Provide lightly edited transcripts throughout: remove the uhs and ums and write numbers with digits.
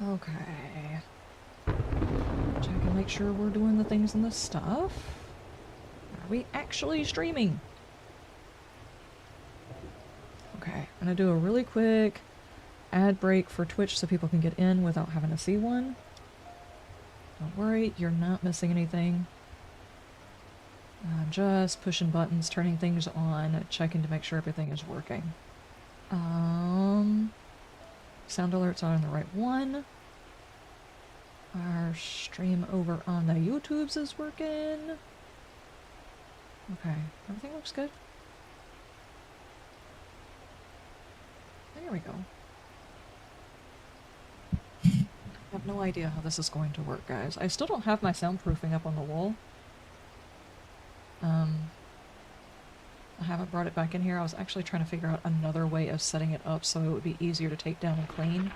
Okay. Check and make sure we're doing the things and the stuff. Are we actually streaming? Okay, I'm gonna do a really quick ad break for Twitch so people can get in without having to see one. Don't worry, you're not missing anything. Just pushing buttons, turning things on, checking to make sure everything is working. Sound alerts are on the right one. Our stream over on the YouTubes is working. Okay, everything looks good. There we go. I have no idea how this is going to work, guys. I still don't have my soundproofing up on the wall. I haven't brought it back in here. I was actually trying to figure out another way of setting it up so it would be easier to take down and clean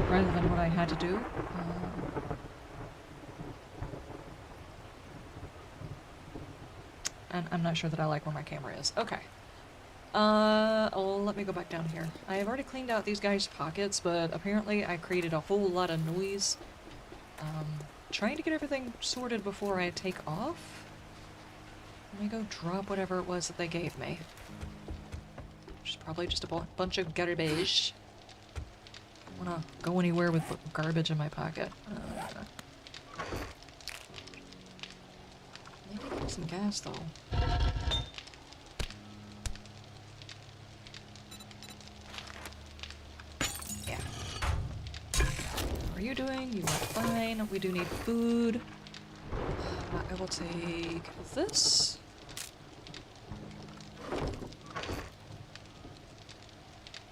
rather than what I had to do. And I'm not sure that I like where my camera is. Okay. Let me go back down here. I have already cleaned out these guys' pockets, but apparently I created a whole lot of noise. Trying to get everything sorted before I take off. Let me go drop whatever it was that they gave me. Which is probably just a bunch of garbage. I don't want to go anywhere with garbage in my pocket. Maybe get some gas though. Yeah. How are you doing? You are fine. We do need food. I will take this.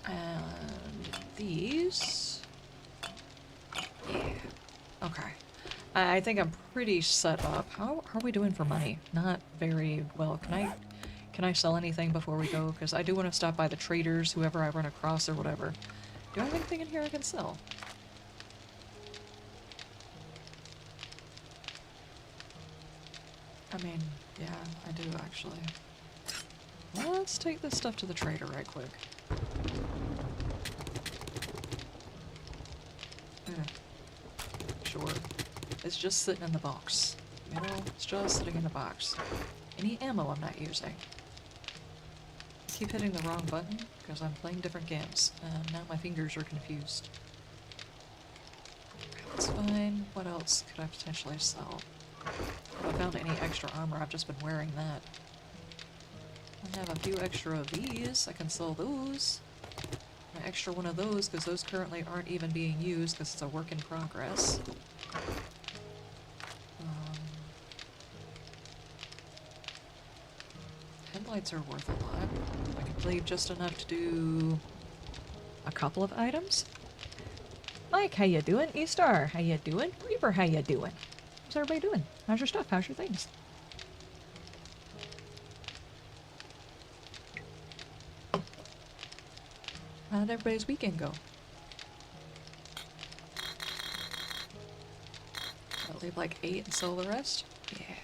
And these. Yeah. Okay. I think I'm pretty set up. How are we doing for money? Not very well. Can I sell anything before we go? Because I do want to stop by the traders, whoever I run across or whatever. Do I have anything in here I can sell? I mean, yeah, I do actually. Let's take this stuff to the trader right quick. Sure. It's just sitting in the box. You know, it's just sitting in the box. Any ammo I'm not using. I keep hitting the wrong button because I'm playing different games, and now my fingers are confused. That's fine. What else could I potentially sell? If I found any extra armor, I've just been wearing that. I have a few extra of these. I can sell those. An extra one of those, because those currently aren't even being used because it's a work in progress. Headlights are worth a lot. I can leave just enough to do a couple of items. Mike, how you doing? E-Star, how you doing? Reaper, how you doing? How's everybody doing? How's your stuff? How's your things? How did everybody's weekend go? I'll leave like 8 and sell the rest? Yeah.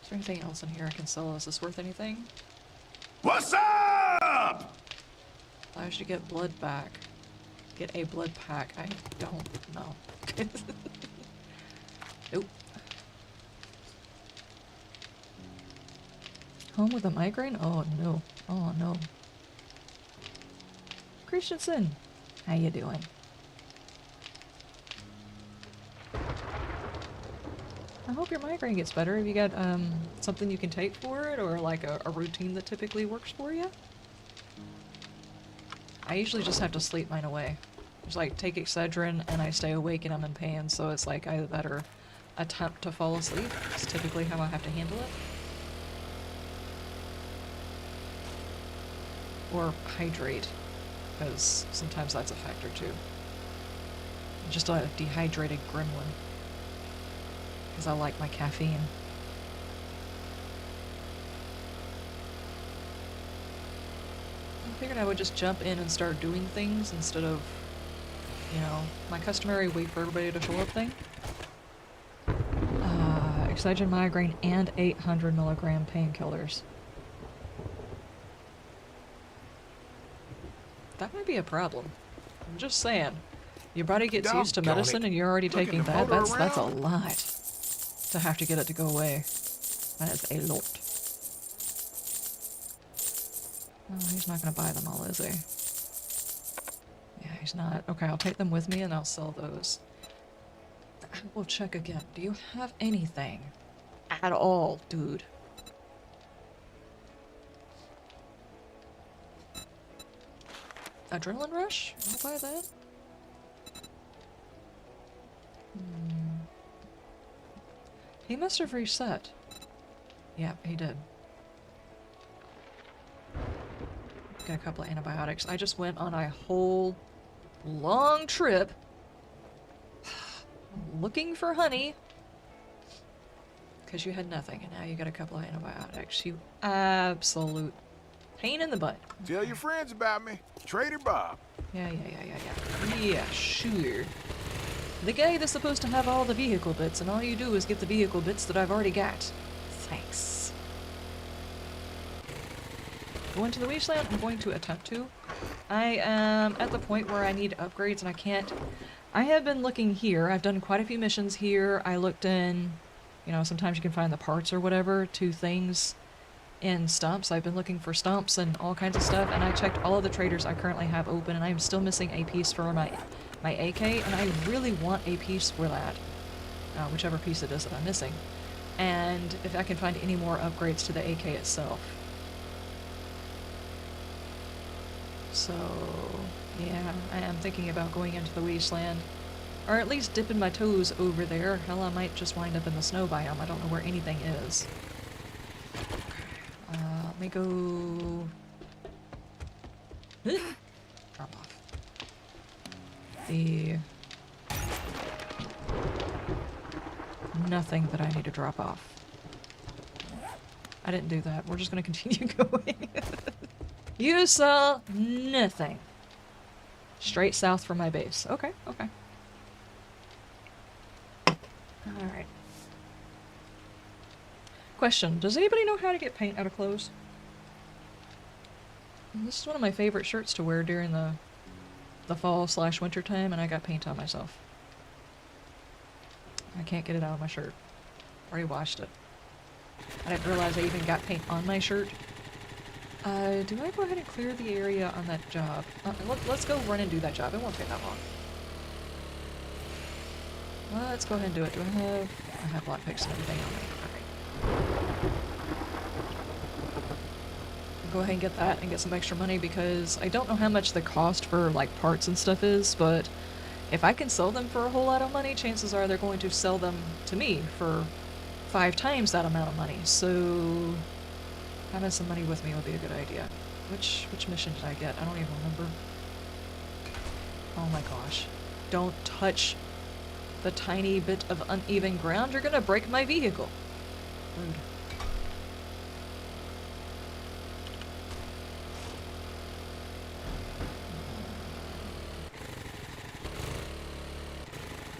Is there anything else in here I can sell? Is this worth anything? What's up? Allows you to get blood back. Get a blood pack. I don't know. Nope. Home with a migraine? Oh no. Oh no. Christensen, how you doing? I hope your migraine gets better. Have you got something you can take for it, or like a routine that typically works for you? I usually just have to sleep mine away. Just like take Excedrin and I stay awake and I'm in pain, so it's like either that or attempt to fall asleep. It's typically how I have to handle it. Or hydrate, because sometimes that's a factor too. Just a dehydrated gremlin. Because I like my caffeine. I figured I would just jump in and start doing things instead of, you know, my customary wait for everybody to show up thing. Excedrin, migraine, and 800 milligram painkillers. That might be a problem. I'm just saying. Your body gets used to Doggone medicine it. and you're already Looking taking to that. motor That's a around? lot. To have to get it to go away. That is a lot. Oh, he's not gonna buy them all, is he? Yeah, he's not. Okay, I'll take them with me and I'll sell those. I will check again. Do you have anything? At all, dude? Adrenaline rush? I'll buy that. He must have reset. Yep, he did. Got a couple of antibiotics. I just went on a whole long trip looking for honey because you had nothing, and now you got a couple of antibiotics. You absolute pain in the butt. Tell your friends about me. Trader Bob. Yeah. Yeah, sure. The guy that's supposed to have all the vehicle bits, and all you do is get the vehicle bits that I've already got. Thanks. Going to the Wasteland? I'm going to attempt to. I am at the point where I need upgrades and I can't. I have been looking here. I've done quite a few missions here. I looked in, you know, sometimes you can find the parts or whatever to things in stumps. I've been looking for stumps and all kinds of stuff, and I checked all of the traders I currently have open, and I am still missing a piece for my AK, and I really want a piece for that. Whichever piece it is that I'm missing. And if I can find any more upgrades to the AK itself. So, yeah, I am thinking about going into the Wasteland. Or at least dipping my toes over there. Hell, I might just wind up in the snow biome. I don't know where anything is. Let me go... Drop off. Nothing that I need to drop off. I didn't do that. We're just gonna continue going. You saw nothing. Straight south from my base. Okay. Alright. Question. Does anybody know how to get paint out of clothes? This is one of my favorite shirts to wear during the fall/winter time, and I got paint on myself. I can't get it out of my shirt. Already washed it. I didn't realize I even got paint on my shirt. Do I go ahead and clear the area on that job? Let's go run and do that job. It won't take that long. Let's go ahead and do it. I have lockpicks and everything on me. Alright. I'll go ahead and get that and get some extra money because I don't know how much the cost for like parts and stuff is, but if I can sell them for a whole lot of money, chances are they're going to sell them to me for 5 times that amount of money. So having some money with me would be a good idea. Which mission did I get? I don't even remember. Oh my gosh. Don't touch the tiny bit of uneven ground. You're gonna break my vehicle. Rude.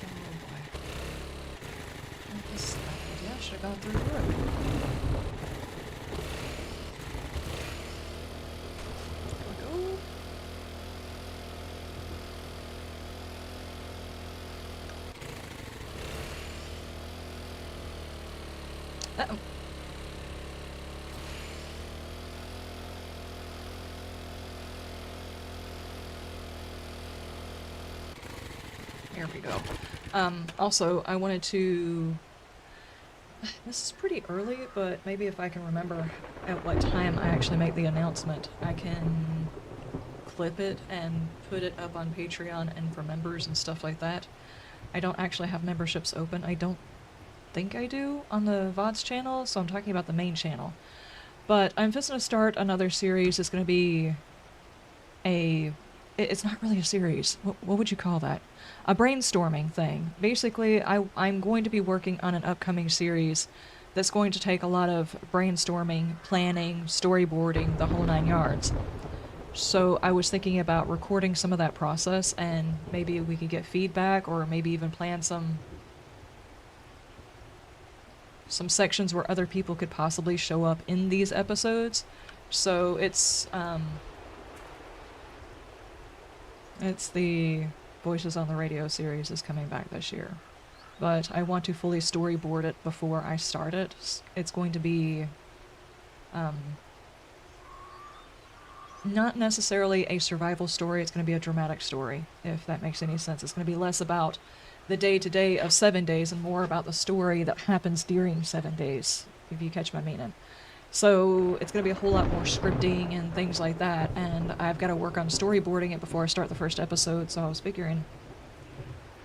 Oh boy. This idea should have gone through the road. Uh-oh. There we go. Also, I wanted to... This is pretty early, but maybe if I can remember at what time I actually make the announcement, I can clip it and put it up on Patreon and for members and stuff like that. I don't actually have memberships open. I don't think I do on the VODs channel, so I'm talking about the main channel. But I'm just going to start another series. It's going to be it's not really a series. What would you call that? A brainstorming thing. Basically, I'm going to be working on an upcoming series that's going to take a lot of brainstorming, planning, storyboarding, the whole 9 yards. So I was thinking about recording some of that process, and maybe we could get feedback, or maybe even plan some sections where other people could possibly show up in these episodes. So it's It's the Voices on the Radio series is coming back this year. But I want to fully storyboard it before I start it. It's going to be not necessarily a survival story, it's going to be a dramatic story, if that makes any sense. It's going to be less about the day-to-day of 7 days and more about the story that happens during 7 days, if you catch my meaning. So it's going to be a whole lot more scripting and things like that, and I've got to work on storyboarding it before I start the first episode, so I was figuring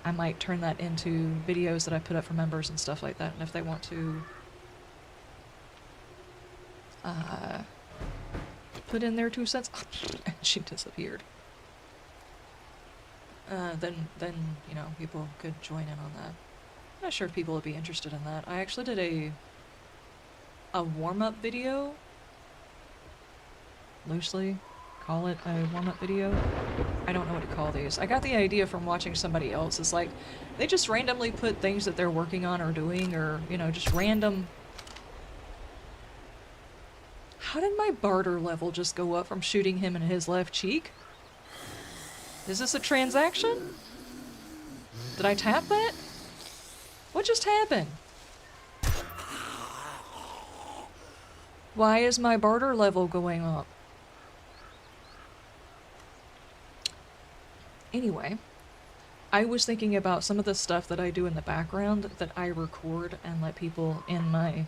I might turn that into videos that I put up for members and stuff like that, and if they want to put in their 2 cents, and she disappeared. Then you know, people could join in on that. I'm not sure if people would be interested in that. I actually did a warm-up video. Loosely call it a warm-up video. I don't know what to call these. I got the idea from watching somebody else. It's like, they just randomly put things that they're working on or doing, or, you know, just random... How did my barter level just go up from shooting him in his left cheek? Is this a transaction? Did I tap that? What just happened? Why is my barter level going up? Anyway, I was thinking about some of the stuff that I do in the background that I record and let people in my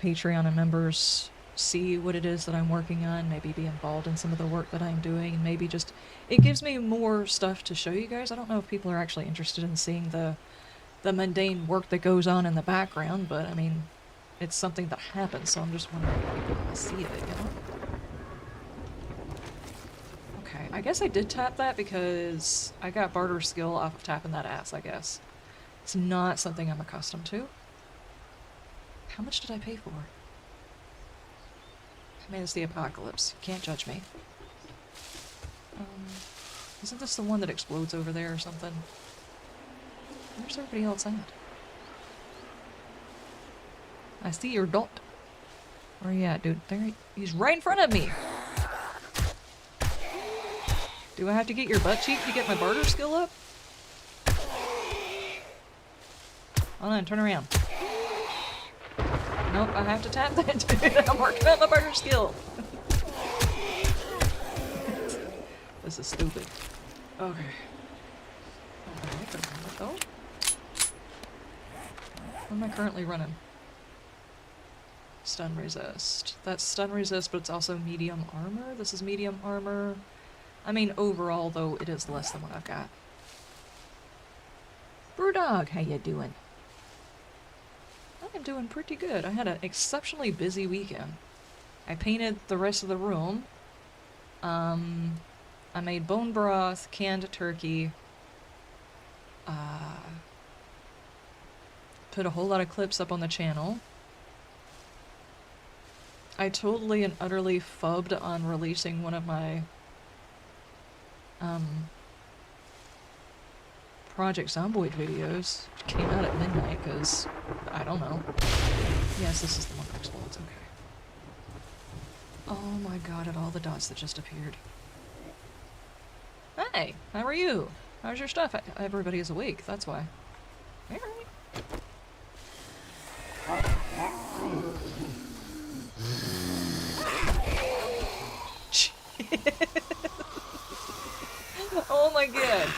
Patreon and members see what it is that I'm working on, maybe be involved in some of the work that I'm doing, and maybe just, it gives me more stuff to show you guys. I don't know if people are actually interested in seeing the mundane work that goes on in the background, but I mean, it's something that happens, so I'm just wondering if people want to see it, you know? Okay, I guess I did tap that because I got barter skill off of tapping that ass, I guess. It's not something I'm accustomed to. How much did I pay for? I mean, it's the apocalypse. You can't judge me. Isn't this the one that explodes over there or something? Where's everybody else at? I see your dot. Where you at, dude? There he's right in front of me! Do I have to get your butt cheek to get my barter skill up? Hold on, turn around. Nope, I have to tap that, dude. I'm working on my barter skill. This is stupid. Okay. Oh. What am I currently running? Stun resist. That's stun resist, but it's also medium armor. This is medium armor. I mean, overall, though, it is less than what I've got. Brewdog, how you doing? I'm doing pretty good. I had an exceptionally busy weekend. I painted the rest of the room. I made bone broth, canned turkey. Put a whole lot of clips up on the channel. I totally and utterly fubbed on releasing one of my Project Zomboid videos, which came out at midnight, because, I don't know. Yes, this is the one that explodes, okay. Oh my god, at all the dots that just appeared. Hey, how are you? How's your stuff? Everybody is awake, that's why. Alright. Oh my god.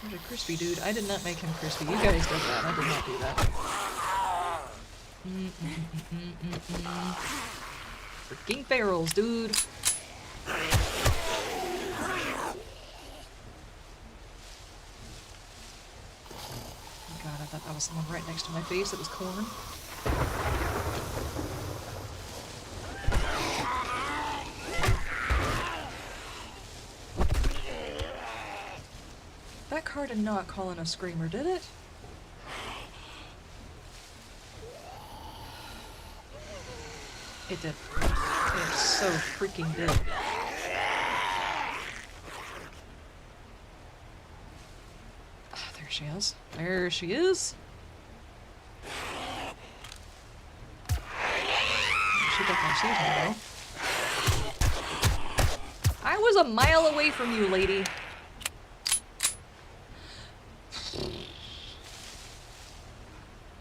There's a crispy dude. I did not make him crispy. You guys did that. I did not do that. Freaking ferals, dude. Oh god, I thought that was someone right next to my face. It was corn. That car did not call in a screamer, did it? It did. It so freaking did. Ah, there she is. There she is. She definitely sees me though. I was a mile away from you, lady.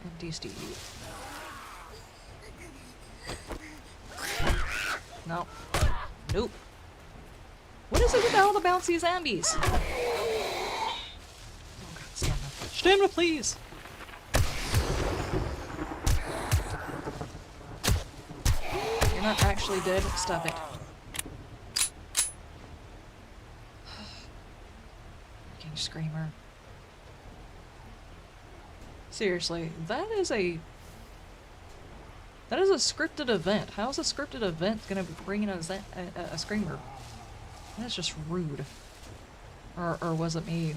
Empty Steve. No. Nope. What is it with all the bouncy zombies? Oh god, stamina. Stamina, please! You're not actually dead. Stop it. Fucking screamer. Seriously, that is a scripted event. How is a scripted event gonna bring in a screamer? That's just rude. Or was it me?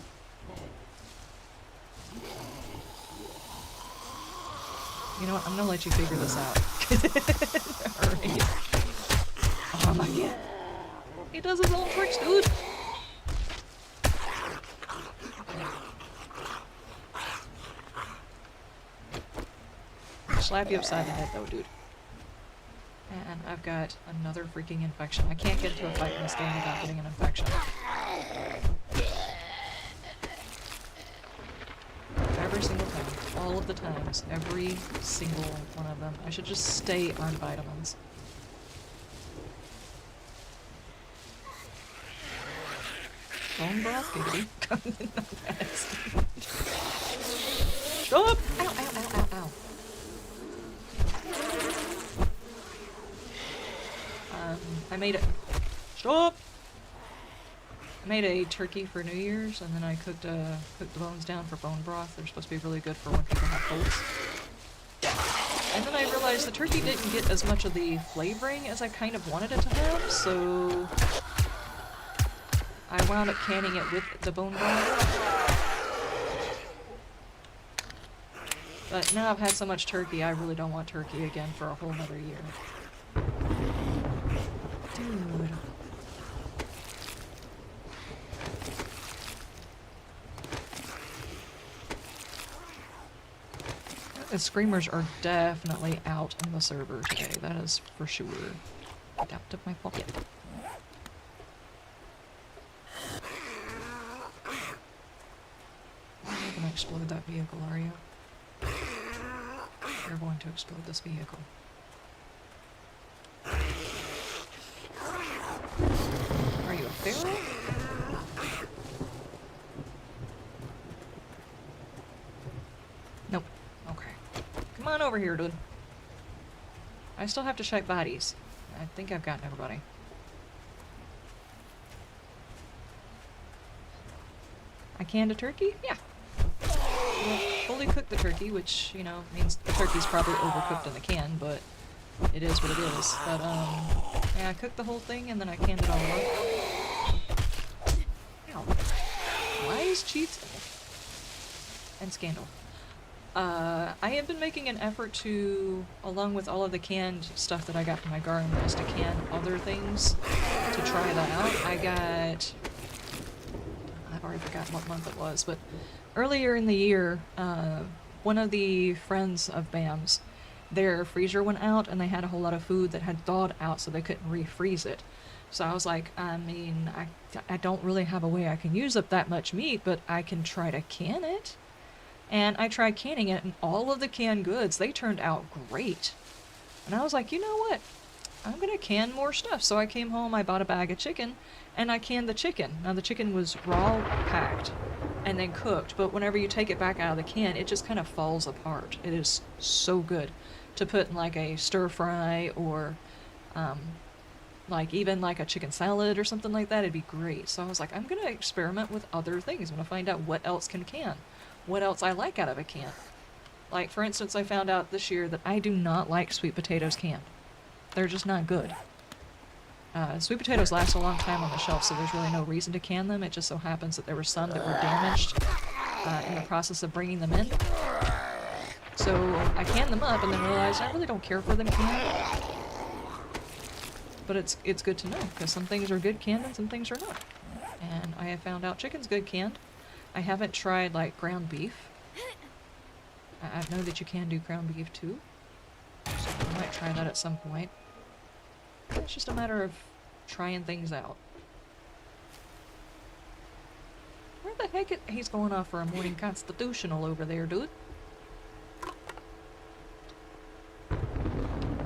You know what? I'm gonna let you figure this out. Alright. Oh my god. He does his own tricks, dude! Slap you upside the head though, dude. And I've got another freaking infection. I can't get into a fight in this game without getting an infection. Every single time. All of the times. Every single one of them. I should just stay on vitamins. Bone broth, giggity. Stop! Ow, ow, ow, ow, ow. I made it. Stop! I made a turkey for New Year's, and then I cooked the bones down for bone broth. They're supposed to be really good for when people have colds. And then I realized the turkey didn't get as much of the flavoring as I kind of wanted it to have, so I wound up canning it with the bone broth. But now I've had so much turkey, I really don't want turkey again for a whole nother year. Dude. The screamers are definitely out on the server today, that is for sure. Get out of my pocket. You're not gonna explode that vehicle, are you? You're going to explode this vehicle. Are you a feral? Nope. Okay. Come on over here, dude. I still have to check bodies. I think I've gotten everybody. I canned a turkey? Yeah. Well, fully cooked the turkey, which, you know, means the turkey's probably overcooked in the can, but it is what it is. But, yeah, I cooked the whole thing and then I canned it all up. Ow. Lies, cheats, and scandal. I have been making an effort to, along with all of the canned stuff that I got from my garden, is to can other things to try that out. I've already forgotten what month it was, but earlier in the year, one of the friends of Bam's, their freezer went out and they had a whole lot of food that had thawed out so they couldn't refreeze it. So I was like, I mean, I don't really have a way I can use up that much meat, but I can try to can it. And I tried canning it, and all of the canned goods, they turned out great. And I was like, you know what? I'm gonna can more stuff. So I came home, I bought a bag of chicken, and I canned the chicken. Now the chicken was raw packed and then cooked, but whenever you take it back out of the can, it just kind of falls apart. It is so good to put in like a stir fry or like even like a chicken salad or something like that. It'd be great. So I was like, I'm gonna experiment with other things. I'm gonna find out what else can can. What else I like out of a can. Like, for instance, I found out this year that I do not like sweet potatoes canned. They're just not good. Sweet potatoes last a long time on the shelf, so there's really no reason to can them. It just so happens that there were some that were damaged in the process of bringing them in. So I canned them up and then realized I really don't care for them canned. But it's good to know, because some things are good canned and some things are not. And I have found out chicken's good canned. I haven't tried, like, ground beef. I know that you can do ground beef, too. So I might try that at some point. It's just a matter of trying things out. the heck? He's going off for a morning constitutional over there, dude.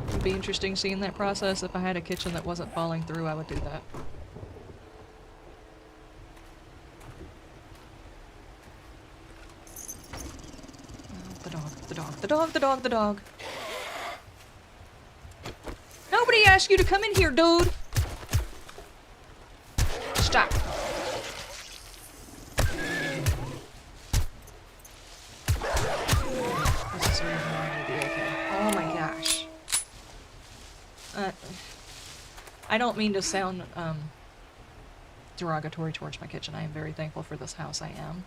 It'd be interesting seeing that process. If I had a kitchen that wasn't falling through, I would do that. The dog, the dog, the dog, the dog, the dog. Nobody asked you to come in here, dude! Stop. This is really annoying to be okay. Oh my gosh. I don't mean to sound derogatory towards my kitchen. I am very thankful for this house, I am.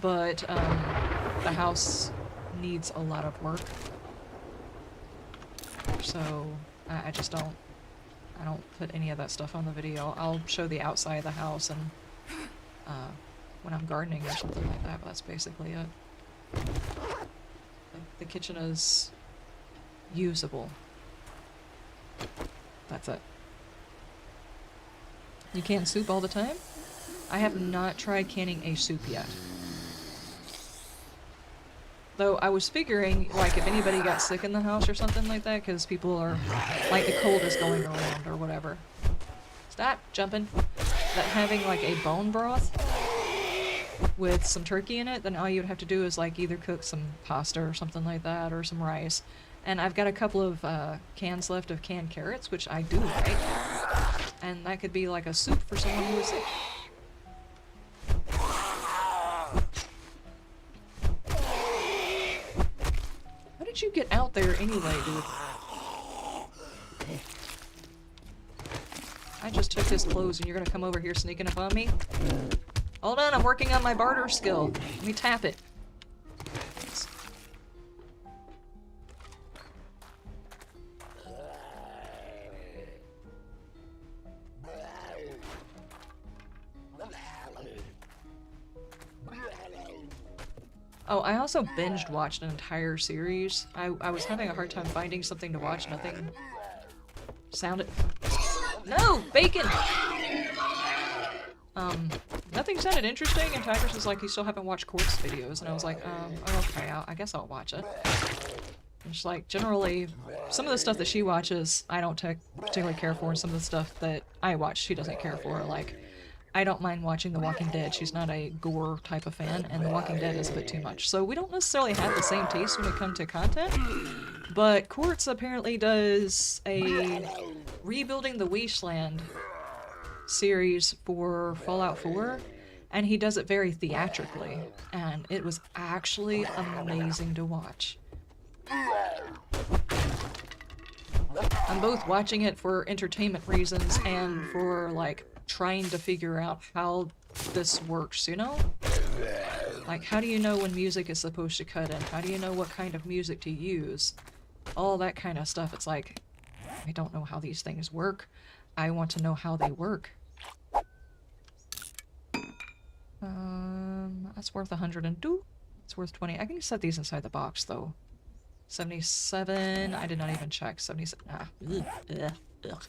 But the house needs a lot of work. So I just don't put any of that stuff on the video. I'll show the outside of the house and when I'm gardening or something like that, but that's basically it. The kitchen is usable. That's it. You can soup all the time? I have not tried canning a soup yet. Though I was figuring, like, if anybody got sick in the house or something like that, because people are, like, the cold is going around or whatever. Stop jumping. That having, like, a bone broth with some turkey in it, then all you would have to do is, like, either cook some pasta or something like that, or some rice. And I've got a couple of cans left of canned carrots, which I do like. And that could be, like, a soup for someone who is sick. How did you get out there anyway, dude? I just took his clothes and you're gonna come over here sneaking up on me? Hold on, I'm working on my barter skill. Let me tap it. Oh, I also binged watched an entire series. I was having a hard time finding something to watch. Nothing sounded... No! Bacon! Nothing sounded interesting, and Tigers was like, you still haven't watched Quartz videos, and I was like, okay, I guess I'll watch it. And she's like, generally, some of the stuff that she watches, I don't particularly care for, and some of the stuff that I watch, she doesn't care for. Like, I don't mind watching The Walking Dead. She's not a gore type of fan, and The Walking Dead is a bit too much. So we don't necessarily have the same taste when it comes to content, but Quartz apparently does a Rebuilding the Wasteland series for Fallout 4, and he does it very theatrically, and it was actually amazing to watch. I'm both watching it for entertainment reasons and for, like, trying to figure out how this works, you know? Like, how do you know when music is supposed to cut in? How do you know what kind of music to use? All that kind of stuff. It's like, I don't know how these things work. I want to know how they work. That's worth 102. It's worth 20. I can set these inside the box, though. 77. I did not even check. 77. Ah. Ugh. Ugh. Ugh.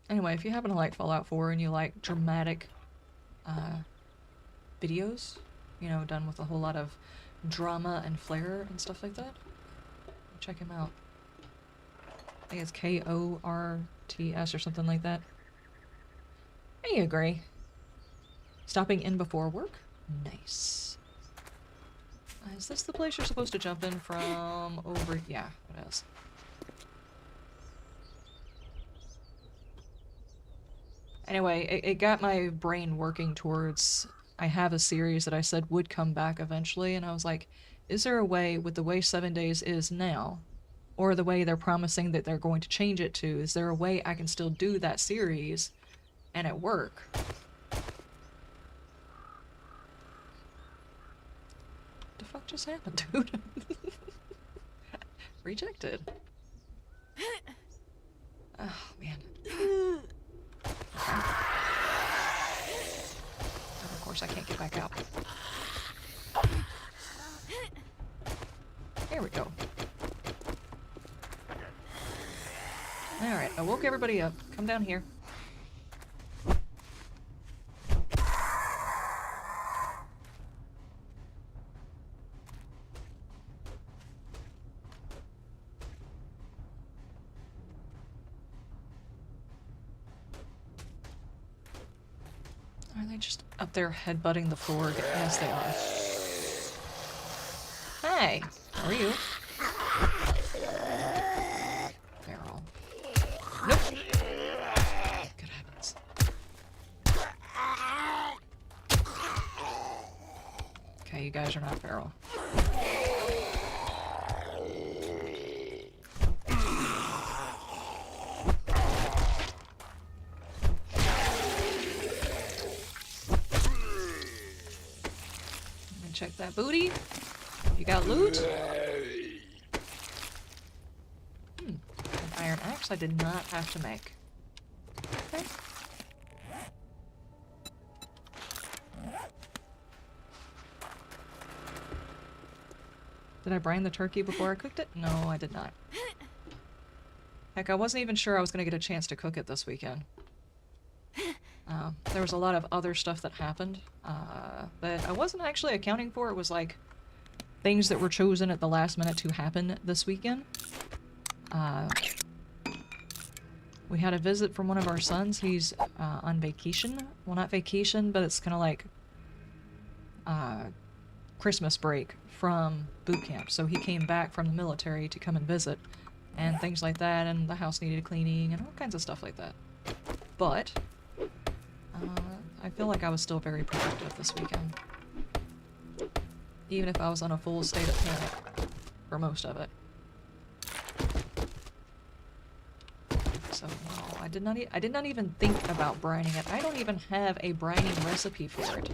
Anyway, if you happen to like Fallout 4 and you like dramatic videos, you know, done with a whole lot of drama and flair and stuff like that, check him out. I think it's K-O-R-T-S or something like that. Hey, Gray. Stopping in before work? Nice. Is this the place you're supposed to jump in from over... Yeah, it is. Anyway, it got my brain working towards... I have a series that I said would come back eventually, and I was like, is there a way, with the way 7 Days is now, or the way they're promising that they're going to change it to, is there a way I can still do that series and it work? The fuck just happened, dude? Rejected. Oh, man. Of course, I can't get back out. There we go. Alright, I woke everybody up. Come down here. Are they just up there headbutting the floor? Yes, they are. Hey! How are you? Feral. Nope. Good heavens. Okay, you guys are not feral. Check that booty. You got loot? An iron axe I did not have to make. Okay. Did I brine the turkey before I cooked it? No, I did not. Heck, I wasn't even sure I was going to get a chance to cook it this weekend. There was a lot of other stuff that happened that I wasn't actually accounting for. It was like things that were chosen at the last minute to happen this weekend. We had a visit from one of our sons. He's on vacation. Well, not vacation, but it's kind of like Christmas break from boot camp. So he came back from the military to come and visit and things like that, and the house needed cleaning and all kinds of stuff like that. But I feel like I was still very productive this weekend. Even if I was on a full state of panic for most of it. So no, I did not even think about brining it. I don't even have a brining recipe for it.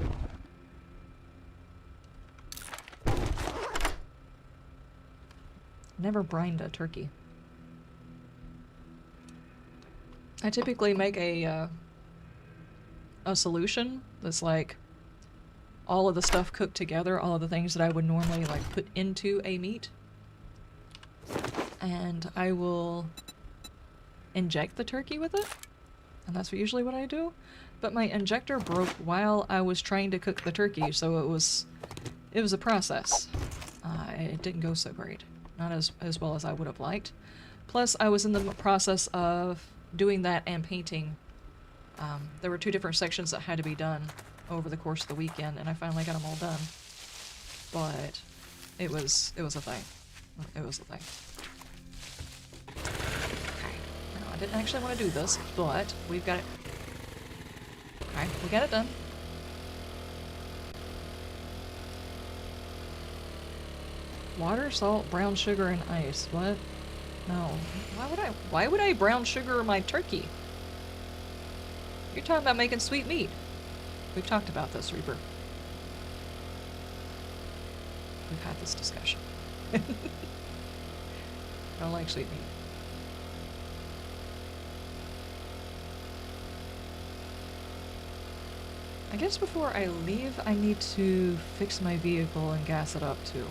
Never brined a turkey. I typically make a solution that's like all of the stuff cooked together, all of the things that I would normally like put into a meat, and I will inject the turkey with it, and that's usually what I do. But my injector broke while I was trying to cook the turkey, so it was a process. It didn't go so great, not as well as I would have liked. Plus, I was in the process of doing that and painting. There were 2 different sections that had to be done over the course of the weekend, and I finally got them all done. But it was a thing. It was a thing. Okay. No, I didn't actually want to do this, but we've got it. Okay, we got it done. Water, salt, brown sugar, and ice. What? No. Why would I brown sugar my turkey? You're talking about making sweet meat. We've talked about this, Reaper. We've had this discussion. I don't like sweet meat. I guess before I leave, I need to fix my vehicle and gas it up too.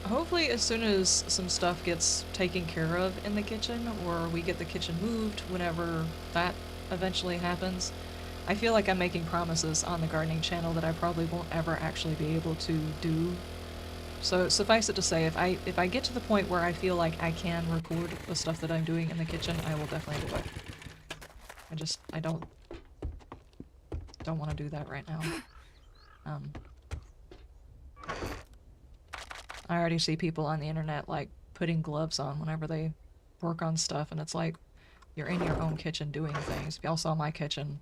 Hopefully as soon as some stuff gets taken care of in the kitchen, or we get the kitchen moved whenever that eventually happens. I feel like I'm making promises on the gardening channel that I probably won't ever actually be able to do. So suffice it to say, if I get to the point where I feel like I can record the stuff that I'm doing in the kitchen, I will definitely do it. I don't want to do that right now. I already see people on the internet like putting gloves on whenever they work on stuff, and it's like, you're in your own kitchen doing things. If y'all saw my kitchen,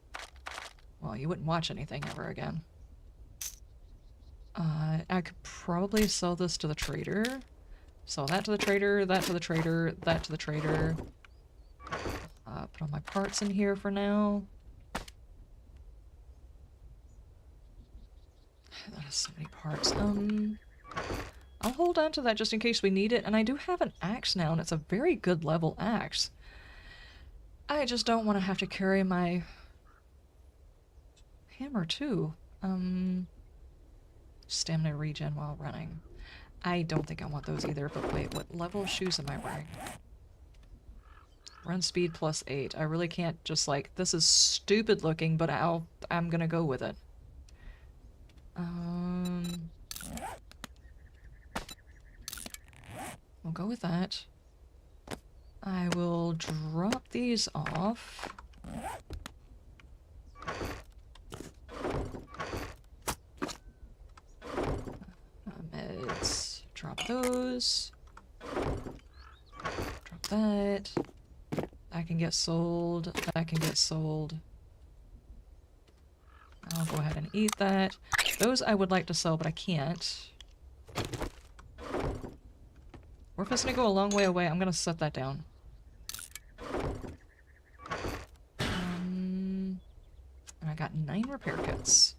well, you wouldn't watch anything ever again. I could probably sell this to the trader. Sell that to the trader, that to the trader, that to the trader. Put all my parts in here for now. That is so many parts. I'll hold on to that just in case we need it, and I do have an axe now, and it's a very good level axe. I just don't want to have to carry my hammer too. Stamina regen while running. I don't think I want those either, but wait, what level shoes am I wearing? Run speed +8. I really can't just like, this is stupid looking, but I'm gonna go with it. We'll go with that. I will drop these off. Meds. Drop those. Drop that. That can get sold. That can get sold. I'll go ahead and eat that. Those I would like to sell, but I can't. We're just gonna go a long way away. I'm gonna set that down. And I got 9 repair kits.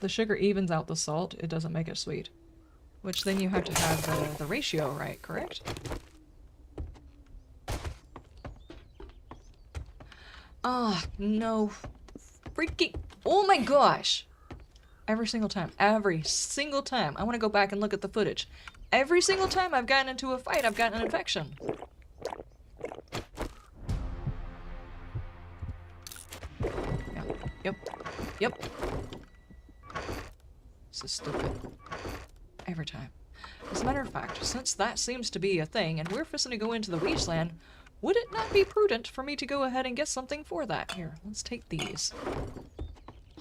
The sugar evens out the salt. It doesn't make it sweet. Which then you have to have the ratio right, correct? Ah, no. Freaking... Oh my gosh! Every single time. Every single time. I want to go back and look at the footage. Every single time I've gotten into a fight, I've gotten an infection. Yep. Yep. This is stupid. Every time. As a matter of fact, since that seems to be a thing, and we're fixing to go into the Wasteland, would it not be prudent for me to go ahead and get something for that? Here, let's take these.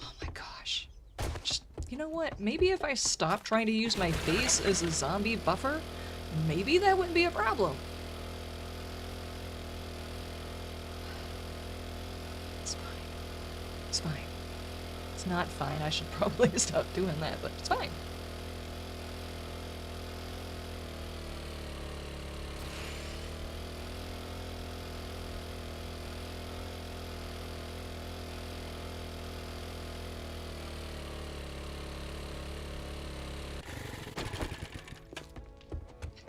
Oh my gosh. Just, you know what? Maybe if I stop trying to use my face as a zombie buffer, maybe that wouldn't be a problem. It's fine. It's fine. It's not fine. I should probably stop doing that, but it's fine.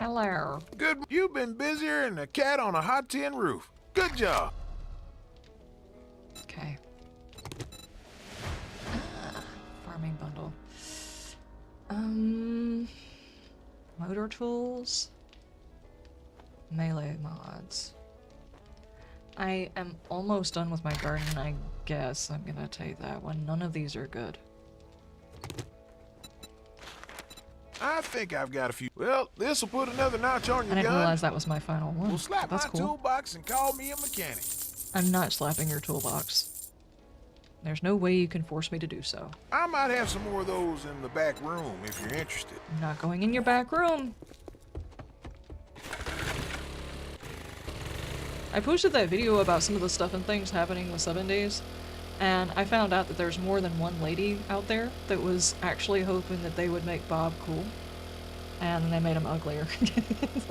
Hello. Good. You've been busier than a cat on a hot tin roof. Good job. Okay. Farming bundle. Motor tools. Melee mods. I am almost done with my garden, I guess. I'm gonna take that one. None of these are good. I think I've got a few. Well, this'll put another notch on your I didn't gun. realize that was my final one. We'll slap That's my cool. toolbox and call me a mechanic. I'm not slapping your toolbox. There's no way you can force me to do so. I might have some more of those in the back room if you're interested. I'm not going in your back room. I posted that video about some of the stuff and things happening with 7 days, and I found out that there's more than one lady out there that was actually hoping that they would make Bob cool, and they made him uglier.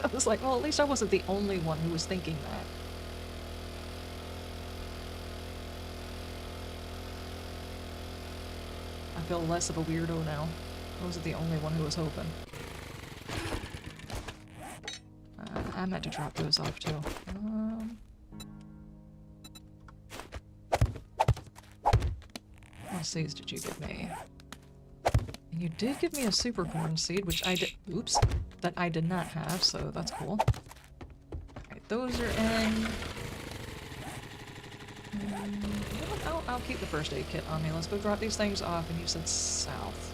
I was like, well, at least I wasn't the only one who was thinking that. I feel less of a weirdo now. I wasn't the only one who was hoping. I meant to drop those off too. What seeds did you give me? And you did give me a super corn seed, which I did. Oops, that I did not have, so that's cool. Alright, those are in. I'll keep the first aid kit on me. Let's go drop these things off, and you said south.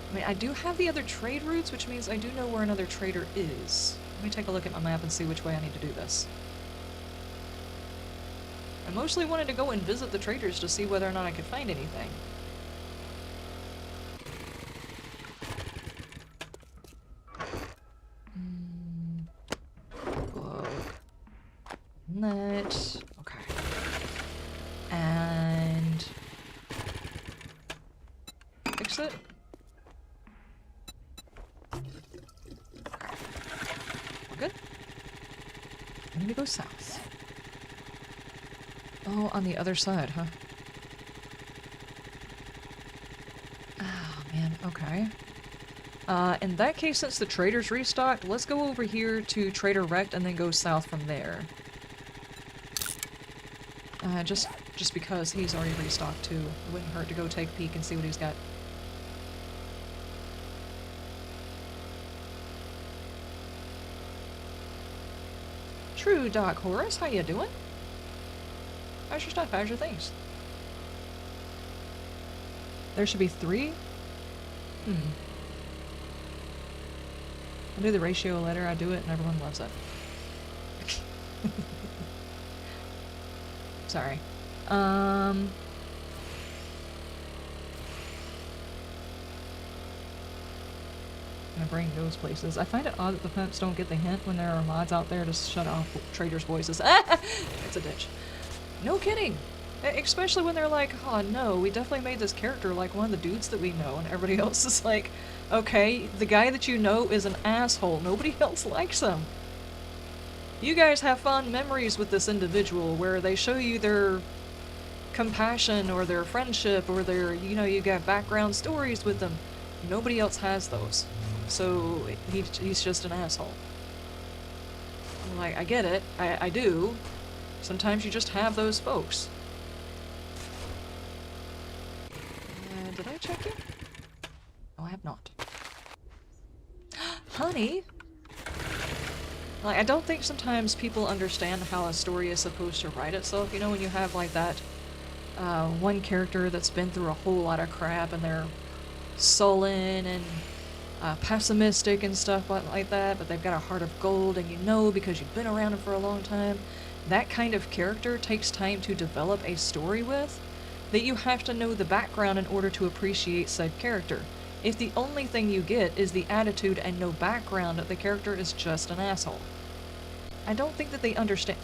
I mean, I do have the other trade routes, which means I do know where another trader is. Let me take a look at my map and see which way I need to do this. I mostly wanted to go and visit the traders to see whether or not I could find anything. Book. Net. Okay. And... fix it. We're good. I need to go south. Oh, on the other side, huh? Oh, man, okay. In that case, since the trader's restocked, let's go over here to Trader Wrecked and then go south from there. Just just because he's already restocked too. It wouldn't hurt to go take a peek and see what he's got. True, Doc Horace, how you doing? How's your stuff? How's your things? There should be 3? I do the ratio letter, I do it, and everyone loves it. Sorry. I'm gonna bring those places. I find it odd that the pimps don't get the hint when there are mods out there to shut off traders' voices. It's a ditch. No kidding! Especially when they're like, oh no, we definitely made this character like one of the dudes that we know, and everybody else is like, okay, the guy that you know is an asshole. Nobody else likes him. You guys have fond memories with this individual where they show you their compassion or their friendship or their, you know, you got background stories with them. Nobody else has those. So he's just an asshole. I'm like, I get it. I do. Sometimes you just have those folks. Did I check it? No, I have not. Honey! Like, I don't think sometimes people understand how a story is supposed to write itself. You know, when you have like that one character that's been through a whole lot of crap and they're sullen and pessimistic and stuff like that, but they've got a heart of gold, and you know because you've been around them for a long time. That kind of character takes time to develop a story with, that you have to know the background in order to appreciate said character. If the only thing you get is the attitude and no background, the character is just an asshole. I don't think that they understand.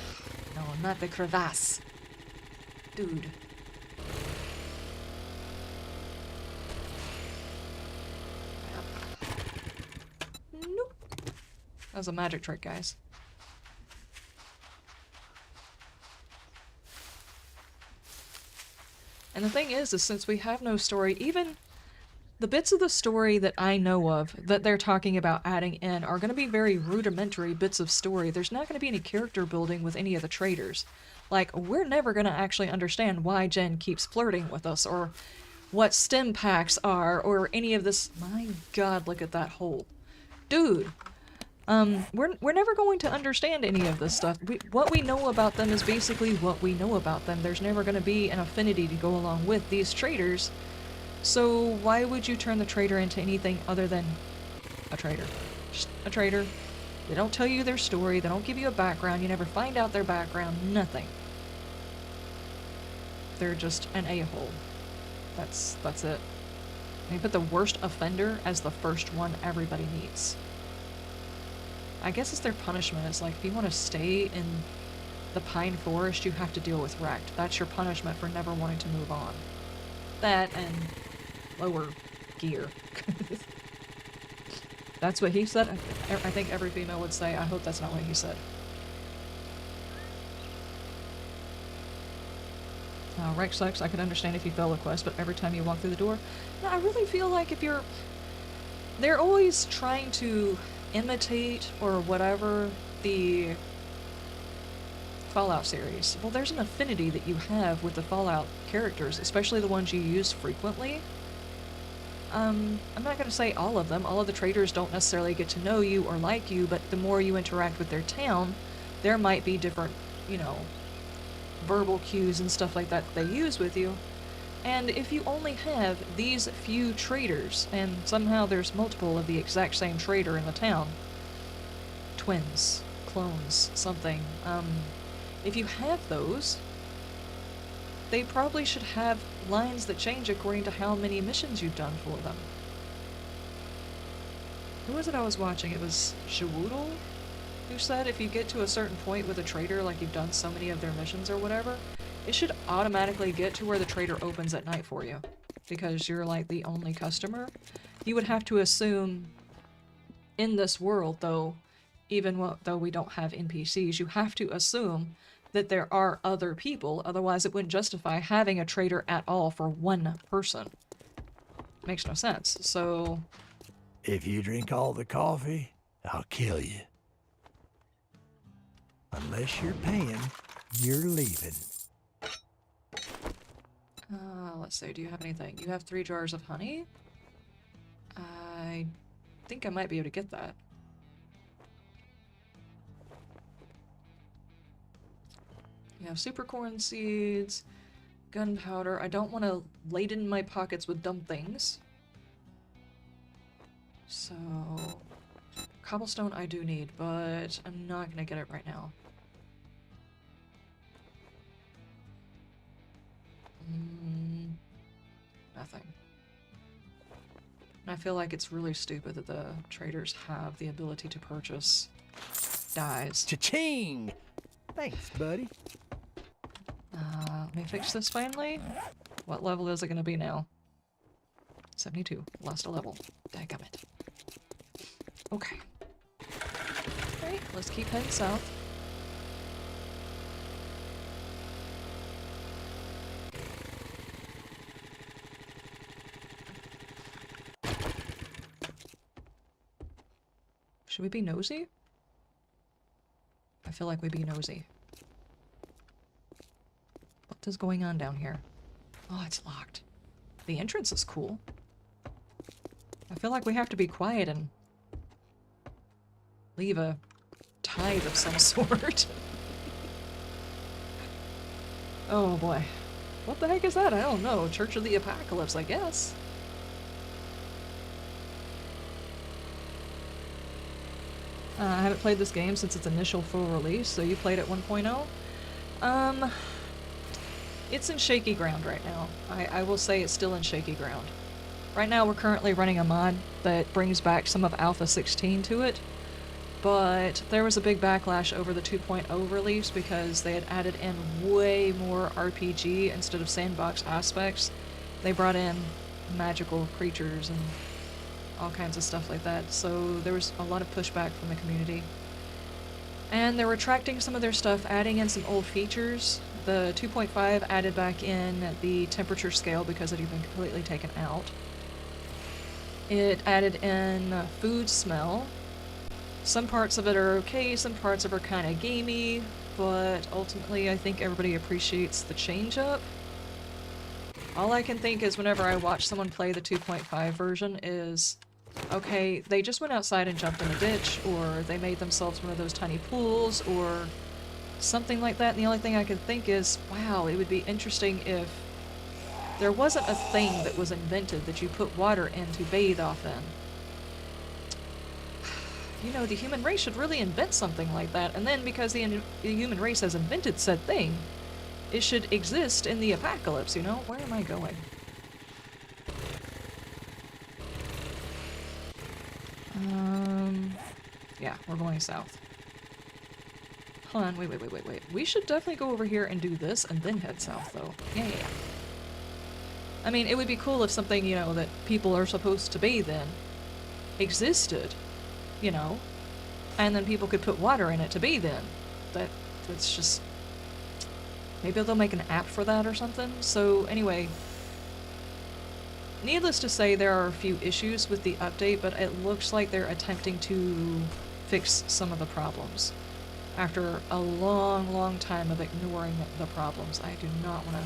No, not the crevasse. Dude. Nope. That was a magic trick, guys. And the thing is since we have no story, even the bits of the story that I know of that they're talking about adding in are going to be very rudimentary bits of story. There's not going to be any character building with any of the traders. Like, we're never going to actually understand why Jen keeps flirting with us, or what stim packs are, or any of this. My god, look at that hole. Dude! We're never going to understand any of this stuff. What we know about them is basically what we know about them. There's never going to be an affinity to go along with these traders. So why would you turn the trader into anything other than a trader? Just a trader. They don't tell you their story, they don't give you a background, you never find out their background, nothing. They're just an a-hole. That's it. They put the worst offender as the first one everybody meets. I guess it's their punishment. It's like, if you want to stay in the Pine Forest, you have to deal with Wrecked. That's your punishment for never wanting to move on. That and lower gear. That's what he said. I think every female would say. I hope that's not what he said. Wreck sucks. I could understand if you fail a quest, but every time you walk through the door... No, I really feel like if you're... They're always trying to imitate or whatever the Fallout series. Well, there's an affinity that you have with the Fallout characters, especially the ones you use frequently. I'm not gonna say all of them. All of the traders don't necessarily get to know you or like you, but the more you interact with their town, there might be different, you know, verbal cues and stuff like that they use with you. And if you only have these few traders, and somehow there's multiple of the exact same trader in the town, twins, clones, something, if you have those, they probably should have lines that change according to how many missions you've done for them. Who was it I was watching? It was Shawoodle, who said if you get to a certain point with a trader, like you've done so many of their missions or whatever, it should automatically get to where the trader opens at night for you. Because you're like the only customer. You would have to assume, in this world though, even though we don't have NPCs, you have to assume that there are other people, otherwise it wouldn't justify having a trader at all for one person. Makes no sense, so... If you drink all the coffee, I'll kill you. Unless you're paying, you're leaving. Let's see, do you have anything? You have 3 jars of honey? I think I might be able to get that. You have super corn seeds, gunpowder. I don't want to laden my pockets with dumb things. So, cobblestone I do need, but I'm not gonna get it right now. Nothing. And I feel like it's really stupid that the traders have the ability to purchase dyes. Cha-ching! Thanks, buddy. Let me fix this finally. What level is it gonna be now? 72. Lost a level. Dadgummit. Okay. Alright, let's keep heading south. Should we be nosy? I feel like we'd be nosy. What is going on down here? Oh, it's locked. The entrance is cool. I feel like we have to be quiet and leave a tithe of some sort. Oh boy. What the heck is that? I don't know. Church of the Apocalypse, I guess. I haven't played this game since its initial full release, so you played it 1.0? It's in shaky ground right now. I will say it's still in shaky ground. Right now we're currently running a mod that brings back some of Alpha 16 to it, but there was a big backlash over the 2.0 release because they had added in way more RPG instead of sandbox aspects. They brought in magical creatures and all kinds of stuff like that, so there was a lot of pushback from the community. And they're retracting some of their stuff, adding in some old features. The 2.5 added back in the temperature scale because it had been completely taken out. It added in food smell. Some parts of it are okay, some parts of it are kind of gamey, but ultimately I think everybody appreciates the change up. All I can think is whenever I watch someone play the 2.5 version is, okay, they just went outside and jumped in a ditch, or they made themselves one of those tiny pools, or something like that, and the only thing I could think is, wow, it would be interesting if there wasn't a thing that was invented that you put water in to bathe off in. You know, the human race should really invent something like that, and then because the human race has invented said thing, it should exist in the apocalypse, you know? Where am I going? Yeah, we're going south. Hold on, wait. We should definitely go over here and do this and then head south, though. Yeah. I mean, it would be cool if something, you know, that people are supposed to bathe in existed, you know? And then people could put water in it to bathe in. That's just... Maybe they'll make an app for that or something? So, anyway... Needless to say, there are a few issues with the update, but it looks like they're attempting to fix some of the problems. After a long time of ignoring the problems. I do not want to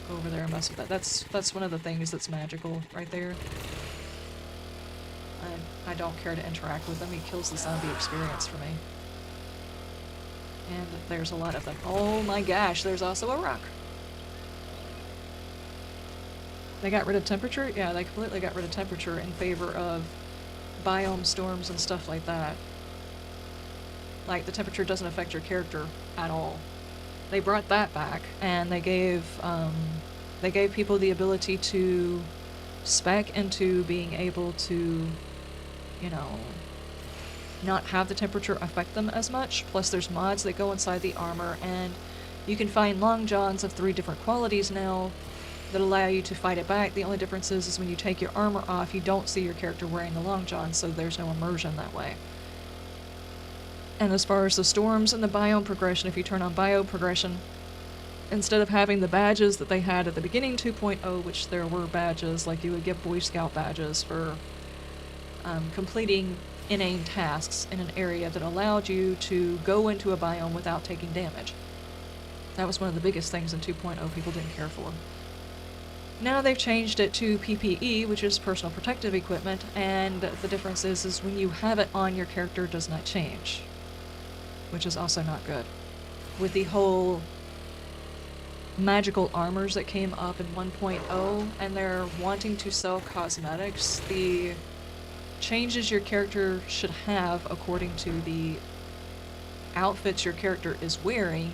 go over there and mess with that. That's one of the things that's magical right there. I don't care to interact with him. He kills the zombie experience for me. And there's a lot of them. Oh my gosh, there's also a rock. They got rid of temperature? Yeah, they completely got rid of temperature in favor of biome storms and stuff like that. Like, the temperature doesn't affect your character at all. They brought that back, and they gave people the ability to spec into being able to, you know, not have the temperature affect them as much. Plus there's mods that go inside the armor, and you can find long johns of 3 different qualities now that allow you to fight it back. The only difference is when you take your armor off, you don't see your character wearing the long john, so there's no immersion that way. And as far as the storms and the biome progression, if you turn on biome progression, instead of having the badges that they had at the beginning 2.0, which there were badges, like you would get Boy Scout badges for completing inane tasks in an area that allowed you to go into a biome without taking damage. That was one of the biggest things in 2.0 people didn't care for. Now they've changed it to PPE, which is personal protective equipment, and the difference is when you have it on, your character does not change, which is also not good. With the whole magical armors that came up in 1.0, and they're wanting to sell cosmetics, the changes your character should have according to the outfits your character is wearing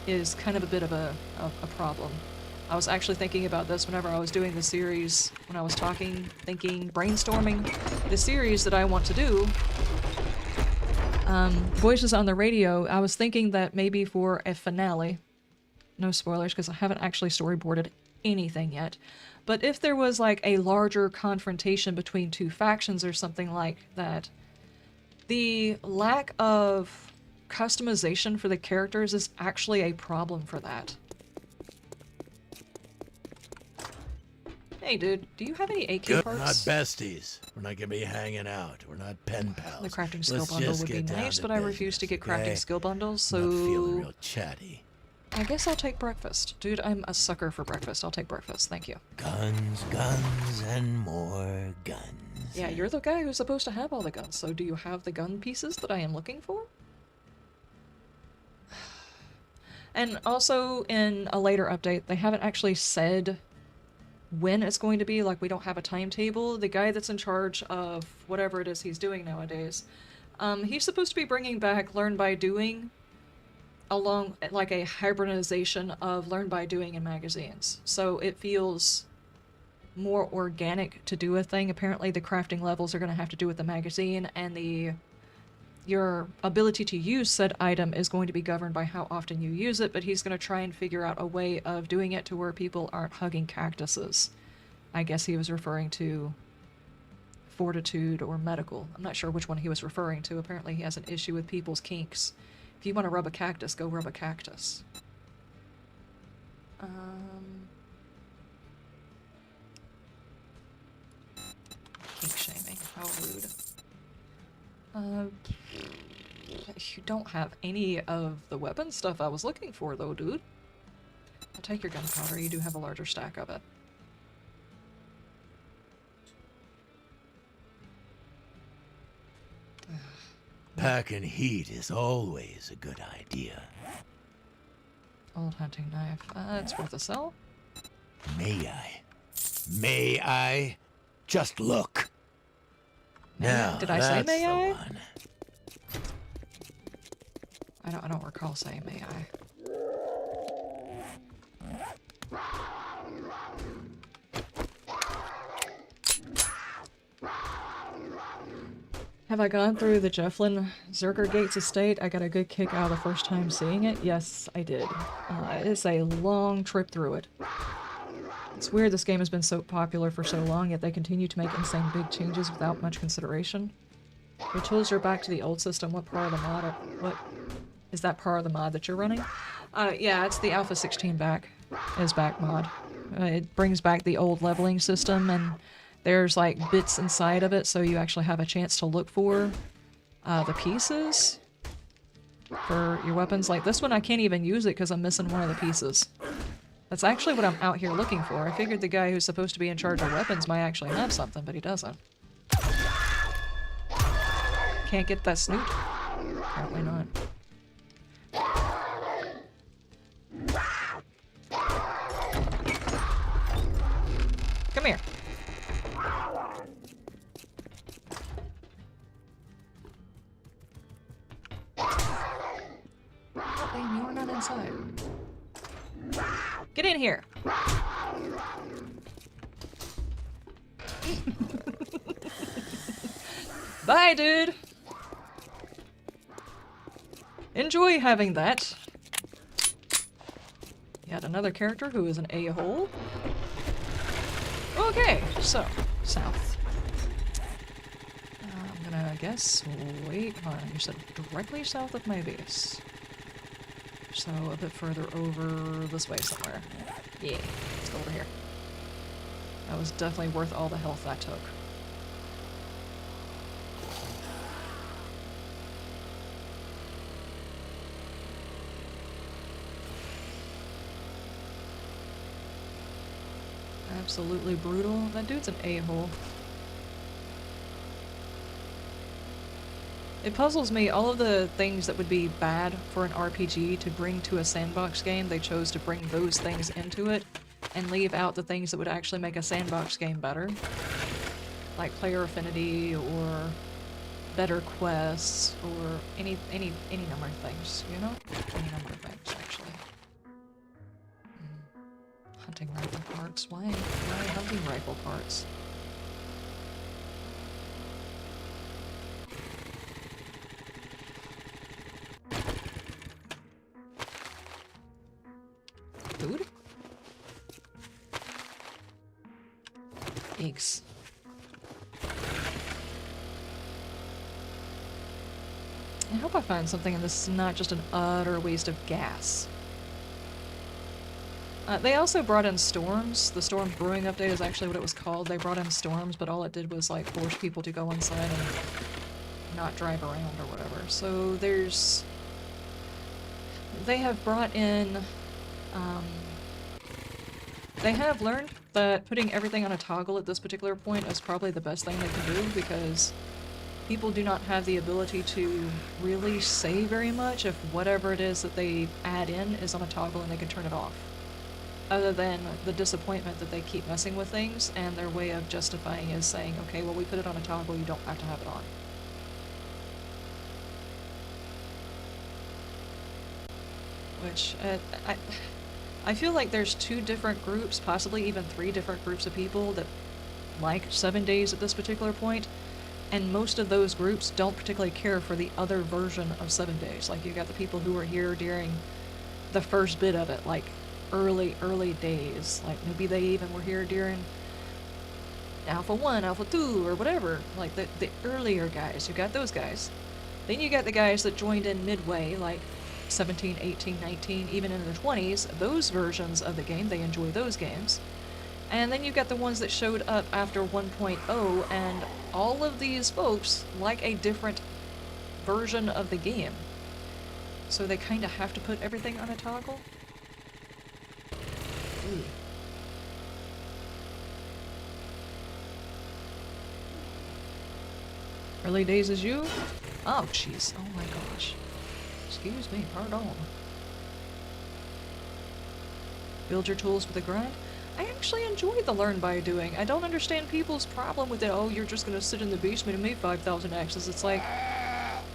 is kind of a bit of a problem. I was actually thinking about this whenever I was doing the series, when I was talking, thinking, brainstorming the series that I want to do. Voices on the Radio, I was thinking that maybe for a finale, no spoilers because I haven't actually storyboarded anything yet, but if there was like a larger confrontation between two factions or something like that, the lack of customization for the characters is actually a problem for that. Hey dude, do you have any AK Good, parts? not besties. We're not gonna be hanging out. We're not pen pals. The crafting skill Let's bundle just would be get down nice, to but I refuse to get business, crafting okay? skill bundles, I'm not feeling so real chatty. I guess I'll take breakfast. Dude, I'm a sucker for breakfast. I'll take breakfast, thank you. Guns, guns, and more guns. Yeah, you're the guy who's supposed to have all the guns, so do you have the gun pieces that I am looking for? And also, in a later update, they haven't actually said when it's going to be, like we don't have a timetable. The guy that's in charge of whatever it is he's doing nowadays, he's supposed to be bringing back Learn by Doing, along, like a hybridization of Learn by Doing in magazines. So it feels more organic to do a thing. Apparently the crafting levels are going to have to do with the magazine, and your ability to use said item is going to be governed by how often you use it, but he's going to try and figure out a way of doing it to where people aren't hugging cactuses. I guess he was referring to fortitude or medical. I'm not sure which one he was referring to. Apparently he has an issue with people's kinks. If you want to rub a cactus, go rub a cactus. Kink shaming. How rude. You don't have any of the weapon stuff I was looking for, though, dude. I'll take your gunpowder. You do have a larger stack of it. Packing heat is always a good idea. Old hunting knife. It's worth a sell. May I? May I? Just look. Now, Did I say that's may the I? one. I don't recall saying may I. Have I gone through the Jefflin Zerker Gates estate? I got a good kick out of the first time seeing it. Yes, I did. It's a long trip through it. It's weird this game has been so popular for so long, yet they continue to make insane big changes without much consideration. Your tools are back to the old system. What part of the mod? What is that part of the mod that you're running? Yeah, it's the Alpha 16 back mod. It brings back the old leveling system, and there's like bits inside of it, so you actually have a chance to look for the pieces for your weapons. Like this one, I can't even use it because I'm missing one of the pieces. That's actually what I'm out here looking for. I figured the guy who's supposed to be in charge of weapons might actually have something, but he doesn't. Can't get that snoot? Apparently not. Come here. Oh, damn, you are not inside. Get in here. Bye, dude. Enjoy having that. Yet another character who is an a-hole. Okay, so, south. I'm gonna, I guess, wait, hold on, you said directly south of my base. So, a bit further over this way somewhere. Yeah, let's go over here. That was definitely worth all the health that took. absolutely brutal. That dude's an a-hole. It puzzles me, all of the things that would be bad for an RPG to bring to a sandbox game, they chose to bring those things into it and leave out the things that would actually make a sandbox game better. Like player affinity or better quests or any number of things, you know? Any number of things, actually. Hunting rifle parts. Why hunting rifle parts? Food? Eggs. I hope I find something and this is not just an utter waste of gas. They also brought in storms. The Storms Brewing Update is actually what it was called. They brought in storms, but all it did was like force people to go inside and not drive around or whatever. So there's... They have brought in... They have learned that putting everything on a toggle at this particular point is probably the best thing they can do because people do not have the ability to really say very much if whatever it is that they add in is on a toggle and they can turn it off. Other than the disappointment that they keep messing with things, and their way of justifying is saying, okay, well we put it on a toggle, you don't have to have it on. Which, I feel like there's 2 different groups, possibly even 3 different groups of people that like 7 days at this particular point, and most of those groups don't particularly care for the other version of 7 days. Like, you got the people who were here during the first bit of it, like early days. Like, maybe they even were here during Alpha 1, Alpha 2, or whatever. Like, the earlier guys. You got those guys. Then you got the guys that joined in midway, like 17, 18, 19, even in their 20s. Those versions of the game, they enjoy those games. And then you got the ones that showed up after 1.0, and all of these folks like a different version of the game. So they kind of have to put everything on a toggle. Ooh. Early days as you? Oh, jeez. Oh my gosh. Excuse me, pardon. Build your tools for the grind? I actually enjoy the learn by doing. I don't understand people's problem with it. Oh, you're just gonna sit in the basement and make 5,000 axes. It's like,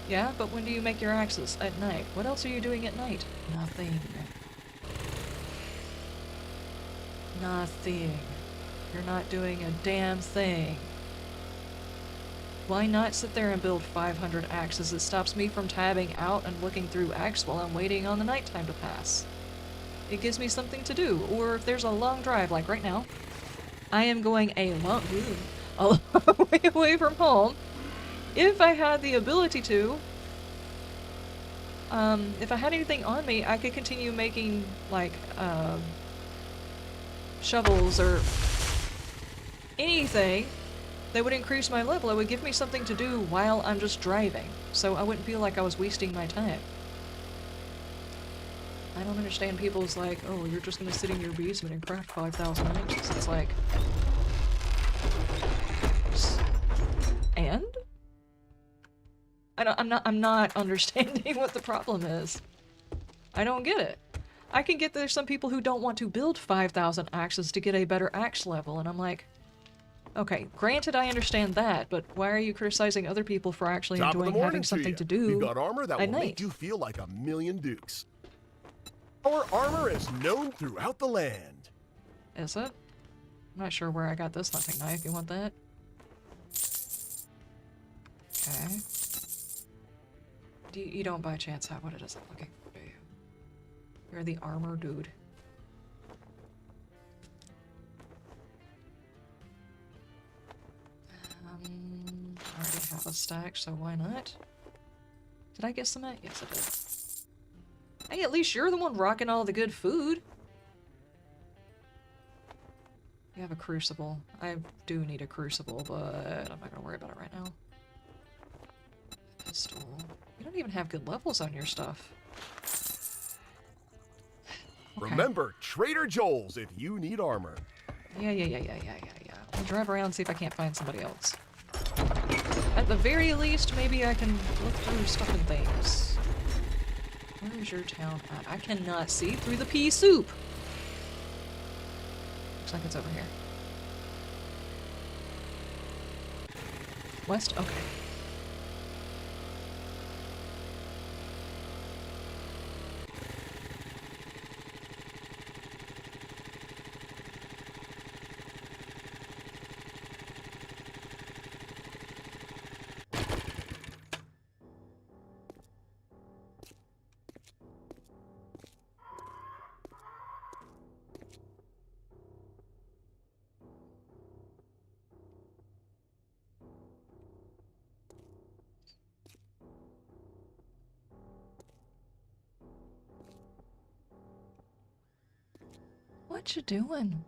yeah, but when do you make your axes? At night. What else are you doing at night? Nothing. Nothing. You're not doing a damn thing. Why not sit there and build 500 axes? It stops me from tabbing out and looking through axe while I'm waiting on the nighttime to pass. It gives me something to do, or if there's a long drive, like right now, I am going a long way away from home. If I had the ability to, if I had anything on me, I could continue making, like, shovels or anything that would increase my level. It would give me something to do while I'm just driving, so I wouldn't feel like I was wasting my time. I don't understand people's like, oh, you're just gonna sit in your basement and craft 5,000 axes. It's like... And? I'm not understanding what the problem is. I don't get it. I can get there's some people who don't want to build 5,000 axes to get a better axe level, and I'm like, okay, granted I understand that, but why are you criticizing other people for actually enjoying having something to do We've got armor that will make you feel like a million dukes. Our armor is known throughout the land. Is it? I'm not sure where I got this hunting knife. You want that? Okay. You don't by chance have what it is I'm looking for, do you? You're the armor dude. I already have a stack, so why not? Did I get some at? Yes, I did. Hey, at least you're the one rocking all the good food. You have a crucible. I do need a crucible, but I'm not gonna worry about it right now. Pistol. You don't even have good levels on your stuff. Okay. Remember, Trader Joel's if you need armor. Yeah. I'll drive around and see if I can't find somebody else. At the very least, maybe I can look through stuff and things. Where is your town at? I cannot see through the pea soup! Looks like it's over here. West? Okay. What you doing?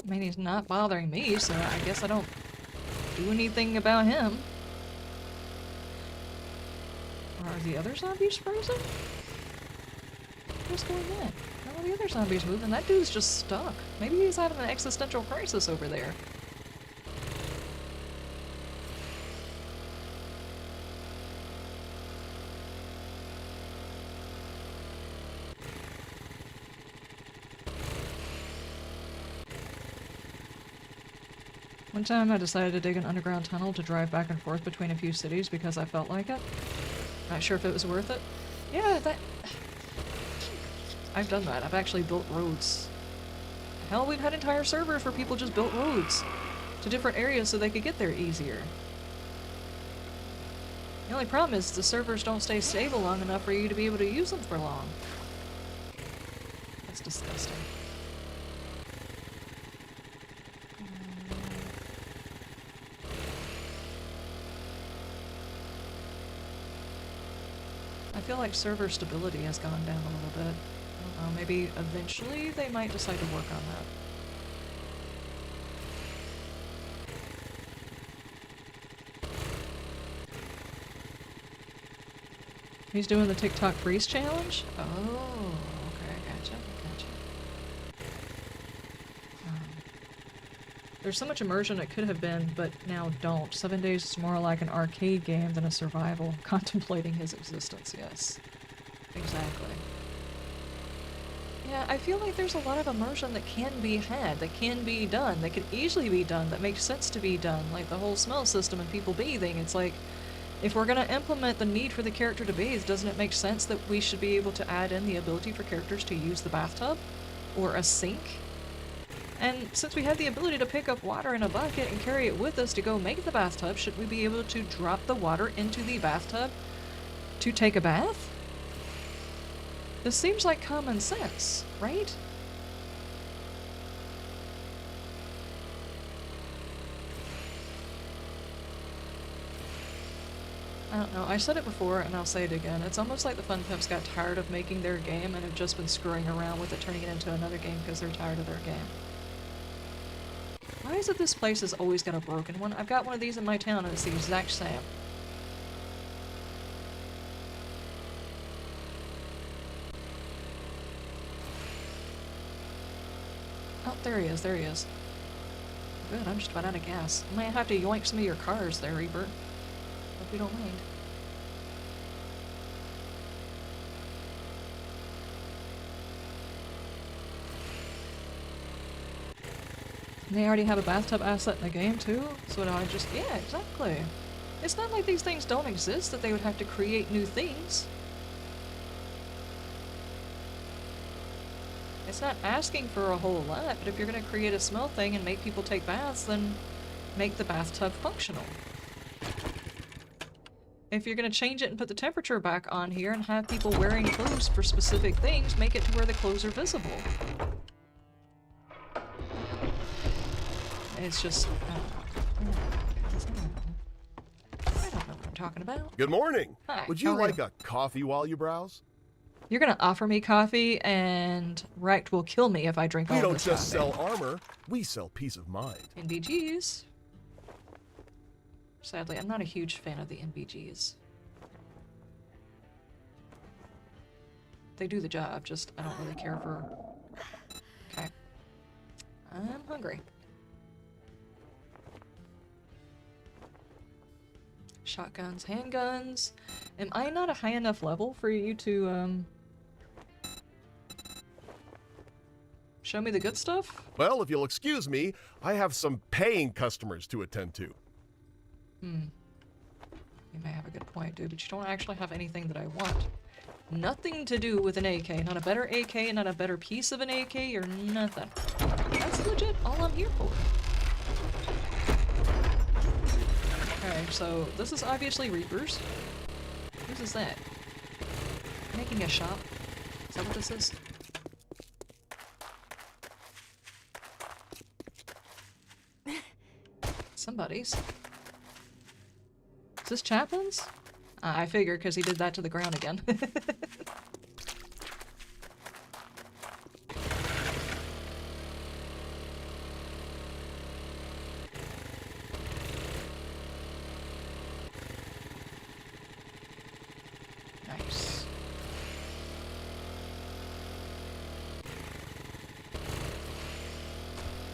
I mean, he's not bothering me, so I guess I don't do anything about him. Are the other zombies frozen? What's going on? How are the other zombies moving? That dude's just stuck. Maybe he's having an existential crisis over there. One time I decided to dig an underground tunnel to drive back and forth between a few cities because I felt like it. Not sure if it was worth it. Yeah, I've done that. I've actually built roads. Hell, we've had entire servers where people just built roads to different areas so they could get there easier. The only problem is the servers don't stay stable long enough for you to be able to use them for long. That's disgusting. I feel like server stability has gone down a little bit. I don't know, maybe eventually they might decide to work on that. He's doing the TikTok freeze challenge? Oh, okay, gotcha. There's so much immersion it could have been, but now don't. 7 days is more like an arcade game than a survival, contemplating his existence, yes. Exactly. Yeah, I feel like there's a lot of immersion that can be had, that can be done, that could easily be done, that makes sense to be done. Like the whole smell system and people bathing, it's like, if we're gonna implement the need for the character to bathe, doesn't it make sense that we should be able to add in the ability for characters to use the bathtub? Or a sink? And since we have the ability to pick up water in a bucket and carry it with us to go make the bathtub, should we be able to drop the water into the bathtub to take a bath? This seems like common sense, right? I don't know, I said it before and I'll say it again. It's almost like the Fun Pimps got tired of making their game and have just been screwing around with it, turning it into another game because they're tired of their game. Why is it this place has always got a broken one? I've got one of these in my town and it's the exact same. Oh, there he is, there he is. Good, I'm just about out of gas. I might have to yoink some of your cars there, Reaper. Hope you don't mind. And they already have a bathtub asset in the game too, so I just, yeah, exactly. It's not like these things don't exist, that they would have to create new things. It's not asking for a whole lot, but if you're going to create a smell thing and make people take baths, then make the bathtub functional. If you're going to change it and put the temperature back on here and have people wearing clothes for specific things, make it to where the clothes are visible. It's just, I don't know. I don't know what I'm talking about. Good morning. Hi, Would you how are like a coffee while you browse? You're gonna offer me coffee, and Rect will kill me if I drink all We don't this just coffee. sell armor, we sell peace of mind. NBGs. Sadly, I'm not a huge fan of the NBGs. they do the job, just I don't really care for... Okay. I'm hungry. Shotguns, handguns. Am I not a high enough level for you to, show me the good stuff? Well, if you'll excuse me, I have some paying customers to attend to. You may have a good point, dude, but you don't actually have anything that I want. Nothing to do with an AK. Not a better AK, not a better piece of an AK, or nothing. That's legit all I'm here for. Okay, so this is obviously Reapers. Whose is that? Making a shop? Is that what this is? Somebody's. Is this Chaplin's? I figured because he did that to the ground again. Nice.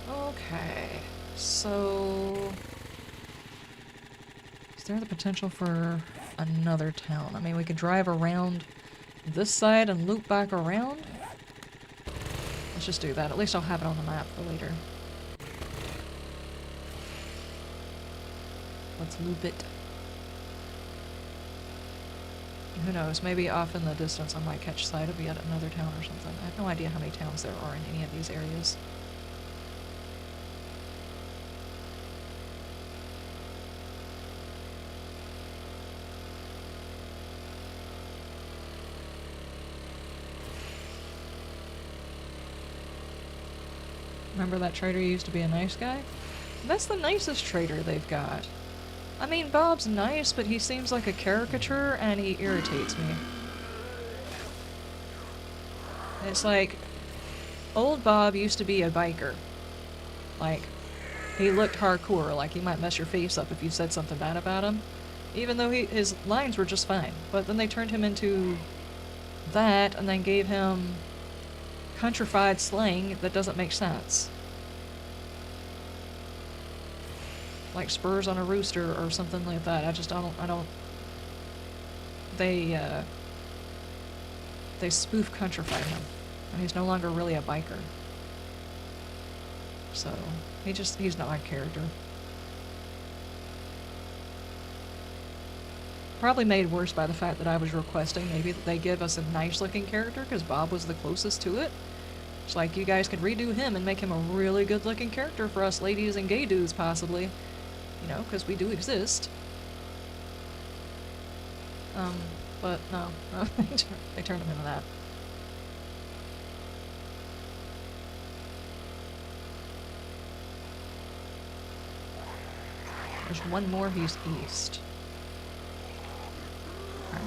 Okay, so... is there the potential for another town? I mean, we could drive around this side and loop back around. Let's just do that. At least I'll have it on the map for later. Let's loop it. Who knows, maybe off in the distance I might catch sight of yet another town or something. I have no idea how many towns there are in any of these areas. Remember that trader used to be a nice guy? That's the nicest trader they've got. I mean, Bob's nice, but he seems like a caricature and he irritates me. It's like, old Bob used to be a biker. Like, he looked hardcore, like he might mess your face up if you said something bad about him. Even though his lines were just fine. But then they turned him into that and then gave him countrified slang that doesn't make sense. Like spurs on a rooster or something like that. I don't... They spoof countrified him. And he's no longer really a biker. So, he's not my character. Probably made worse by the fact that I was requesting maybe that they give us a nice looking character because Bob was the closest to it. It's like you guys could redo him and make him a really good looking character for us ladies and gay dudes possibly. You know, because we do exist. But no, they turned him into that. There's one more, he's east. Okay.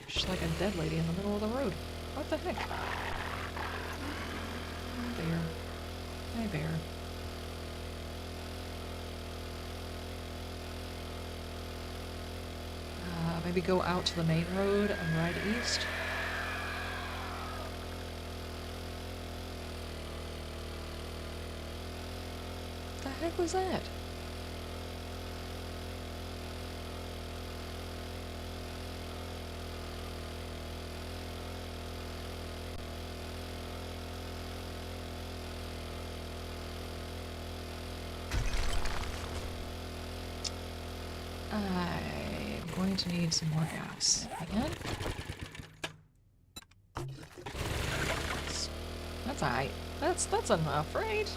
She's like a dead lady in the middle of the road. What the heck? Bear. Hi, bear. Maybe go out to the main road and ride east. What the heck was that? I'm going to need some more gas. Again? That's alright. That's enough, right?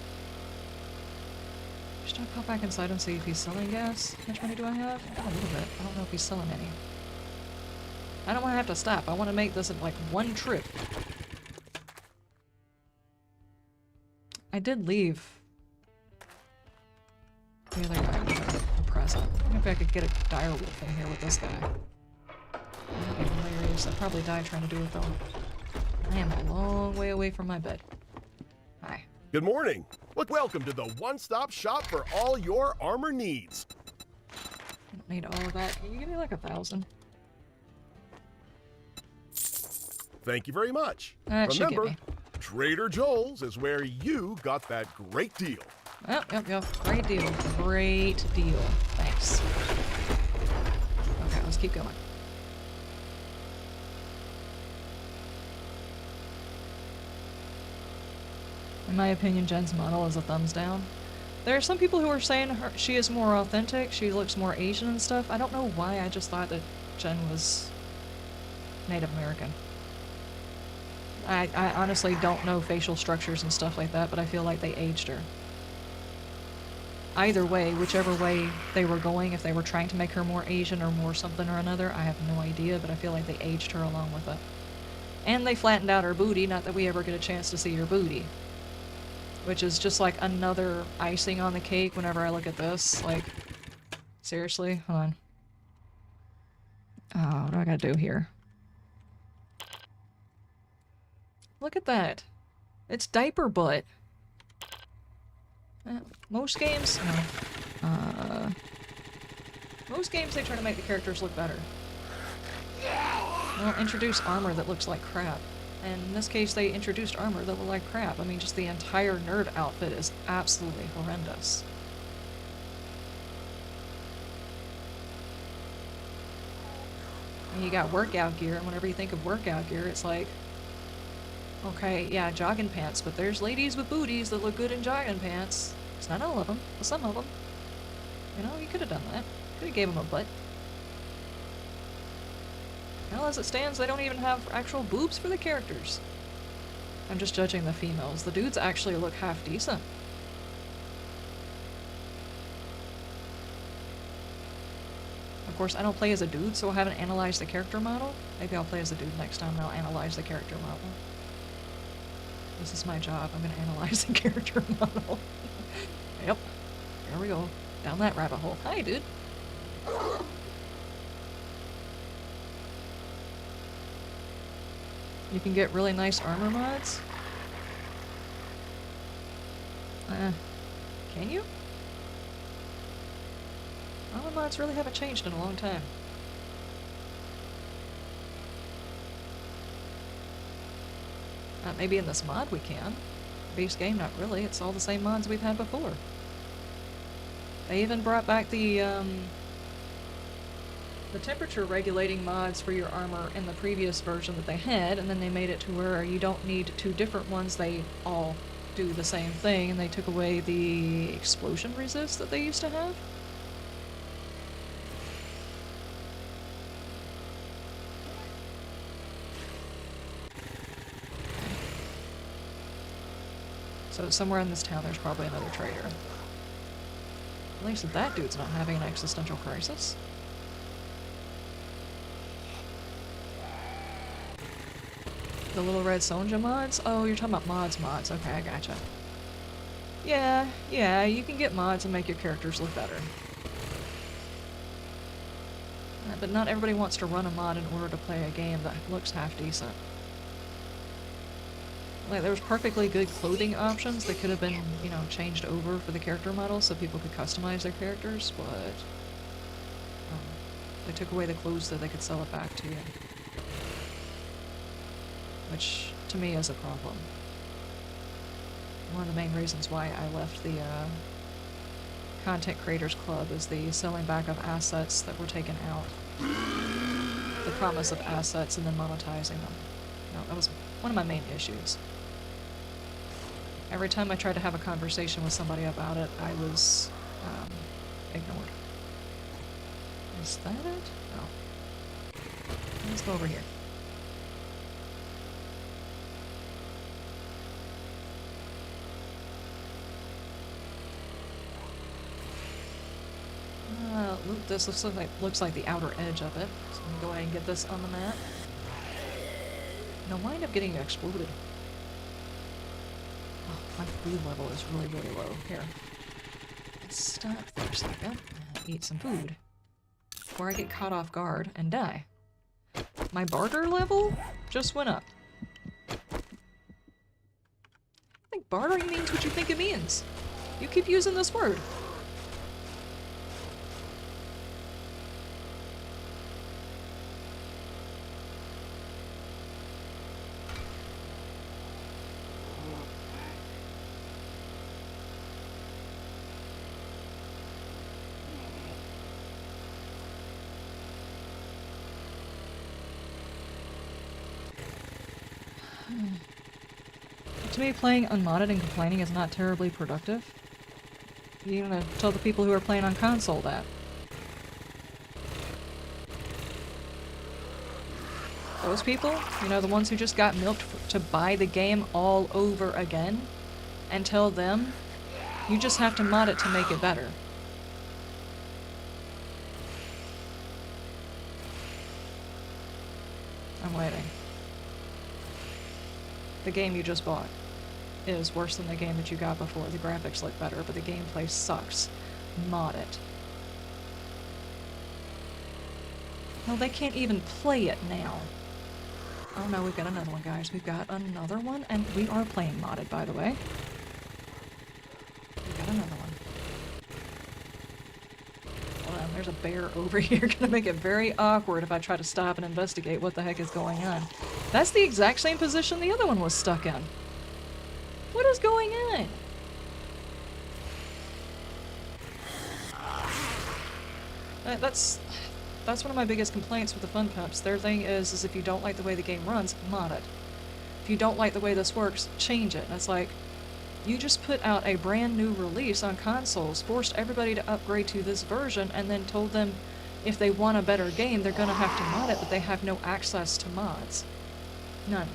Should I pop back inside and see if he's selling gas? How much money do I have? A little bit. I don't know if he's selling any. I don't want to have to stop. I want to make this in like one trip. I did leave the other guy with a present. Maybe I could get a dire wolf in here with this guy. That'd be hilarious. I'd probably die trying to do it though. I am a long way away from my bed. Hi. Good morning. Look, welcome to the one-stop shop for all your armor needs. Don't need all of that. Can you give me like 1,000? Thank you very much. That should give Remember, me. Trader Joel's is where you got that great deal. Yep. Great deal. Great deal. Thanks. Okay, let's keep going. In my opinion, Jen's model is a thumbs down. There are some people who are saying she is more authentic, she looks more Asian and stuff. I don't know why, I just thought that Jen was Native American. I honestly don't know facial structures and stuff like that, but I feel like they aged her. Either way, whichever way they were going, if they were trying to make her more Asian or more something or another, I have no idea, but I feel like they aged her along with it. And they flattened out her booty, not that we ever get a chance to see her booty. Which is just like another icing on the cake whenever I look at this. Like, seriously? Hold on. Oh, what do I gotta do here? Look at that. It's diaper butt. Most games, no. Most games they try to make the characters look better. They'll introduce armor that looks like crap. And in this case, they introduced armor that looked like crap. I mean, just the entire nerd outfit is absolutely horrendous. And you got workout gear, and whenever you think of workout gear, it's like, okay, yeah, jogging pants, but there's ladies with booties that look good in jogging pants. It's not all of them, but some of them. You know, you could have done that. Could have gave them a butt. Well, as it stands, they don't even have actual boobs for the characters. I'm just judging the females. The dudes actually look half decent. Of course, I don't play as a dude, so I haven't analyzed the character model. Maybe I'll play as a dude next time and I'll analyze the character model. This is my job. I'm gonna analyze the character model. Yep. There we go. Down that rabbit hole. Hi, dude. You can get really nice armor mods. Can you? Armor mods really haven't changed in a long time. Maybe in this mod we can. Base game, not really. It's all the same mods we've had before. They even brought back the temperature regulating mods for your armor in the previous version that they had, and then they made it to where you don't need two different ones, they all do the same thing, and they took away the explosion resist that they used to have. So somewhere in this town there's probably another trader. At least that dude's not having an existential crisis. The Little Red Sonja mods? Oh, you're talking about mods. Okay, I gotcha. Yeah, you can get mods and make your characters look better. But not everybody wants to run a mod in order to play a game that looks half decent. Like, there was perfectly good clothing options that could have been, you know, changed over for the character models so people could customize their characters, but they took away the clothes that they could sell it back to you. Which, to me, is a problem. One of the main reasons why I left the Content Creators Club is the selling back of assets that were taken out. The promise of assets and then monetizing them. No, that was one of my main issues. Every time I tried to have a conversation with somebody about it, I was ignored. Is that it? No. Let's go over here. Loot this. Looks like the outer edge of it. So I'm gonna go ahead and get this on the map. Now, wind up getting exploded. Oh, my food level is really, really low. Here. Let's stop for a second and eat some food before I get caught off guard and die. My barter level just went up. I think bartering means what you think it means. You keep using this word. To me, playing unmodded and complaining is not terribly productive. You're gonna tell the people who are playing on console that. Those people, you know, the ones who just got milked to buy the game all over again, and tell them, you just have to mod it to make it better. I'm waiting. The game you just bought is worse than the game that you got before. The graphics look better, but the gameplay sucks. Mod it. No, they can't even play it now. Oh no, we've got another one, guys. We've got another one, and we are playing modded, by the way. We've got another one. Hold on, there's a bear over here. Gonna make it very awkward if I try to stop and investigate what the heck is going on. That's the exact same position the other one was stuck in. What is going on? That's one of my biggest complaints with the Fun Pimps. Their thing is if you don't like the way the game runs, mod it. If you don't like the way this works, change it. And it's like, you just put out a brand new release on consoles, forced everybody to upgrade to this version, and then told them if they want a better game, they're gonna have to mod it, but they have no access to mods. None.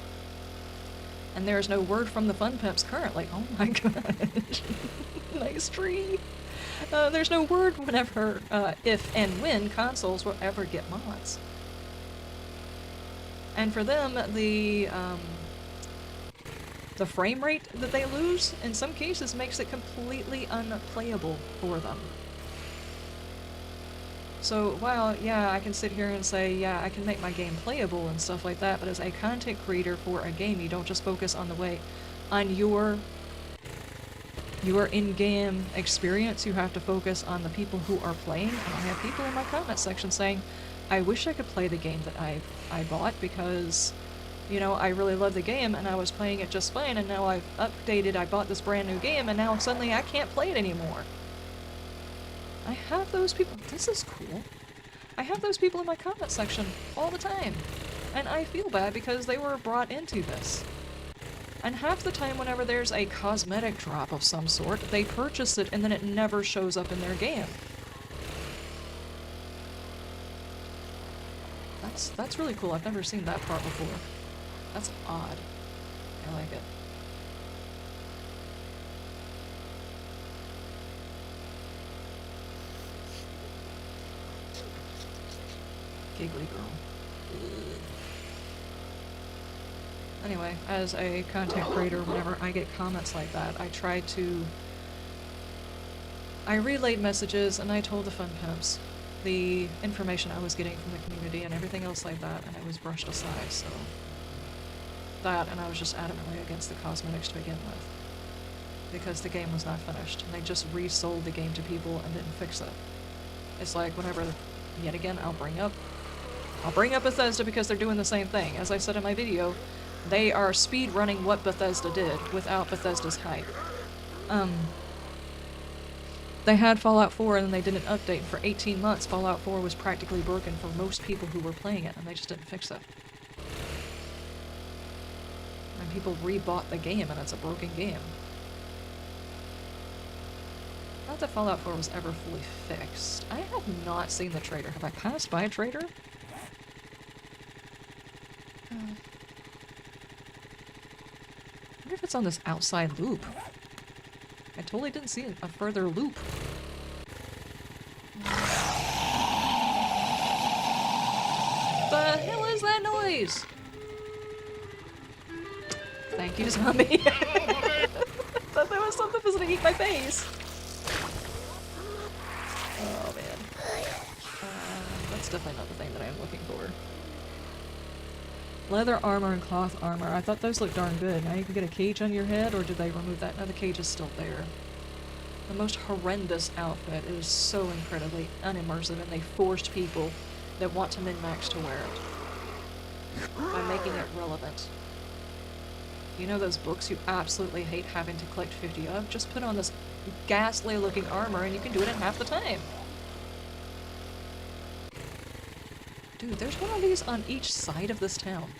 And there is no word from the Fun Pimps currently. Oh my gosh. Nice tree. There's no word whenever, if and when consoles will ever get mods. And for them, the frame rate that they lose, in some cases, makes it completely unplayable for them. So, while, yeah, I can sit here and say, yeah, I can make my game playable and stuff like that, but as a content creator for a game, you don't just focus on the way, on your in-game experience, you have to focus on the people who are playing. And I have people in my comment section saying, I wish I could play the game that I bought because, you know, I really love the game and I was playing it just fine, and now I've updated, I bought this brand new game, and now suddenly I can't play it anymore. I have those people. This is cool. I have those people in my comment section all the time. And I feel bad because they were brought into this. And half the time whenever there's a cosmetic drop of some sort, they purchase it and then it never shows up in their game. That's really cool. I've never seen that part before. That's odd. I like it. Giggly girl. Ugh. Anyway, as a content creator, whenever I get comments like that, I relayed messages and I told the Fun Pimps the information I was getting from the community and everything else like that, and it was brushed aside, so... That, and I was just adamantly against the cosmetics to begin with. Because the game was not finished, and they just resold the game to people and didn't fix it. It's like whenever, yet again, I'll bring up Bethesda because they're doing the same thing. As I said in my video, they are speed running what Bethesda did without Bethesda's hype. They had Fallout 4 and then they did an update. For 18 months, Fallout 4 was practically broken for most people who were playing it, and they just didn't fix it. And people rebought the game, and it's a broken game. Not that Fallout 4 was ever fully fixed. I have not seen the trader. Have I passed by a trader? I wonder if it's on this outside loop. I totally didn't see a further loop. The hell is that noise? Thank you, zombie. I thought there was something that was gonna eat my face. Oh man. That's definitely not the thing that I'm looking for. Leather armor and cloth armor. I thought those looked darn good. Now you can get a cage on your head, or did they remove that? No, the cage is still there. The most horrendous outfit. It is so incredibly unimmersive, and they forced people that want to min-max to wear it. By making it relevant. You know those books you absolutely hate having to collect 50 of? Just put on this ghastly looking armor and you can do it in half the time. Dude, there's one of these on each side of this town.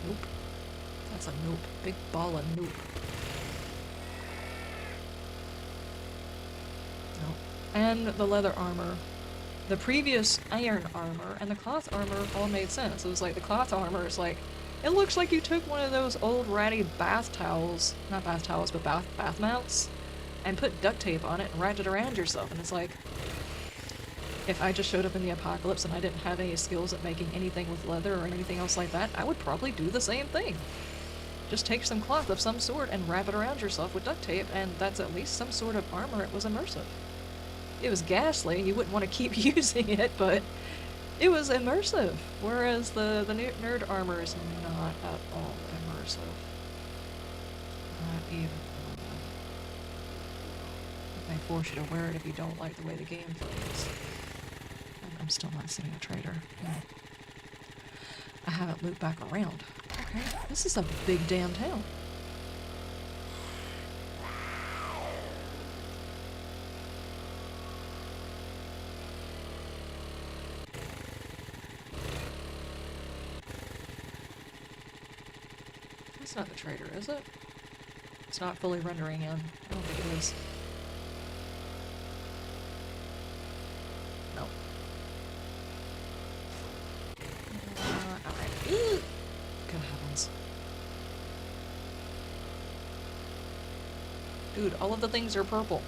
Nope. That's a nope. Big ball of nope. Nope. And the leather armor. The previous iron armor and the cloth armor all made sense. It was like the cloth armor is like, it looks like you took one of those old ratty bath towels, not bath towels, but bath mats, and put duct tape on it and wrapped it around yourself. And it's like, if I just showed up in the apocalypse and I didn't have any skills at making anything with leather or anything else like that, I would probably do the same thing. Just take some cloth of some sort and wrap it around yourself with duct tape, and that's at least some sort of armor. It was immersive. It was ghastly, you wouldn't want to keep using it, but it was immersive. Whereas the nerd armor is not at all immersive. Not even a little bit. They force you to wear it if you don't like the way the game plays. I'm still not seeing a trader. No. I haven't looped back around. Okay, this is a big damn town. That's not the trader, is it? It's not fully rendering in. I don't think it is. No. Alright. Good heavens. Dude, all of the things are purple.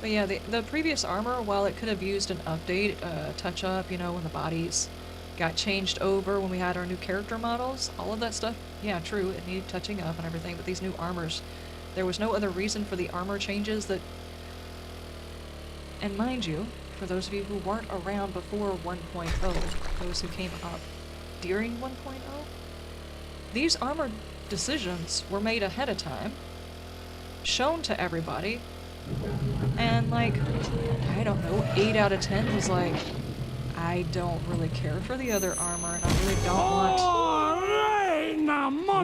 But yeah, the previous armor, while it could have used an update, touch up, you know, when the bodies got changed over, when we had our new character models, all of that stuff, yeah, true, it needed touching up and everything, but these new armors, there was no other reason for the armor changes that... And mind you, for those of you who weren't around before 1.0, those who came up during 1.0, these armor decisions were made ahead of time, shown to everybody, and like, I don't know, 8 out of 10 was like, I don't really care for the other armor, and I really don't want...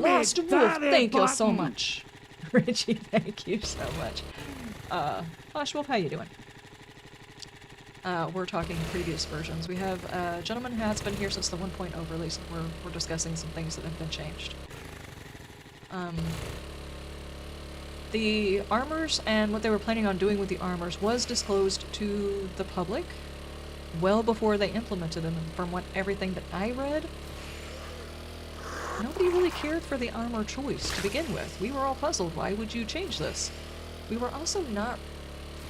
Last Wolf, thank you so much. Richie, thank you so much. Last Wolf, how you doing? We're talking previous versions. We have Gentleman Hat's been here since the 1.0 release, and we're discussing some things that have been changed. The armors and what they were planning on doing with the armors was disclosed to the public well before they implemented them, and from everything that I read, nobody really cared for the armor choice to begin with. We were all puzzled. Why would you change this? We were also not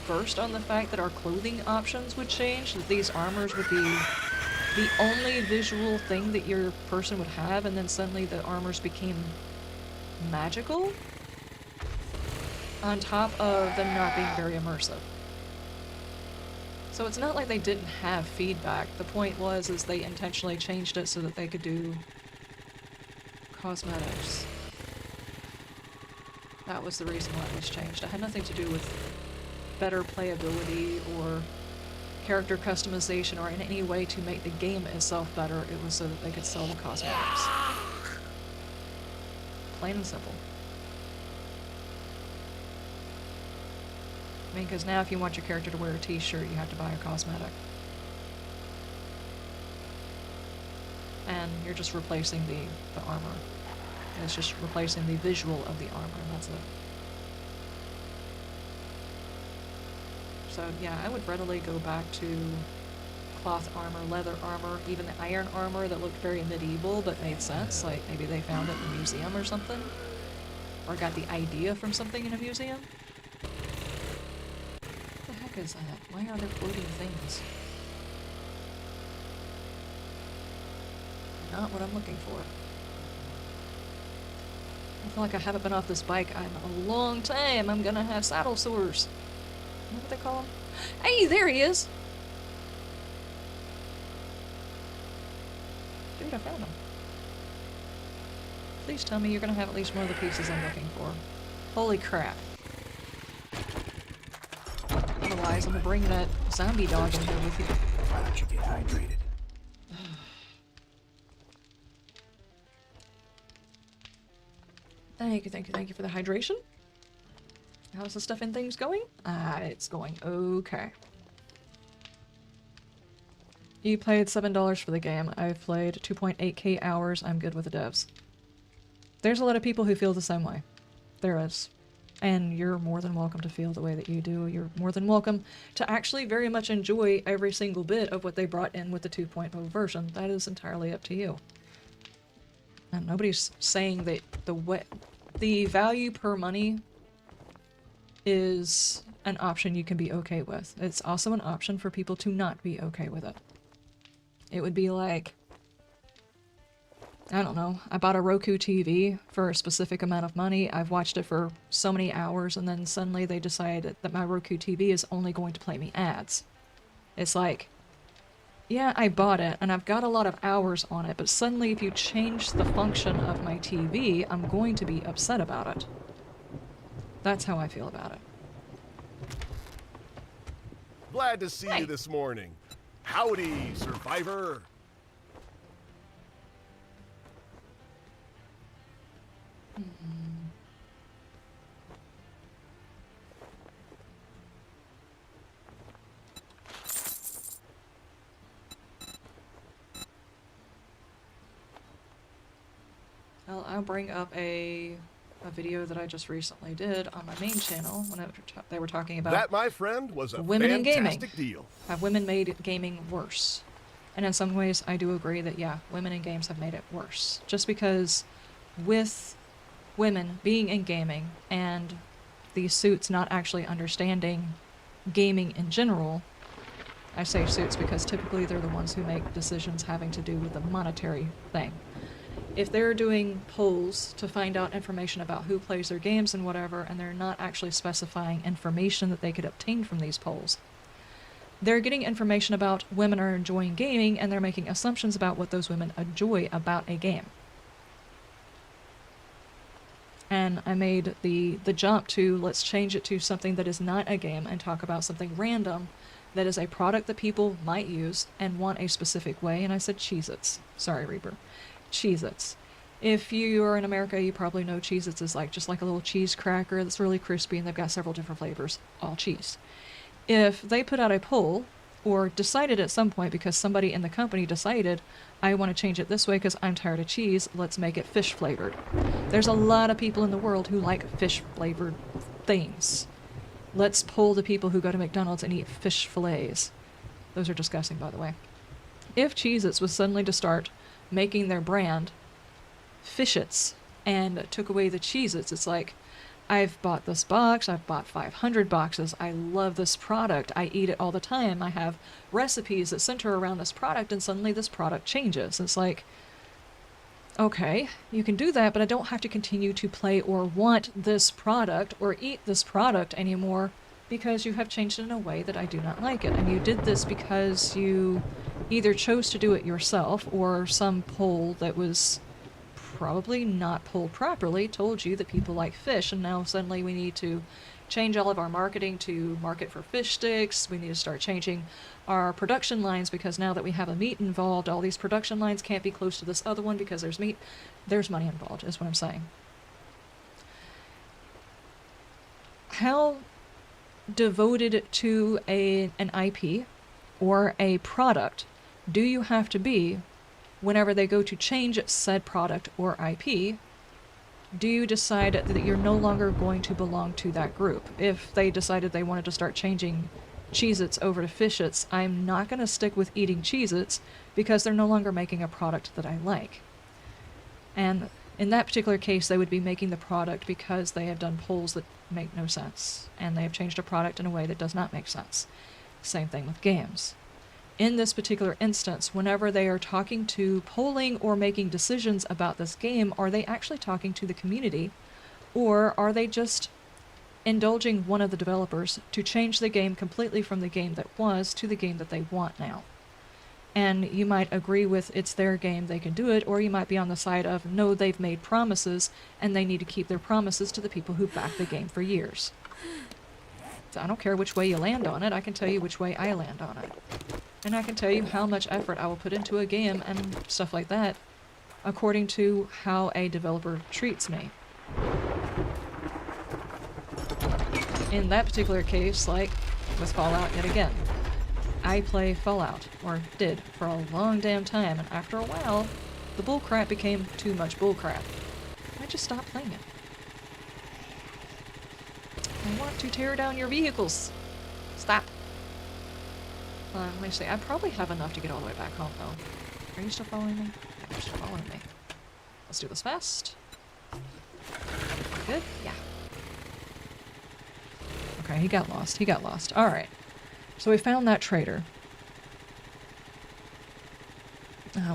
versed on the fact that our clothing options would change, that these armors would be the only visual thing that your person would have, and then suddenly the armors became magical, on top of them not being very immersive. So it's not like they didn't have feedback. The point was is they intentionally changed it so that they could do cosmetics. That was the reason why it was changed. It had nothing to do with better playability or character customization or in any way to make the game itself better. It was so that they could sell the cosmetics. Plain and simple. I mean, because now if you want your character to wear a t-shirt, you have to buy a cosmetic. And you're just replacing the armor. It's just replacing the visual of the armor, and that's it. So yeah, I would readily go back to cloth armor, leather armor, even the iron armor that looked very medieval but made sense. Like maybe they found it in a museum or something. Or got the idea from something in a museum. What the heck is that? Why are there floating things? Not what I'm looking for. I feel like I haven't been off this bike in a long time. I'm gonna have saddle sores. You know what they call them? Hey, there he is! Dude, I found him. Please tell me you're gonna have at least one of the pieces I'm looking for. Holy crap. Otherwise, I'm gonna bring that zombie dog in here with you. Why don't you get hydrated? Thank you for the hydration. How's the stuff in things going? It's going okay. You paid $7 for the game. I've played 2.8k hours. I'm good with the devs. There's a lot of people who feel the same way. There is. And you're more than welcome to feel the way that you do. You're more than welcome to actually very much enjoy every single bit of what they brought in with the 2.0 version. That is entirely up to you. And nobody's saying that the value per money is an option you can be okay with. It's also an option for people to not be okay with it. It would be like, I don't know, I bought a Roku TV for a specific amount of money, I've watched it for so many hours, and then suddenly they decide that my Roku TV is only going to play me ads. It's like, yeah, I bought it, and I've got a lot of hours on it, but suddenly if you change the function of my TV, I'm going to be upset about it. That's how I feel about it. Glad to see Hey. you this morning. Howdy, survivor. Well, I'll bring up a video that I just recently did on my main channel when they were talking about That, my friend, was a women in gaming. fantastic deal. have women made gaming worse. And in some ways, I do agree that, yeah, women in games have made it worse. Just because with women being in gaming and these suits not actually understanding gaming in general, I say suits because typically they're the ones who make decisions having to do with the monetary thing. If they're doing polls to find out information about who plays their games and whatever, and they're not actually specifying information that they could obtain from these polls, they're getting information about women are enjoying gaming, and they're making assumptions about what those women enjoy about a game. And I made the jump to, let's change it to something that is not a game and talk about something random that is a product that people might use and want a specific way, and I said Cheez-Its. Sorry, Reaper. Cheez-Its. If you are in America, you probably know Cheez-Its is just like a little cheese cracker that's really crispy, and they've got several different flavors, all cheese. If they put out a poll, or decided at some point because somebody in the company decided, I want to change it this way because I'm tired of cheese, let's make it fish flavored. There's a lot of people in the world who like fish flavored things. Let's poll the people who go to McDonald's and eat fish fillets. Those are disgusting, by the way. If Cheez-Its was suddenly to start making their brand Fish-Its and took away the Cheez-Its, it's like, I've bought this box, I've bought 500 boxes, I love this product, I eat it all the time, I have recipes that center around this product, and suddenly this product changes. It's like, okay, you can do that, but I don't have to continue to play or want this product or eat this product anymore because you have changed it in a way that I do not like it. And you did this because you either chose to do it yourself, or some poll that was probably not polled properly told you that people like fish, and now suddenly we need to change all of our marketing to market for fish sticks. We need to start changing our production lines because now that we have a meat involved, all these production lines can't be close to this other one because there's meat. There's money involved, is what I'm saying. How devoted to an IP or a product do you have to be whenever they go to change said product or IP? Do you decide that you're no longer going to belong to that group? If they decided they wanted to start changing Cheez-Its over to Fish-Its, I'm not going to stick with eating Cheez-Its because they're no longer making a product that I like. And in that particular case, they would be making the product because they have done polls that make no sense, and they have changed a product in a way that does not make sense. Same thing with games. In this particular instance, whenever they are talking to polling or making decisions about this game, are they actually talking to the community, or are they just indulging one of the developers to change the game completely from the game that was to the game that they want now? And you might agree with it's their game, they can do it, or you might be on the side of no, they've made promises and they need to keep their promises to the people who backed the game for years. So I don't care which way you land on it, I can tell you which way I land on it. And I can tell you how much effort I will put into a game and stuff like that, according to how a developer treats me. In that particular case, like with Fallout yet again, I play Fallout, or did, for a long damn time, and after a while, the bullcrap became too much bullcrap. I just stopped playing it. I want to tear down your vehicles. Stop. Let me see. I probably have enough to get all the way back home, though. Are you still following me? Yeah, you're still following me. Let's do this fast. Good? Yeah. Okay, he got lost. He got lost. Alright. So we found that trader.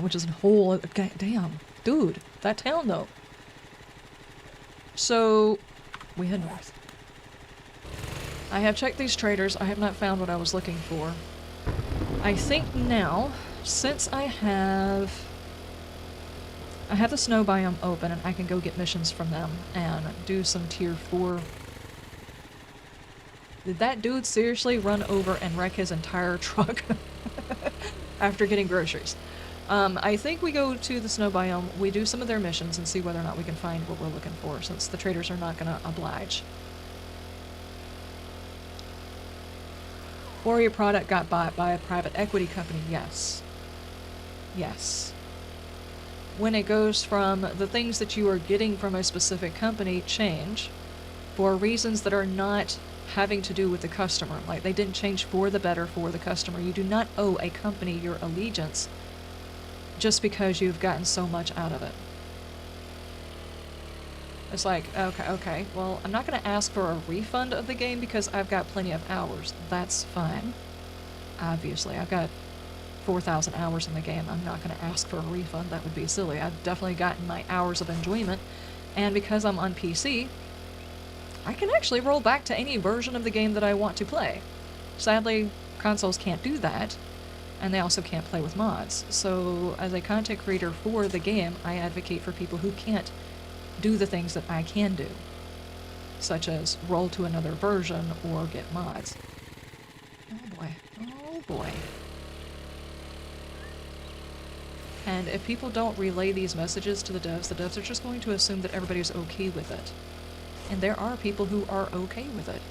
Which is a whole... Damn. Dude. That town, though. So, we head north. I have checked these traders. I have not found what I was looking for. I think now, since I have the snow biome open and I can go get missions from them and do some tier 4. Did that dude seriously run over and wreck his entire truck after getting groceries? I think we go to the snow biome, we do some of their missions and see whether or not we can find what we're looking for, since the traders are not going to oblige. Or your product got bought by a private equity company, yes. Yes. When it goes from the things that you are getting from a specific company change for reasons that are not having to do with the customer, like they didn't change for the better for the customer. You do not owe a company your allegiance just because you've gotten so much out of it. It's like, okay, well, I'm not going to ask for a refund of the game because I've got plenty of hours. That's fine. Obviously, I've got 4,000 hours in the game. I'm not going to ask for a refund. That would be silly. I've definitely gotten my hours of enjoyment, and because I'm on PC, I can actually roll back to any version of the game that I want to play. Sadly, consoles can't do that, and they also can't play with mods. So, as a content creator for the game, I advocate for people who can't do the things that I can do, such as roll to another version or get mods. Oh boy. Oh boy. And if people don't relay these messages to the devs are just going to assume that everybody's okay with it. And there are people who are okay with it.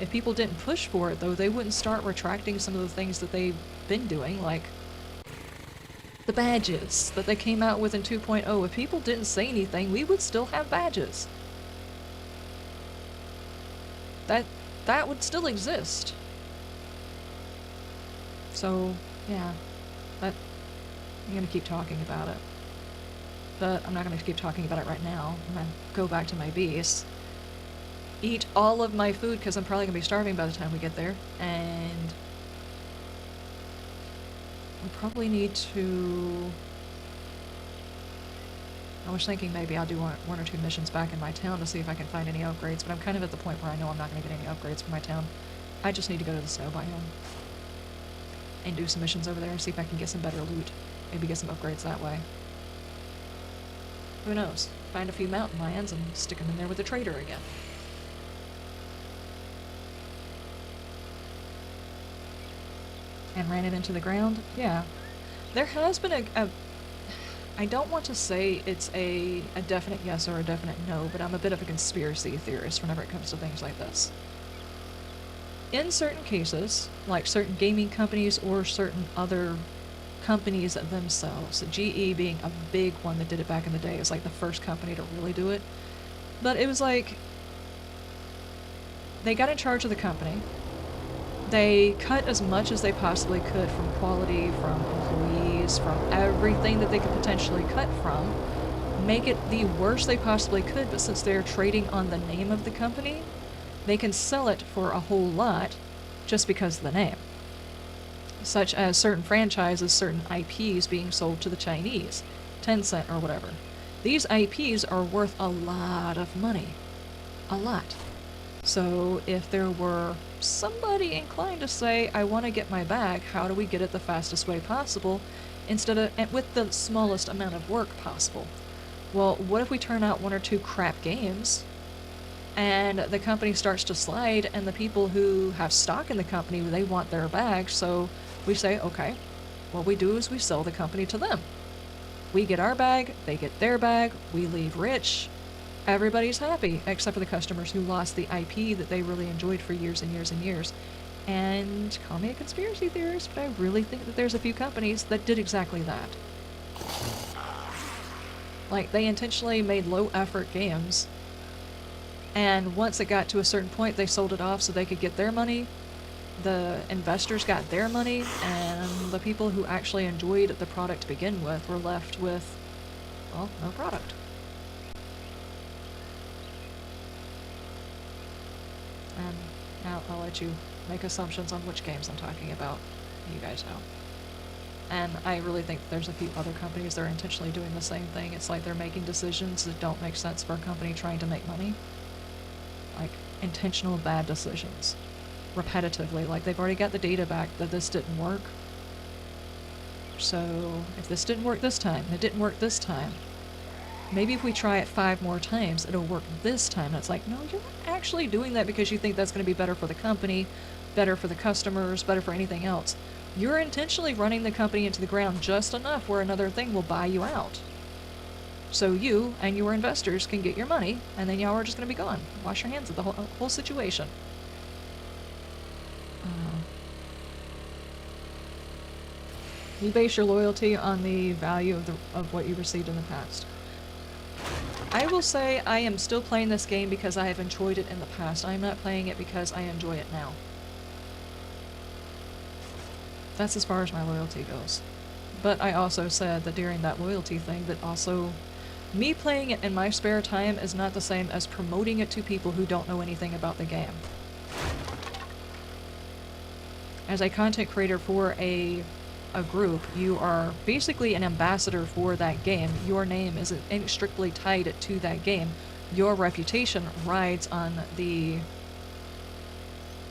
If people didn't push for it, though, they wouldn't start retracting some of the things that they've been doing, like the badges that they came out with in 2.0. If people didn't say anything, we would still have badges. That would still exist. So, yeah. I'm gonna keep talking about it. But I'm not gonna keep talking about it right now. I'm gonna go back to my beast. Eat all of my food, because I'm probably gonna be starving by the time we get there. And we probably need to... I was thinking maybe I'll do one or two missions back in my town to see if I can find any upgrades, but I'm kind of at the point where I know I'm not going to get any upgrades for my town. I just need to go to the snow biome and do some missions over there and see if I can get some better loot. Maybe get some upgrades that way. Who knows? Find a few mountain lions and stick them in there with the trader again. And ran it into the ground? Yeah. There has been a I don't want to say it's a definite yes or a definite no, but I'm a bit of a conspiracy theorist whenever it comes to things like this. In certain cases, like certain gaming companies or certain other companies themselves, GE being a big one that did it back in the day, it was like the first company to really do it. But it was like, they got in charge of the company, they cut as much as they possibly could from quality, from employees, from everything that they could potentially cut from, make it the worst they possibly could, but since they're trading on the name of the company, they can sell it for a whole lot just because of the name. Such as certain franchises, certain IPs being sold to the Chinese, Tencent or whatever. These IPs are worth a lot of money. A lot. So if there were somebody inclined to say, I want to get my bag, how do we get it the fastest way possible, instead of with the smallest amount of work possible? Well, what if we turn out one or two crap games, and the company starts to slide, and the people who have stock in the company, they want their bag, so we say, okay, what we do is we sell the company to them. We get our bag, they get their bag, we leave rich. Everybody's happy, except for the customers who lost the IP that they really enjoyed for years and years and years. And call me a conspiracy theorist, but I really think that there's a few companies that did exactly that. Like, they intentionally made low-effort games, and once it got to a certain point, they sold it off so they could get their money, the investors got their money, and the people who actually enjoyed the product to begin with were left with, well, no product. And now I'll let you make assumptions on which games I'm talking about. You guys know. And I really think there's a few other companies that are intentionally doing the same thing. It's like they're making decisions that don't make sense for a company trying to make money. Like, intentional bad decisions. Repetitively. Like, they've already got the data back that this didn't work. So, if this didn't work this time, and it didn't work this time, maybe if we try it 5 more times, it'll work this time. And it's like, no, you're not actually doing that because you think that's going to be better for the company, better for the customers, better for anything else. You're intentionally running the company into the ground just enough where another thing will buy you out. So you and your investors can get your money, and then y'all are just going to be gone. Wash your hands of the whole situation. You base your loyalty on the value of what you received in the past. I will say I am still playing this game because I have enjoyed it in the past. I am not playing it because I enjoy it now. That's as far as my loyalty goes. But I also said that during that loyalty thing that also me playing it in my spare time is not the same as promoting it to people who don't know anything about the game. As a content creator for a group, you are basically an ambassador for that game. Your name is inextricably tied to that game. Your reputation rides on the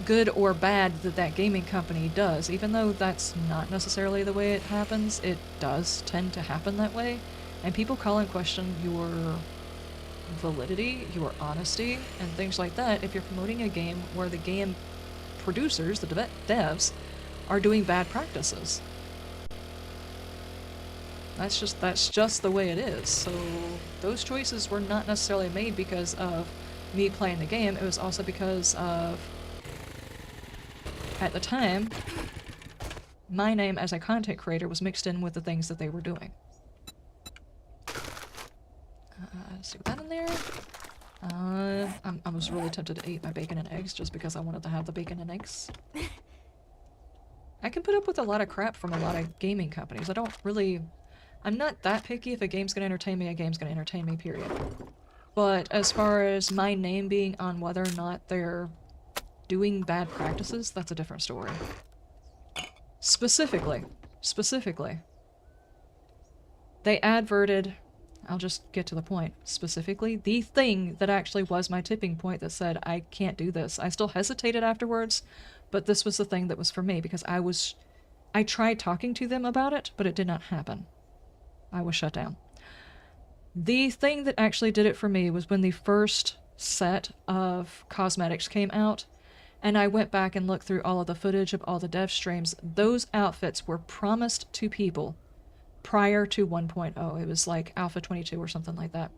good or bad that that gaming company does. Even though that's not necessarily the way it happens, it does tend to happen that way. And people call in question your validity, your honesty, and things like that if you're promoting a game where the game producers, the devs, are doing bad practices. That's just the way it is. So those choices were not necessarily made because of me playing the game. It was also because of, at the time, my name as a content creator was mixed in with the things that they were doing. See that in there? I was really tempted to eat my bacon and eggs just because I wanted to have the bacon and eggs. I can put up with a lot of crap from a lot of gaming companies. I'm not that picky. If a game's gonna entertain me, a game's gonna entertain me, period. But as far as my name being on whether or not they're doing bad practices, that's a different story. Specifically, they adverted, I'll just get to the point, specifically, the thing that actually was my tipping point that said, I can't do this. I still hesitated afterwards, but this was the thing that was for me, because I tried talking to them about it, but it did not happen. I was shut down. The thing that actually did it for me was when the first set of cosmetics came out, and I went back and looked through all of the footage of all the dev streams. Those outfits were promised to people prior to 1.0. It was like Alpha 22 or something like that.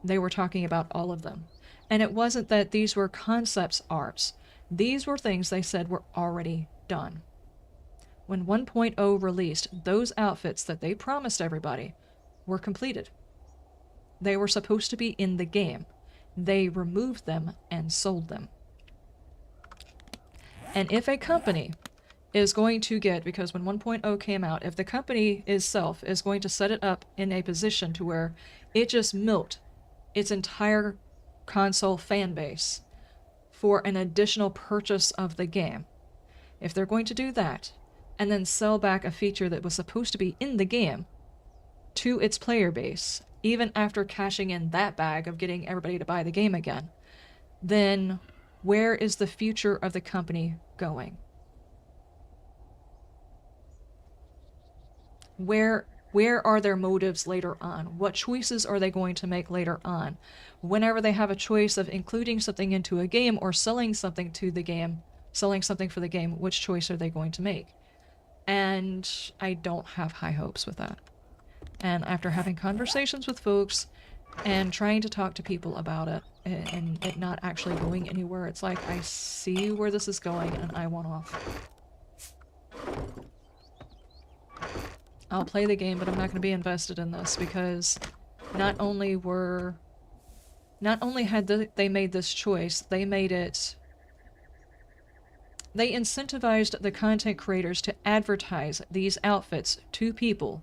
They were talking about all of them. And it wasn't that these were concepts arts. These were things they said were already done. When 1.0 released, those outfits that they promised everybody were completed. They were supposed to be in the game. They removed them and sold them. And if a company is going to get, because when 1.0 came out, if the company itself is going to set it up in a position to where it just milked its entire console fan base for an additional purchase of the game, if they're going to do that, and then sell back a feature that was supposed to be in the game to its player base, even after cashing in that bag of getting everybody to buy the game again, then where is the future of the company going? Where are their motives later on? What choices are they going to make later on? Whenever they have a choice of including something into a game or selling something to the game, selling something for the game, which choice are they going to make? And I don't have high hopes with that. And after having conversations with folks and trying to talk to people about it, and it not actually going anywhere. It's like, I see where this is going and I want off. I'll play the game, but I'm not going to be invested in this because not only had they made this choice, they incentivized the content creators to advertise these outfits to people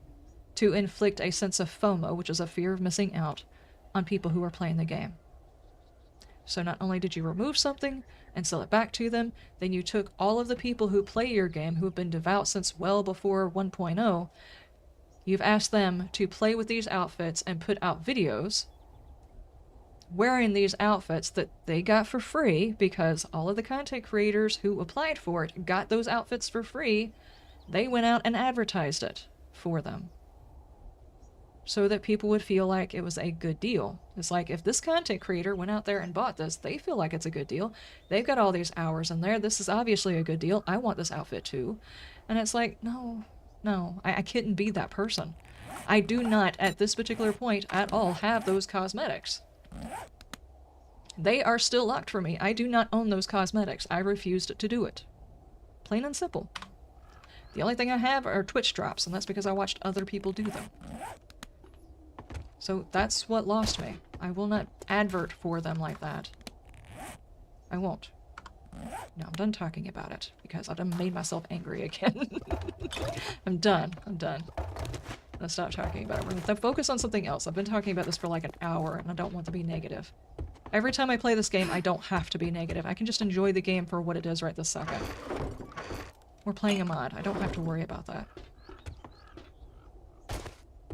to inflict a sense of FOMO, which is a fear of missing out, on people who are playing the game. So not only did you remove something and sell it back to them, then you took all of the people who play your game, who have been devout since well before 1.0, you've asked them to play with these outfits and put out videos wearing these outfits that they got for free because all of the content creators who applied for it got those outfits for free. They went out and advertised it for them so that people would feel like it was a good deal. It's like, if this content creator went out there and bought this, they feel like it's a good deal. They've got all these hours in there. This is obviously a good deal. I want this outfit too. And it's like, no, I couldn't be that person. I do not, at this particular point at all, have those cosmetics. They are still locked for me. I do not own those cosmetics. I refused to do it. Plain and simple. The only thing I have are Twitch drops, and that's because I watched other people do them. So that's what lost me. I will not advert for them like that. I won't. No, I'm done talking about it, because I've done made myself angry again. I'm done. I'm done. Let's stop talking about it. We're going to focus on something else. I've been talking about this for like an hour, and I don't want to be negative. Every time I play this game, I don't have to be negative. I can just enjoy the game for what it is right this second. We're playing a mod. I don't have to worry about that.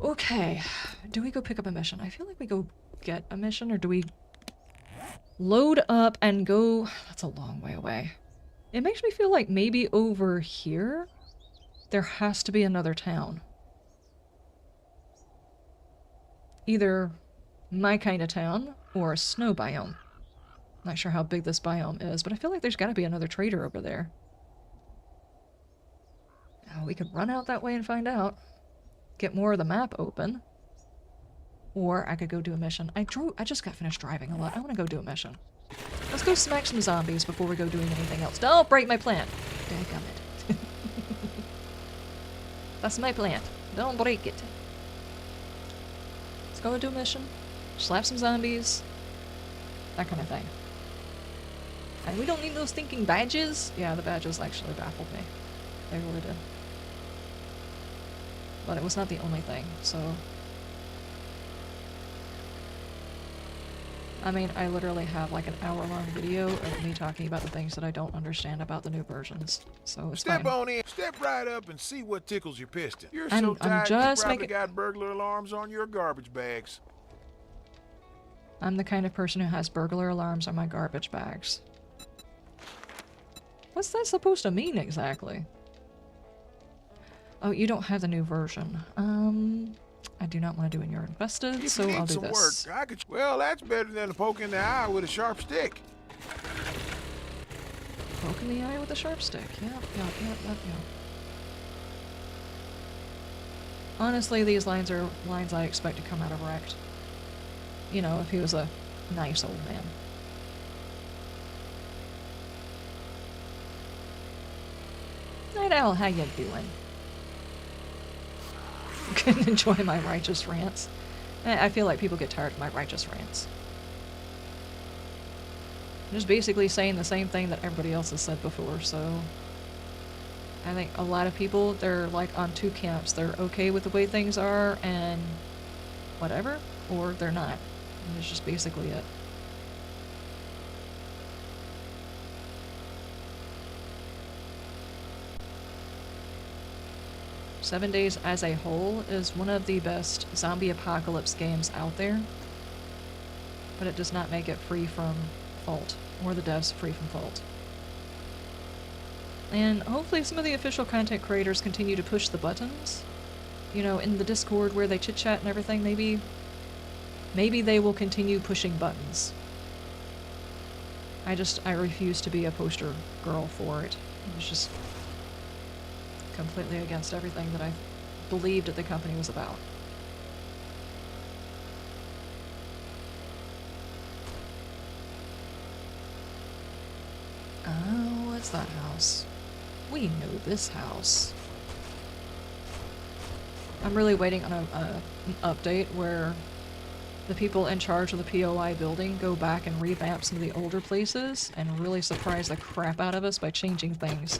Okay. Do we go pick up a mission? I feel like we go get a mission, or do we load up and go... That's a long way away. It makes me feel like maybe over here there has to be another town. Either my kind of town or a snow biome. Not sure how big this biome is, but I feel like there's got to be another trader over there. Now, we could run out that way and find out. Get more of the map open. Or I could go do a mission. I just got finished driving a lot. I want to go do a mission. Let's go smack some zombies before we go doing anything else. Don't break my plant. Dadgummit. That's my plant. Don't break it. Let's go do a mission. Slap some zombies. That kind of thing. And we don't need those stinking badges. Yeah, the badges actually baffled me. They really did. But it was not the only thing, so... I mean, I literally have like an hour-long video of me talking about the things that I don't understand about the new versions. So it's fine. Step on in. Step right up and see what tickles your piston. You're And so I'm tired just you probably making- got burglar alarms on your garbage bags. I'm the kind of person who has burglar alarms on my garbage bags. What's that supposed to mean exactly? Oh, you don't have the new version. I do not want to do when you're invested, If so you need I'll do some this. work, I could... Well, that's better than a poke in the eye with a sharp stick. Poke in the eye with a sharp stick. Yep. Honestly, these lines are lines I expect to come out of Wrecked. You know, if he was a nice old man. Night Owl, how you doing? Couldn't enjoy my righteous rants. I feel like people get tired of my righteous rants. I'm just basically saying the same thing that everybody else has said before, so... I think a lot of people, they're like on two camps. They're okay with the way things are and whatever, or they're not. And it's just basically it. Seven Days as a whole is one of the best zombie apocalypse games out there, but it does not make it free from fault, or the devs free from fault. And hopefully some of the official content creators continue to push the buttons. You know, in the Discord where they chit-chat and everything, maybe they will continue pushing buttons. I refuse to be a poster girl for it. It's just completely against everything that I believed that the company was about. What's that house? We know this house. I'm really waiting on an update where the people in charge of the POI building go back and revamp some of the older places and really surprise the crap out of us by changing things.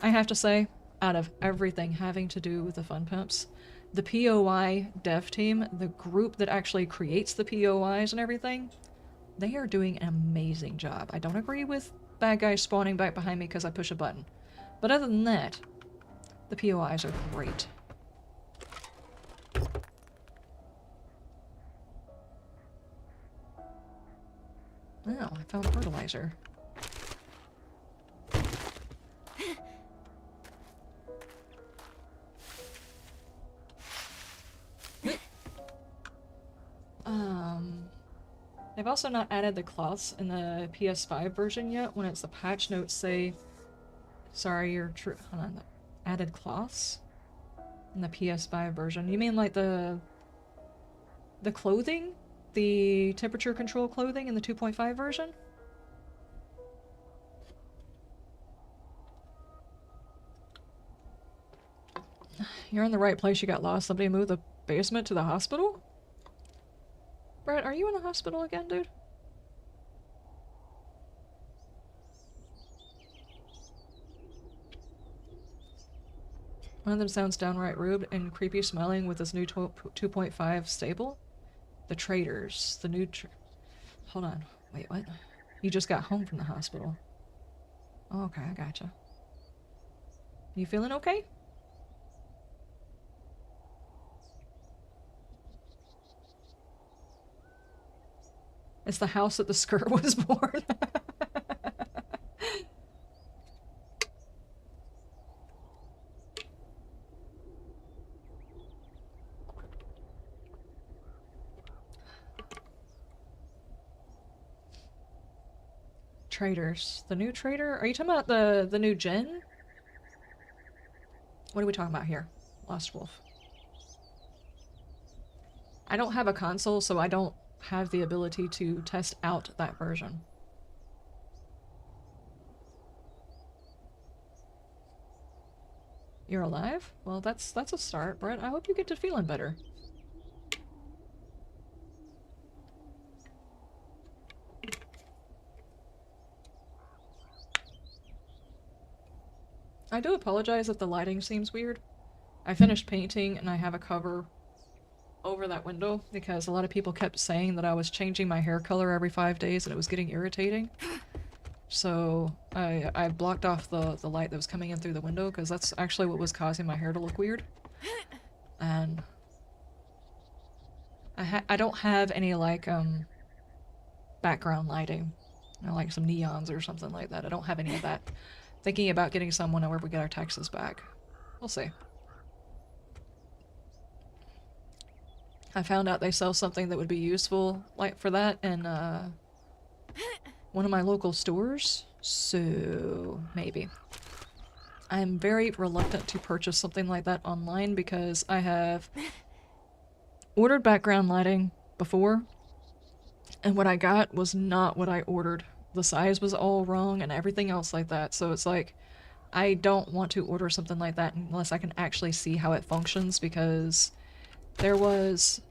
I have to say, out of everything having to do with the Fun Pimps, the POI dev team, the group that actually creates the POIs and everything, they are doing an amazing job. I don't agree with bad guys spawning back behind me because I push a button. But other than that, the POIs are great. Oh, I found fertilizer. They've also not added the cloths in the PS5 version yet. When it's the patch notes say, sorry, you're true. Hold on, added cloths in the PS5 version. You mean like the clothing? The temperature control clothing in the 2.5 version? You're in the right place, you got lost. Somebody moved the basement to the hospital? Brett, are you in the hospital again, dude? One of them sounds downright rude and creepy smiling with this new 2.5 stable. The traders. The new hold on. Wait, what? You just got home from the hospital. Oh, okay, I gotcha. You feeling okay? It's the house that the skirt was born. Traders. The new trader? Are you talking about the new gen? What are we talking about here? Lost Wolf. I don't have a console, so I don't have the ability to test out that version. You're alive? Well, that's a start, Brett. I hope you get to feeling better. I do apologize if the lighting seems weird. I finished painting and I have a cover over that window because a lot of people kept saying that I was changing my hair color every 5 days and it was getting irritating. So I blocked off the light that was coming in through the window because that's actually what was causing my hair to look weird. And I don't have any like background lighting, you know, like some neons or something like that. I don't have any of that. Thinking about getting some whenever we get our taxes back. We'll see. I found out they sell something that would be useful like for that in one of my local stores, so maybe. I'm very reluctant to purchase something like that online because I have ordered background lighting before, and what I got was not what I ordered. The size was all wrong and everything else like that, so it's like, I don't want to order something like that unless I can actually see how it functions, because there was...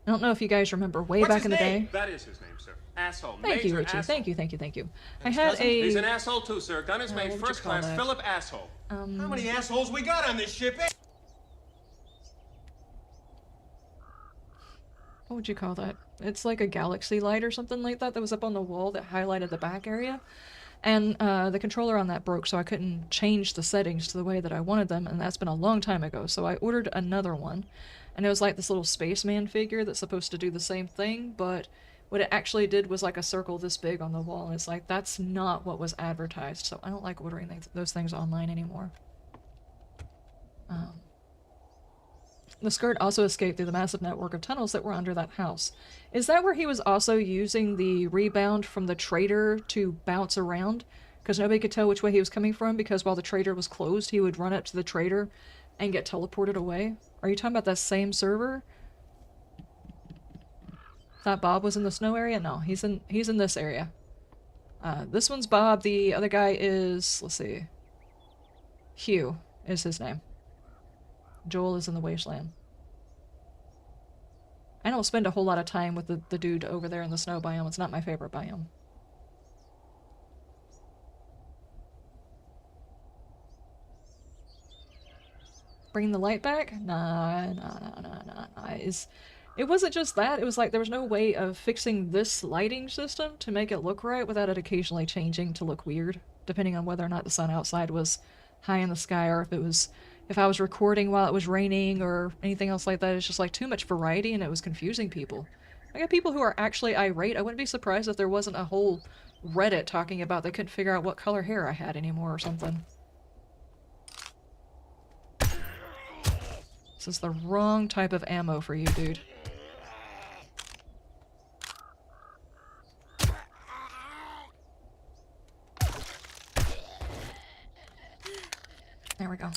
I don't know if you guys remember way back in the day. That is his name, sir. Asshole. Thank you, Richie. Thank you. I had a... He's an asshole too, sir. Gun is made first class. Philip Asshole. How many assholes we got on this ship? What would you call that? It's like a galaxy light or something like that that was up on the wall that highlighted the back area. And the controller on that broke, so I couldn't change the settings to the way that I wanted them, and that's been a long time ago. So I ordered another one, and it was like this little spaceman figure that's supposed to do the same thing, but what it actually did was like a circle this big on the wall, and it's like, that's not what was advertised, so I don't like ordering those things online anymore. The skirt also escaped through the massive network of tunnels that were under that house. Is that where he was also using the rebound from the trader to bounce around? Because nobody could tell which way he was coming from, because while the trader was closed, he would run up to the trader and get teleported away? Are you talking about that same server? Thought Bob was in the snow area? No, he's in this area. This one's Bob. The other guy is, let's see, Hugh is his name. Joel is in the Wasteland. I don't spend a whole lot of time with the dude over there in the snow biome. It's not my favorite biome. Bring the light back? Nah. It wasn't just that, it was like there was no way of fixing this lighting system to make it look right without it occasionally changing to look weird, depending on whether or not the sun outside was high in the sky or if I was recording while it was raining or anything else like that. It's just like too much variety and it was confusing people. I got people who are actually irate. I wouldn't be surprised if there wasn't a whole Reddit talking about they couldn't figure out what color hair I had anymore or something. This is the wrong type of ammo for you, dude. There we go.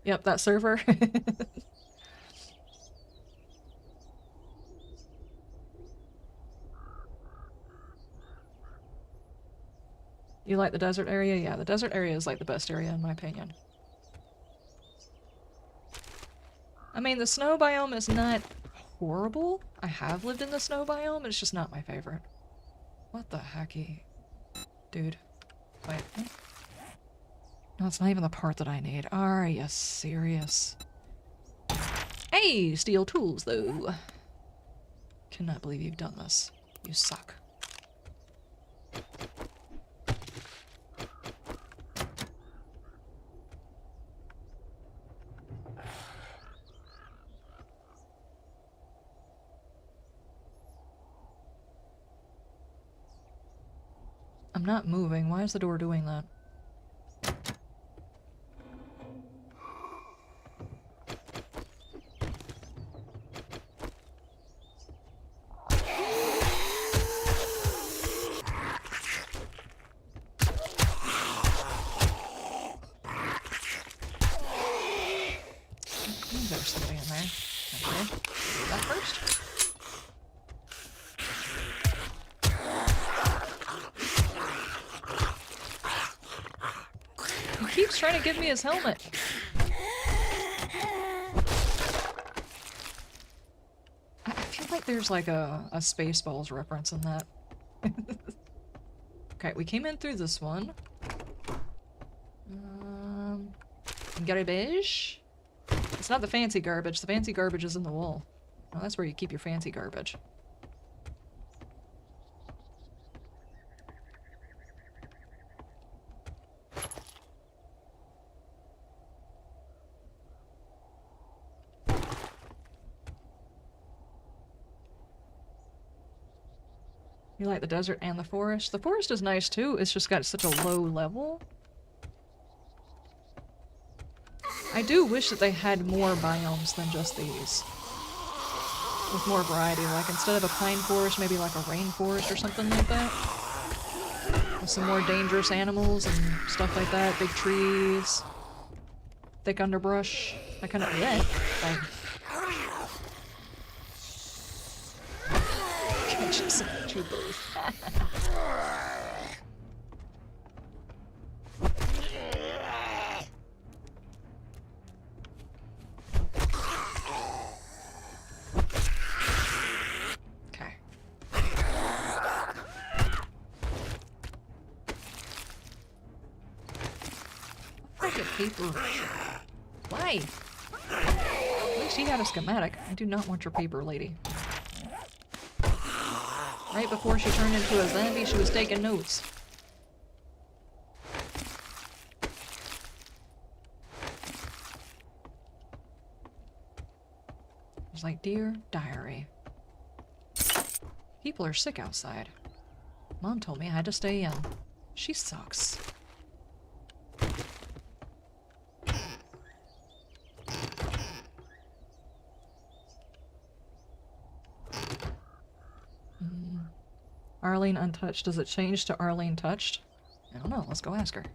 Yep, that server. You like the desert area? Yeah, the desert area is like the best area in my opinion. I mean, the snow biome is not horrible. I have lived in the snow biome, it's just not my favorite. What the hecky? Dude. Wait. No, it's not even the part that I need. Are you serious? Hey, steel tools, though. Cannot believe you've done this. You suck. I'm not moving. Why is the door doing that? There's somebody in there. Okay. That first? He keeps trying to give me his helmet. I feel like there's like a Spaceballs reference in that. Okay, we came in through this one. Garbage? It's not the fancy garbage. The fancy garbage is in the wall. Oh, that's where you keep your fancy garbage. You like the desert and the forest? The forest is nice too, it's just got such a low level. I do wish that they had more biomes than just these. With more variety, like instead of a pine forest, maybe like a rainforest or something like that. With some more dangerous animals and stuff like that, big trees, thick underbrush, that kind of... Yeah, like... Just you both. Okay. Freaking paper. Why? At least he had a schematic. I do not want your paper, lady. Right before she turned into a zombie, she was taking notes. It's like, dear diary. People are sick outside. Mom told me I had to stay in. She sucks. Arlene untouched. Does it change to Arlene touched? I don't know. Let's go ask her.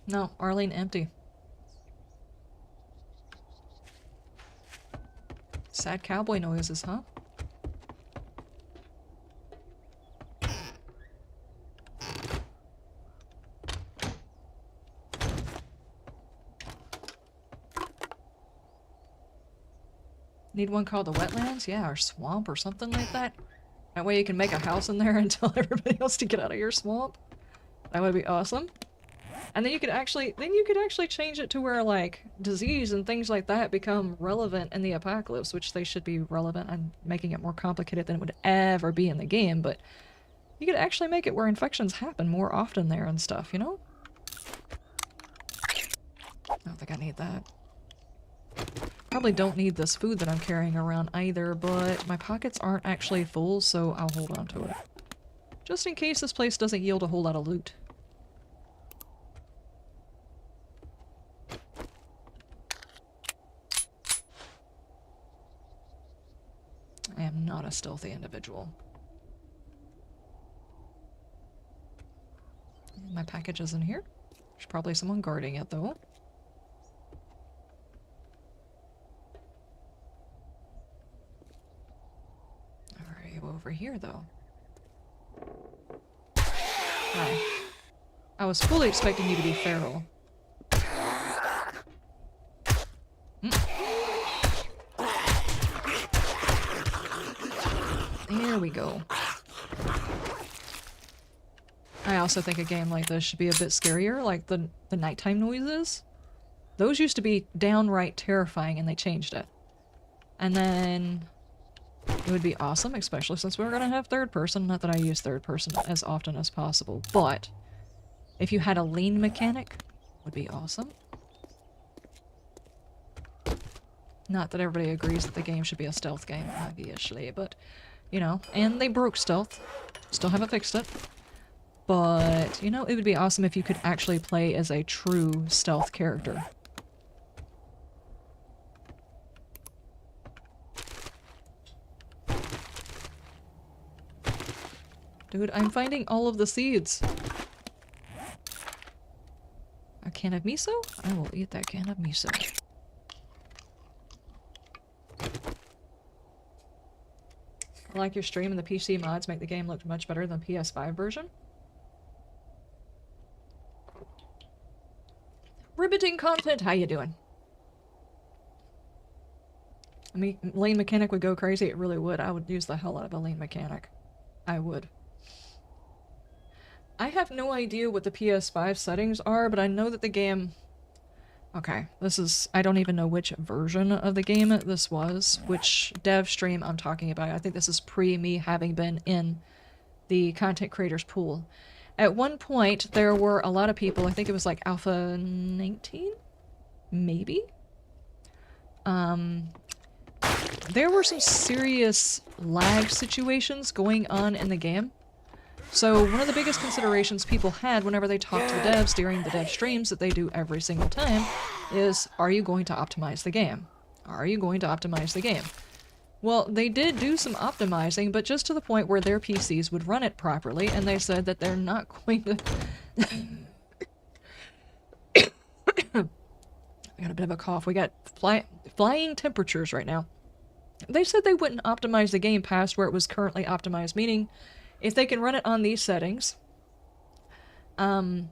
No, Arlene empty. Sad cowboy noises, huh? Need one called the Wetlands? Yeah, or Swamp or something like that. That way you can make a house in there and tell everybody else to get out of your swamp. That would be awesome. And then you could actually change it to where, like, disease and things like that become relevant in the apocalypse, which they should be relevant. I'm making it more complicated than it would ever be in the game, but you could actually make it where infections happen more often there and stuff, you know? I don't think I need that. Probably don't need this food that I'm carrying around either, but my pockets aren't actually full, so I'll hold on to it. Just in case this place doesn't yield a whole lot of loot. I am not a stealthy individual. My package is in here. There's probably someone guarding it, though. Over here, though. Hi. I was fully expecting you to be feral. There we go. I also think a game like this should be a bit scarier, like the nighttime noises. Those used to be downright terrifying and they changed it. And then it would be awesome, especially since we're gonna have third person. Not that I use third person as often as possible, but if you had a lean mechanic, would be awesome. Not that everybody agrees that the game should be a stealth game, obviously, but, you know, and they broke stealth. Still haven't fixed it. But, you know, it would be awesome if you could actually play as a true stealth character. Dude, I'm finding all of the seeds. A can of miso? I will eat that can of miso. I like your stream, and the PC mods make the game look much better than PS5 version. Riveting content, how you doing? I mean, lean mechanic would go crazy, it really would. I would use the hell out of a lean mechanic. I would. I have no idea what the PS5 settings are, but I know that the game... Okay, this is... I don't even know which version of the game this was, which dev stream I'm talking about. I think this is pre me having been in the content creators pool. At one point, there were a lot of people, I think it was like Alpha 19? Maybe? There were some serious lag situations going on in the game. So one of the biggest considerations people had whenever they talked to the devs during the dev streams that they do every single time is, are you going to optimize the game? Are you going to optimize the game? Well, they did do some optimizing, but just to the point where their PCs would run it properly, and they said that they're not going to... I got a bit of a cough. We got flying temperatures right now. They said they wouldn't optimize the game past where it was currently optimized, meaning if they can run it on these settings, and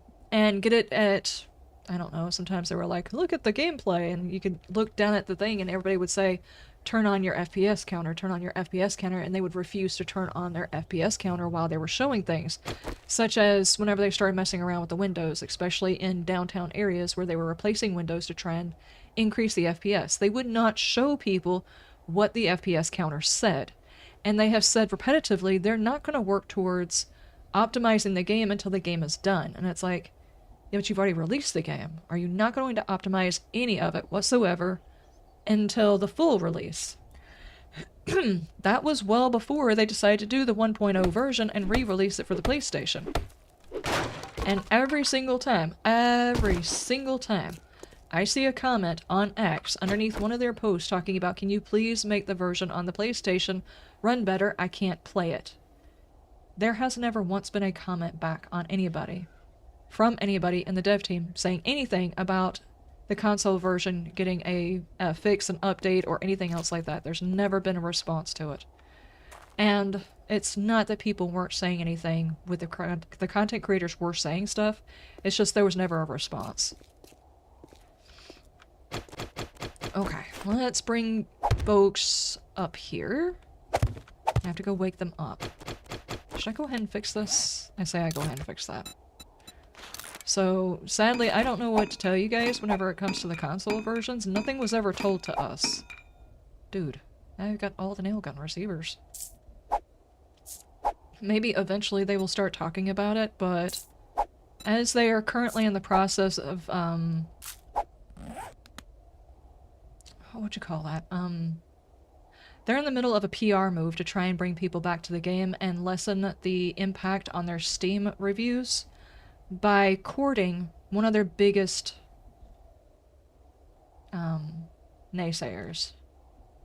get it at, I don't know, sometimes they were like, look at the gameplay, and you could look down at the thing and everybody would say, turn on your FPS counter, turn on your FPS counter, and they would refuse to turn on their FPS counter while they were showing things, such as whenever they started messing around with the windows, especially in downtown areas where they were replacing windows to try and increase the FPS. They would not show people what the FPS counter said. And they have said repetitively they're not going to work towards optimizing the game until the game is done. And it's like, yeah, but you've already released the game. Are you not going to optimize any of it whatsoever until the full release? That was well before they decided to do the 1.0 version and re-release it for the PlayStation. And every single time, I see a comment on X underneath one of their posts talking about, can you please make the version on the PlayStation run better? I can't play it. There has never once been a comment back on anybody, from anybody in the dev team, saying anything about the console version getting a fix, an update, or anything else like that. There's never been a response to it. And it's not that people weren't saying anything with the content creators were saying stuff. It's just there was never a response. Okay, let's bring folks up here. I have to go wake them up. Should I go ahead and fix this? I say I go ahead and fix that. So, sadly, I don't know what to tell you guys whenever it comes to the console versions. Nothing was ever told to us. Dude, I've got all the nail gun receivers. Maybe eventually they will start talking about it, but as they are currently in the process of, what would you call that? They're in the middle of a PR move to try and bring people back to the game and lessen the impact on their Steam reviews by courting one of their biggest naysayers.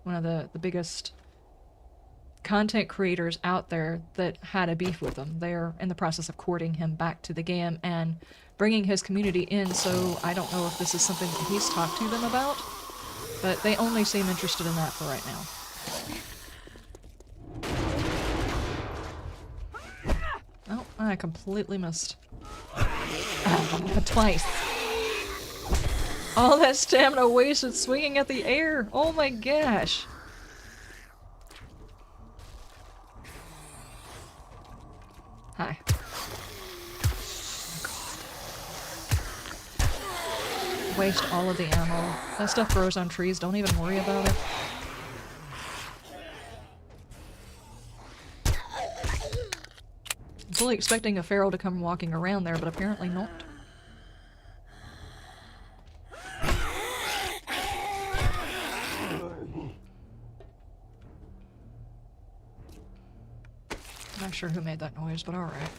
One of the biggest content creators out there that had a beef with him. They're in the process of courting him back to the game and bringing his community in, so I don't know if this is something that he's talked to them about, but they only seem interested in that for right now. Oh, I completely missed. Twice. All that stamina wasted swinging at the air. Oh my gosh. Hi. Oh God. Waste all of the ammo. That stuff grows on trees. Don't even worry about it. I'm fully expecting a feral to come walking around there, but apparently not. Not sure who made that noise, but alright.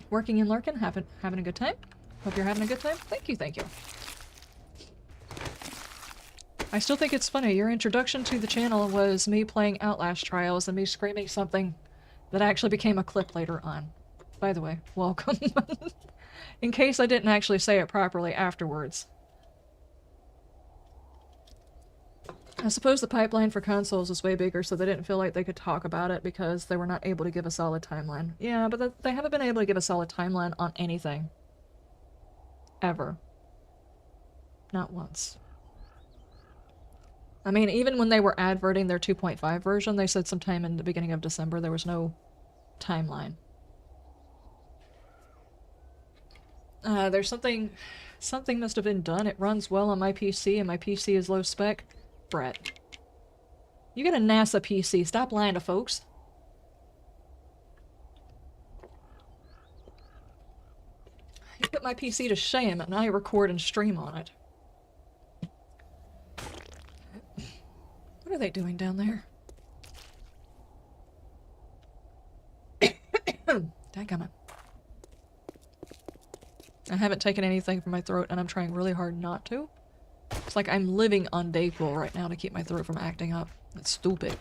Working and lurking, having a good time? Hope you're having a good time? Thank you, thank you. I still think it's funny, your introduction to the channel was me playing Outlast Trials and me screaming something that actually became a clip later on. By the way, welcome. In case I didn't actually say it properly afterwards. I suppose the pipeline for consoles is way bigger, so they didn't feel like they could talk about it because they were not able to give a solid timeline. Yeah, but they haven't been able to give a solid timeline on anything. Ever. Not once. I mean, even when they were adverting their 2.5 version, they said sometime in the beginning of December there was no timeline. There's something must have been done. It runs well on my PC, and my PC is low spec. Brett. You got a NASA PC. Stop lying to folks. You put my PC to shame, and I record and stream on it. What are they doing down there? Dadgummit. I haven't taken anything from my throat, and I'm trying really hard not to. It's like I'm living on Dayquil right now to keep my throat from acting up. That's stupid.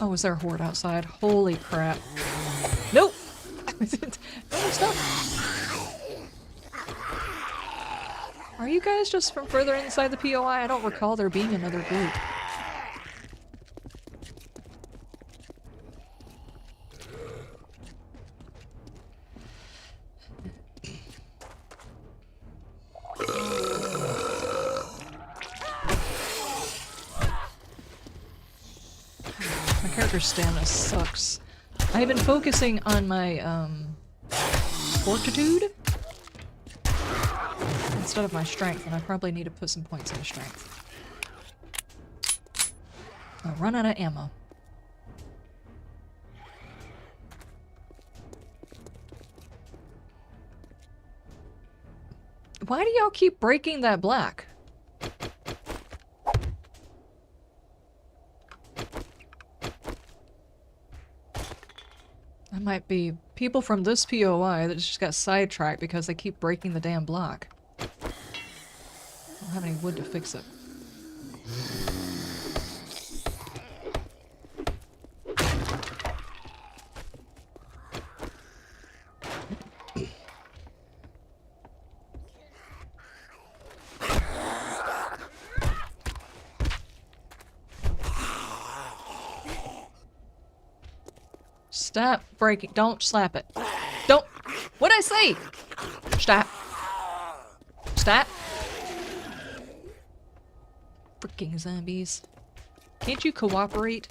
Oh, is there a horde outside? Holy crap. Nope! No, stop! Are you guys just from further inside the POI? I don't recall there being another group. My character's stamina sucks. I've been focusing on my, fortitude instead of my strength, and I probably need to put some points into strength. I'll run out of ammo. Why do y'all keep breaking that black? That might be people from this POI that just got sidetracked because they keep breaking the damn block. I don't have any wood to fix it. Stop breaking. Don't slap it. Don't. What'd I say? Stop. Stop. Freaking zombies. Can't you cooperate?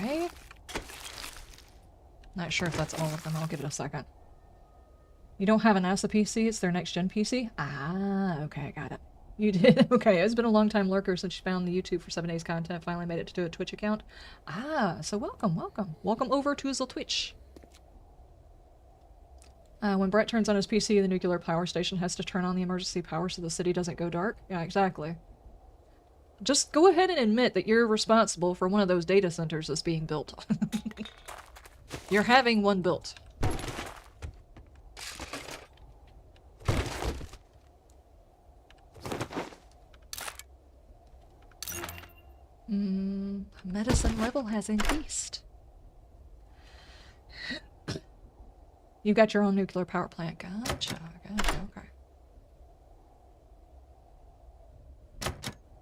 Okay. Not sure if that's all of them. I'll give it a second. You don't have an NASA PC? It's their next-gen PC? Ah, okay, I got it. You did? Okay, it's been a long time lurker since you found the YouTube for 7 days content. Finally made it to a Twitch account. Ah, so welcome, welcome. Welcome over to his little Twitch. When Brett turns on his PC, the nuclear power station has to turn on the emergency power so the city doesn't go dark. Yeah, exactly. Just go ahead and admit that you're responsible for one of those data centers that's being built. You're having one built. Medicine level has increased. You got your own nuclear power plant. Gotcha, okay.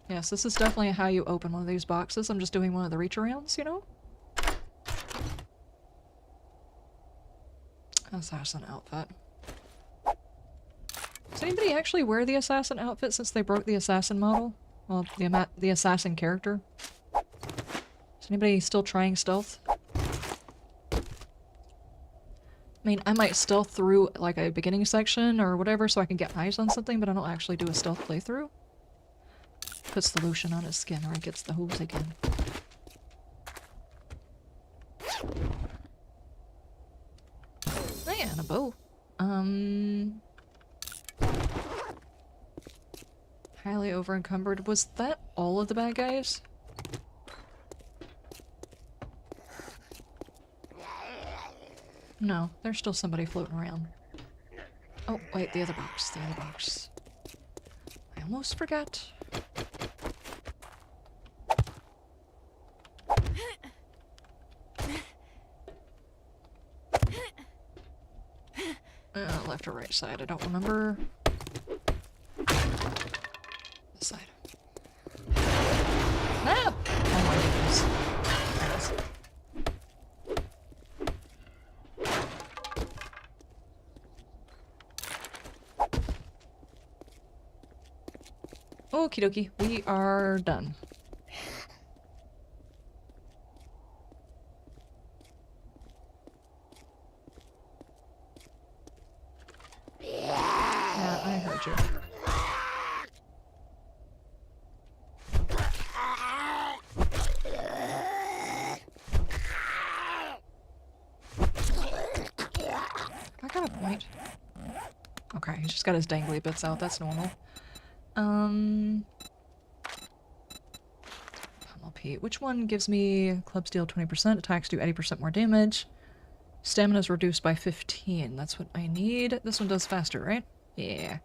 Yes, this is definitely how you open one of these boxes. I'm just doing one of the reach arounds, you know? Assassin outfit. Does anybody actually wear the assassin outfit since they broke the assassin model? Well, the assassin character? Is anybody still trying stealth? I mean, I might stealth through, like, a beginning section or whatever so I can get eyes on something, but I don't actually do a stealth playthrough. Puts the lotion on his skin or he gets the hose again. Oh yeah, and a bow. Highly over-encumbered. Was that all of the bad guys? No, there's still somebody floating around. Oh, wait, the other box. The other box. I almost forgot. Left or right side, I don't remember. This side. Ah! Oh my goodness. There it is. Okie dokie, we are done. Yeah, I heard you. I got a point. Okay, he's just got his dangly bits out, that's normal. Pummel Pete. Which one gives me club steel 20%, attacks do 80% more damage. Stamina is reduced by 15. That's what I need. This one does faster, right? Yeah.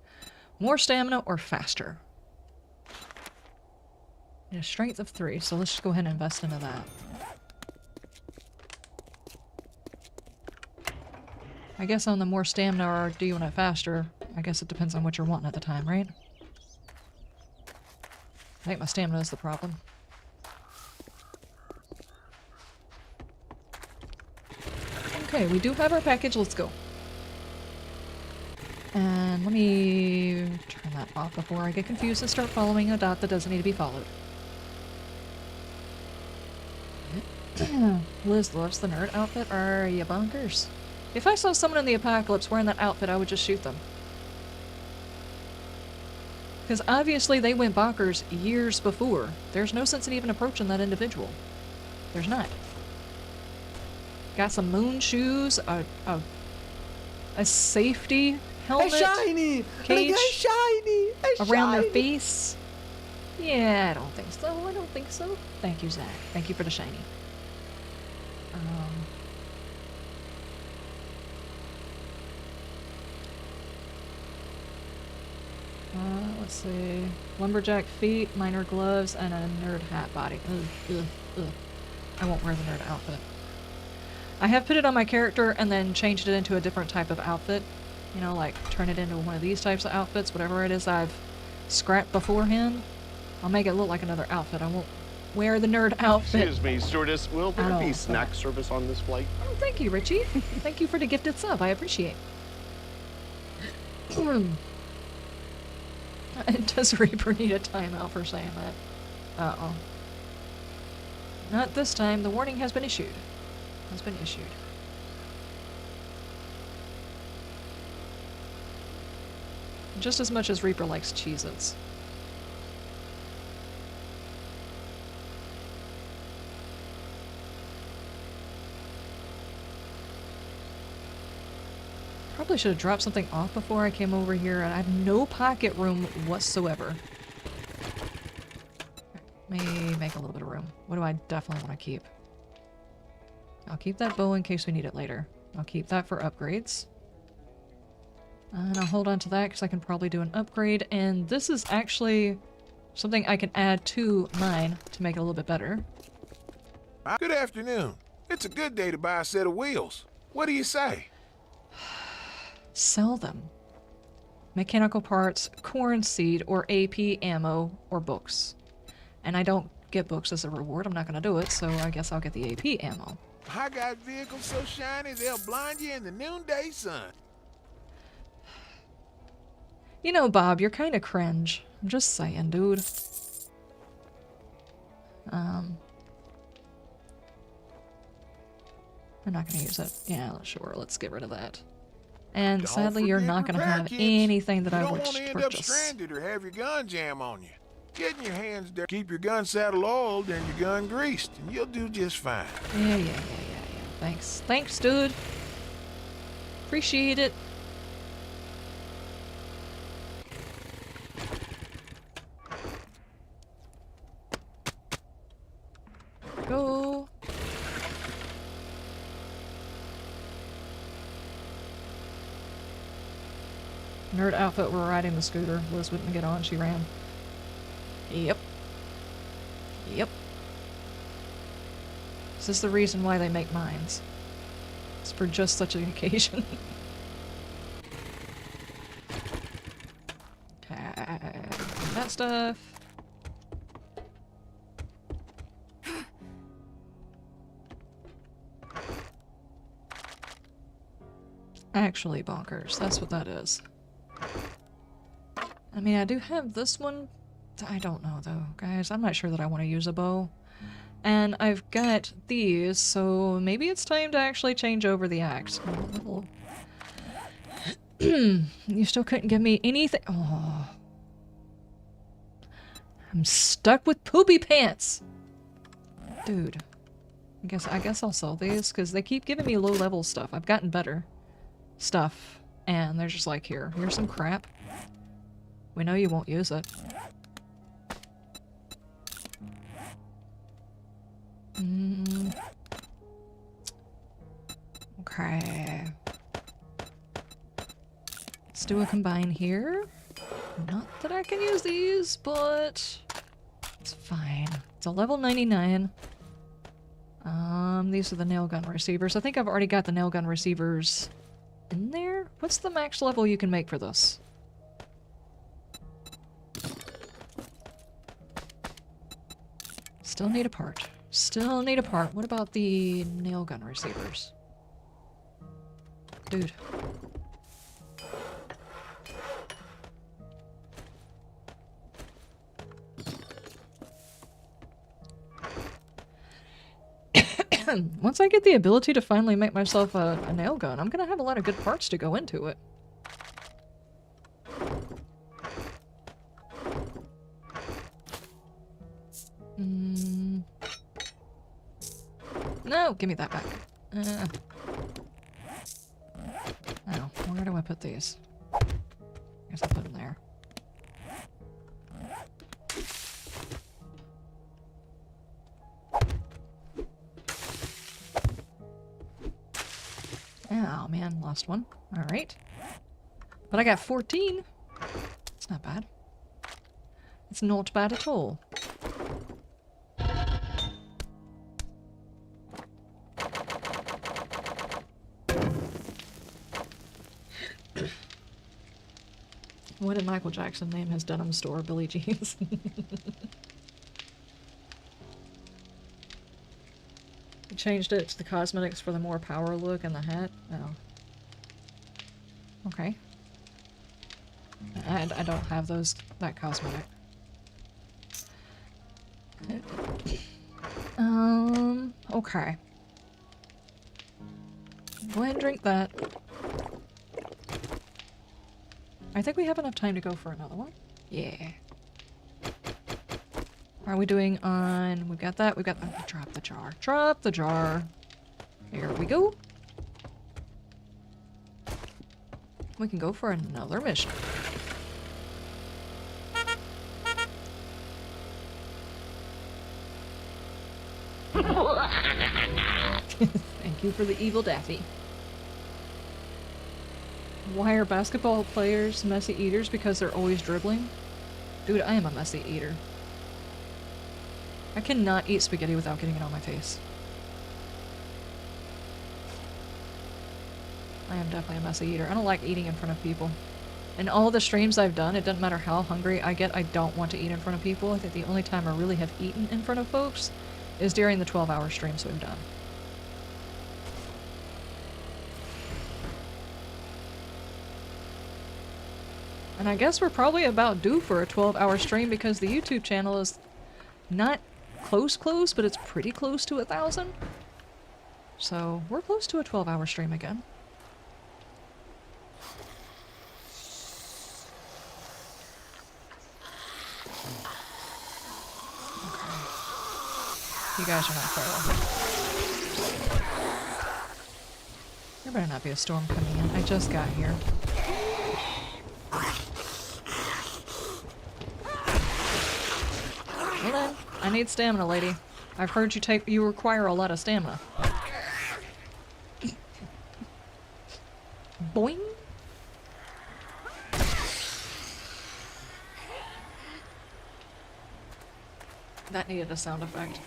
More stamina or faster? Yeah, strength of 3, so let's just go ahead and invest into that. I guess on the more stamina or do you want it faster? I guess it depends on what you're wanting at the time, right? I think my stamina is the problem. Okay, we do have our package. Let's go. And let me turn that off before I get confused and start following a dot that doesn't need to be followed. Liz loves the nerd outfit. Are you bonkers? If I saw someone in the apocalypse wearing that outfit, I would just shoot them. Because obviously they went bonkers years before. There's no sense in even approaching that individual. There's not. Got some moon shoes, a safety helmet, shiny! cage Shiny! around their face. Yeah, I don't think so. I don't think so. Thank you, Zach. Thank you for the shiny. Let's see. Lumberjack feet, miner gloves, and a nerd hat body. Ugh, ugh, ugh. I won't wear the nerd outfit. I have put it on my character and then changed it into a different type of outfit. You know, like turn it into one of these types of outfits, whatever it is I've scrapped beforehand. I'll make it look like another outfit. I won't wear the nerd outfit. Excuse me, stewardess. Will there Oh, be so- snack service on this flight? Oh, thank you, Richie. Thank you for the gifted sub. I appreciate. Does Reaper need a timeout for saying that? Uh-oh. Not this time. The warning has been issued. Has been issued. Just as much as Reaper likes Cheez-Its. Probably should have dropped something off before I came over here. I have no pocket room whatsoever. Let me make a little bit of room. What do I definitely want to keep? I'll keep that bow in case we need it later. I'll keep that for upgrades. And I'll hold on to that because I can probably do an upgrade. And this is actually something I can add to mine to make it a little bit better. Good afternoon. It's a good day to buy a set of wheels. What do you say? Sell them. Mechanical parts, corn seed, or AP ammo, or books. And I don't get books as a reward. I'm not going to do it, so I guess I'll get the AP ammo. I got vehicles so shiny they'll blind you in the noonday sun. You know, Bob, you're kind of cringe. I'm just saying, dude. I'm not going to use it. Yeah, sure, let's get rid of that. And Don't sadly, you're forget not going to repair have kits. anything that You I don't would want to end up purchase. stranded or have your gun jam on you. Getting your hands dirty, keep your gun saddle oiled and your gun greased, and you'll do just fine. Yeah. Thanks. Thanks, dude. Appreciate it. Go. Nerd outfit, we're riding the scooter. Liz wouldn't get on, she ran. Yep. This is the reason why they make mines. It's for just such an occasion. Okay, that stuff. Actually bonkers, that's what that is. I mean, I do have this one. I don't know though, guys. I'm not sure that I want to use a bow. And I've got these, so maybe it's time to actually change over the axe. You still couldn't give me anything. Oh. I'm stuck with poopy pants. Dude. I guess I'll sell these, because they keep giving me low-level stuff. I've gotten better stuff. And they're just like, here's some crap. We know you won't use it. Okay. Let's do a combine here. Not that I can use these, but it's fine. It's a level 99. These are the nail gun receivers. I think I've already got the nail gun receivers in there. What's the max level you can make for this? Still need a part. Still need a part. What about the nail gun receivers? Dude. Once I get the ability to finally make myself a nail gun, I'm gonna have a lot of good parts to go into it. No, give me that back. Oh, where do I put these? I guess I'll put them there. Oh man, lost one. Alright. But I got 14. It's not bad. It's not bad at all. What did Michael Jackson name his denim store? Billie Jeans. He changed it to the cosmetics for the more power look and the hat. Oh. Okay. I don't have that cosmetic. Okay. Go ahead and drink that. I think we have enough time to go for another one. Yeah. Are we doing on... We've got that. We've got... Oh, drop the jar. Drop the jar. Here we go. We can go for another mission. Thank you for the evil Daffy. Why are basketball players messy eaters? Because they're always dribbling? Dude, I am a messy eater. I cannot eat spaghetti without getting it on my face. I am definitely a messy eater. I don't like eating in front of people. In all the streams I've done, it doesn't matter how hungry I get, I don't want to eat in front of people. I think the only time I really have eaten in front of folks is during the 12-hour streams we've done. And I guess we're probably about due for a 12-hour stream because the YouTube channel is not close, but it's pretty close to 1,000. So we're close to a 12-hour stream again. Okay. You guys are not feral. There better not be a storm coming in. I just got here. Well then, I need stamina, lady. I've heard you require a lot of stamina. Boing! That needed a sound effect.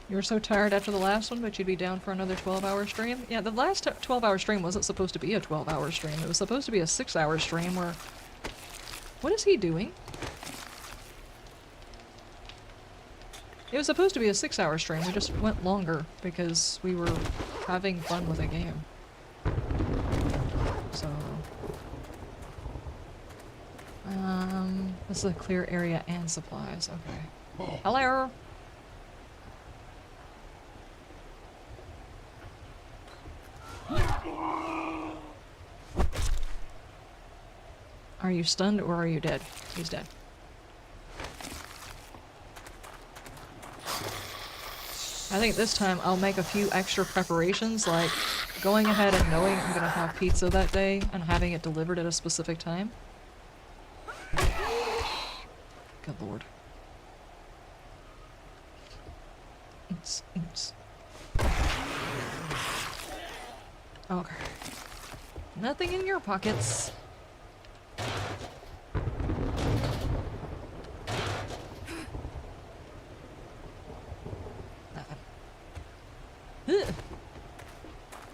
You were so tired after the last one, but you'd be down for another 12-hour stream? Yeah, the last 12-hour stream wasn't supposed to be a 12-hour stream. It was supposed to be a 6-hour stream where... What is he doing? It was supposed to be a 6-hour stream. We just went longer because we were having fun with a game. So... this is a clear area and supplies. Okay. Hello! Are you stunned or are you dead? He's dead. I think this time I'll make a few extra preparations, like going ahead and knowing I'm gonna have pizza that day and having it delivered at a specific time. Good lord. Oops. Okay. Nothing in your pockets. Nothing.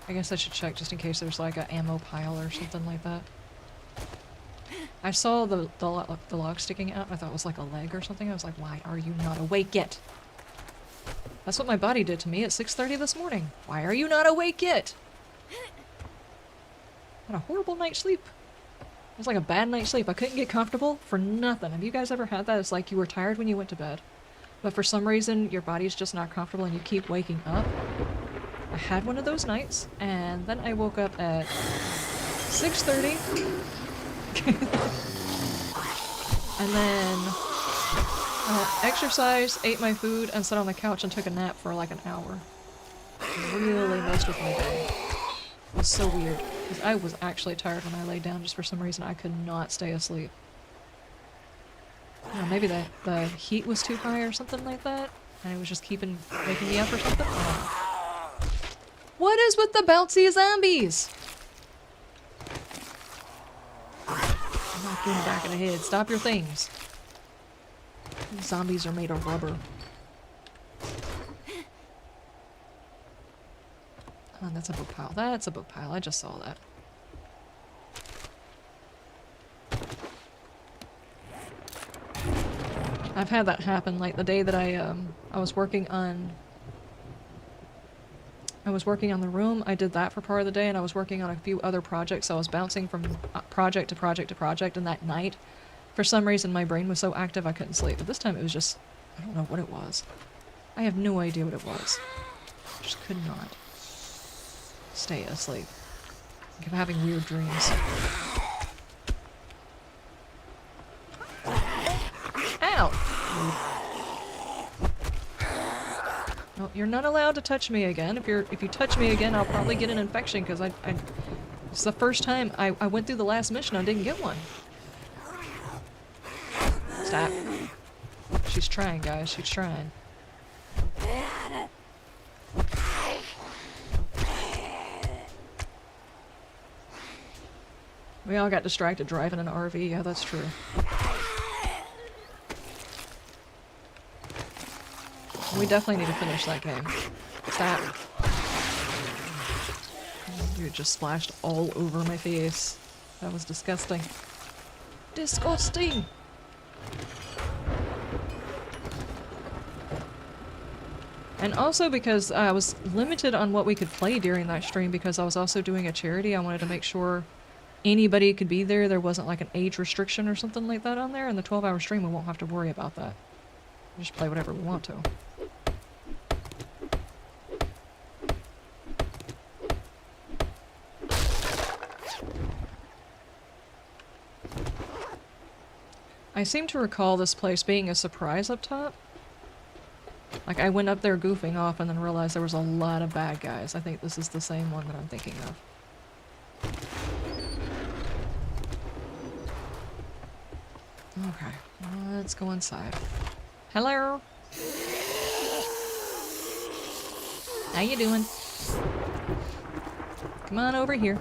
I guess I should check just in case there's like an ammo pile or something like that. I saw the log sticking out. I thought it was like a leg or something. I was like, why are you not awake yet? That's what my body did to me at 6:30 this morning. Why are you not awake yet? Had a horrible night's sleep. It was like a bad night's sleep. I couldn't get comfortable for nothing. Have you guys ever had that? It's like you were tired when you went to bed, but for some reason your body's just not comfortable and you keep waking up. I had one of those nights, and then I woke up at 6:30. And then exercised, ate my food, and sat on the couch and took a nap for like an hour. It really messed with my day. It was so weird. Because I was actually tired when I laid down, just for some reason I could not stay asleep. I don't know, maybe the heat was too high or something like that, and it was just waking me up or something? I don't know. What is with the bouncy zombies? Knock you in the back of the head. Stop your things. Zombies are made of rubber. Oh, that's a book pile. That's a book pile. I just saw that. I've had that happen, like the day that I was working on the room. I did that for part of the day, and I was working on a few other projects, so I was bouncing from project to project to project, and that night, for some reason, my brain was so active I couldn't sleep. But this time it was just, I don't know what it was. I have no idea what it was. I just could not stay asleep. I kept having weird dreams. Ow! Well, you're not allowed to touch me again. If you touch me again, I'll probably get an infection, because it's the first time I went through the last mission, I didn't get one. Stop. She's trying, guys. She's trying. We all got distracted driving an RV. Yeah, that's true. We definitely need to finish that game. Stop. You just splashed all over my face. That was disgusting. Disgusting! And also because I was limited on what we could play during that stream, because I was also doing a charity. I wanted to make sure anybody could be there. There wasn't like an age restriction or something like that on there. In the 12-hour stream, we won't have to worry about that. We just play whatever we want to. I seem to recall this place being a surprise up top. Like, I went up there goofing off and then realized there was a lot of bad guys. I think this is the same one that I'm thinking of. Okay, let's go inside. Hello? How you doing? Come on over here.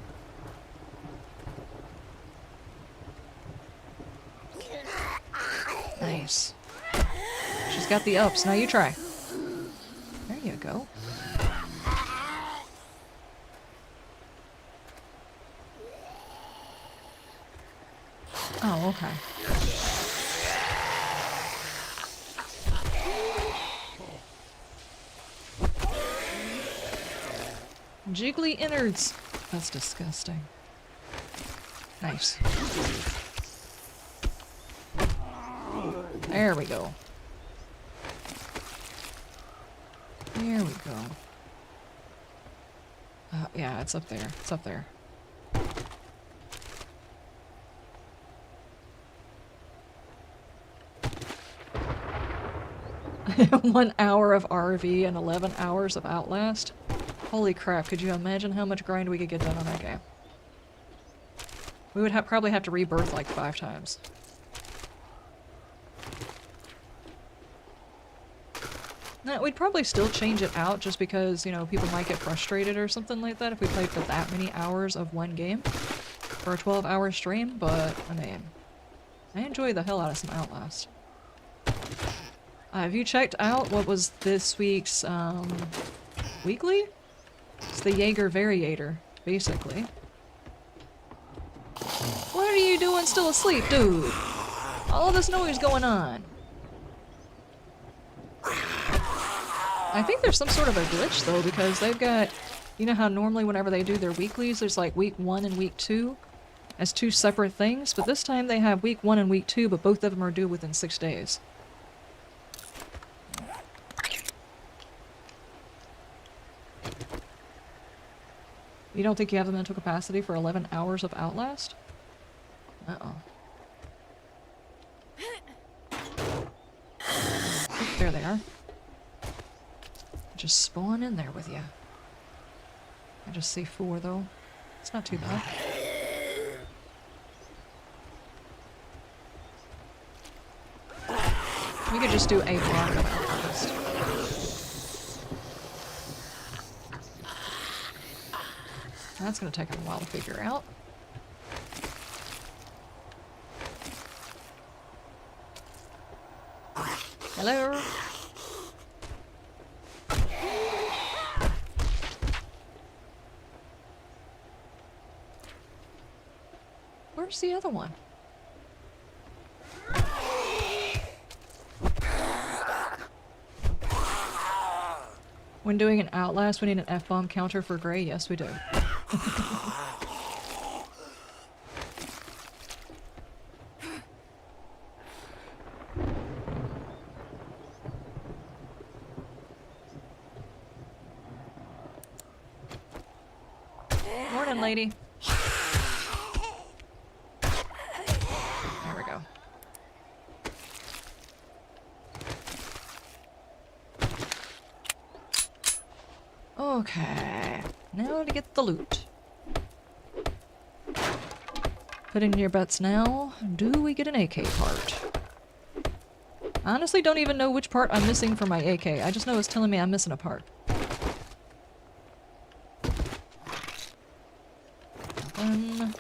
Nice. She's got the ups. Now you try. There you go. Oh, okay. Jiggly innards. That's disgusting. Nice. There we go. There we go. Yeah, it's up there. It's up there. One hour of RV and 11 hours of Outlast. Holy crap, could you imagine how much grind we could get done on that game? We would probably have to rebirth like 5 times. Now, we'd probably still change it out just because, you know, people might get frustrated or something like that if we played for that many hours of one game for a 12-hour stream, but, I mean, I enjoy the hell out of some Outlast. Have you checked out what was this week's, weekly? It's the Jaeger Variator, basically. What are you doing still asleep, dude? All this noise going on. I think there's some sort of a glitch, though, because they've got... You know how normally whenever they do their weeklies, there's like week 1 and week 2 as 2 separate things, but this time they have week 1 and week 2, but both of them are due within 6 days. You don't think you have the mental capacity for 11 hours of Outlast? Uh-oh. Oh, there they are. Just spawn in there with you. I just see 4 though. It's not too bad. We could just do a block of Outlast. That's gonna take a while to figure out. Hello? Where's the other one? When doing an Outlast, we need an F-bomb counter for Gray? Yes, we do. Morning, lady. There we go. Okay, now to get the loot. Put in your bets now. Do we get an AK part? I honestly don't even know which part I'm missing for my AK. I just know it's telling me I'm missing a part. Nothing.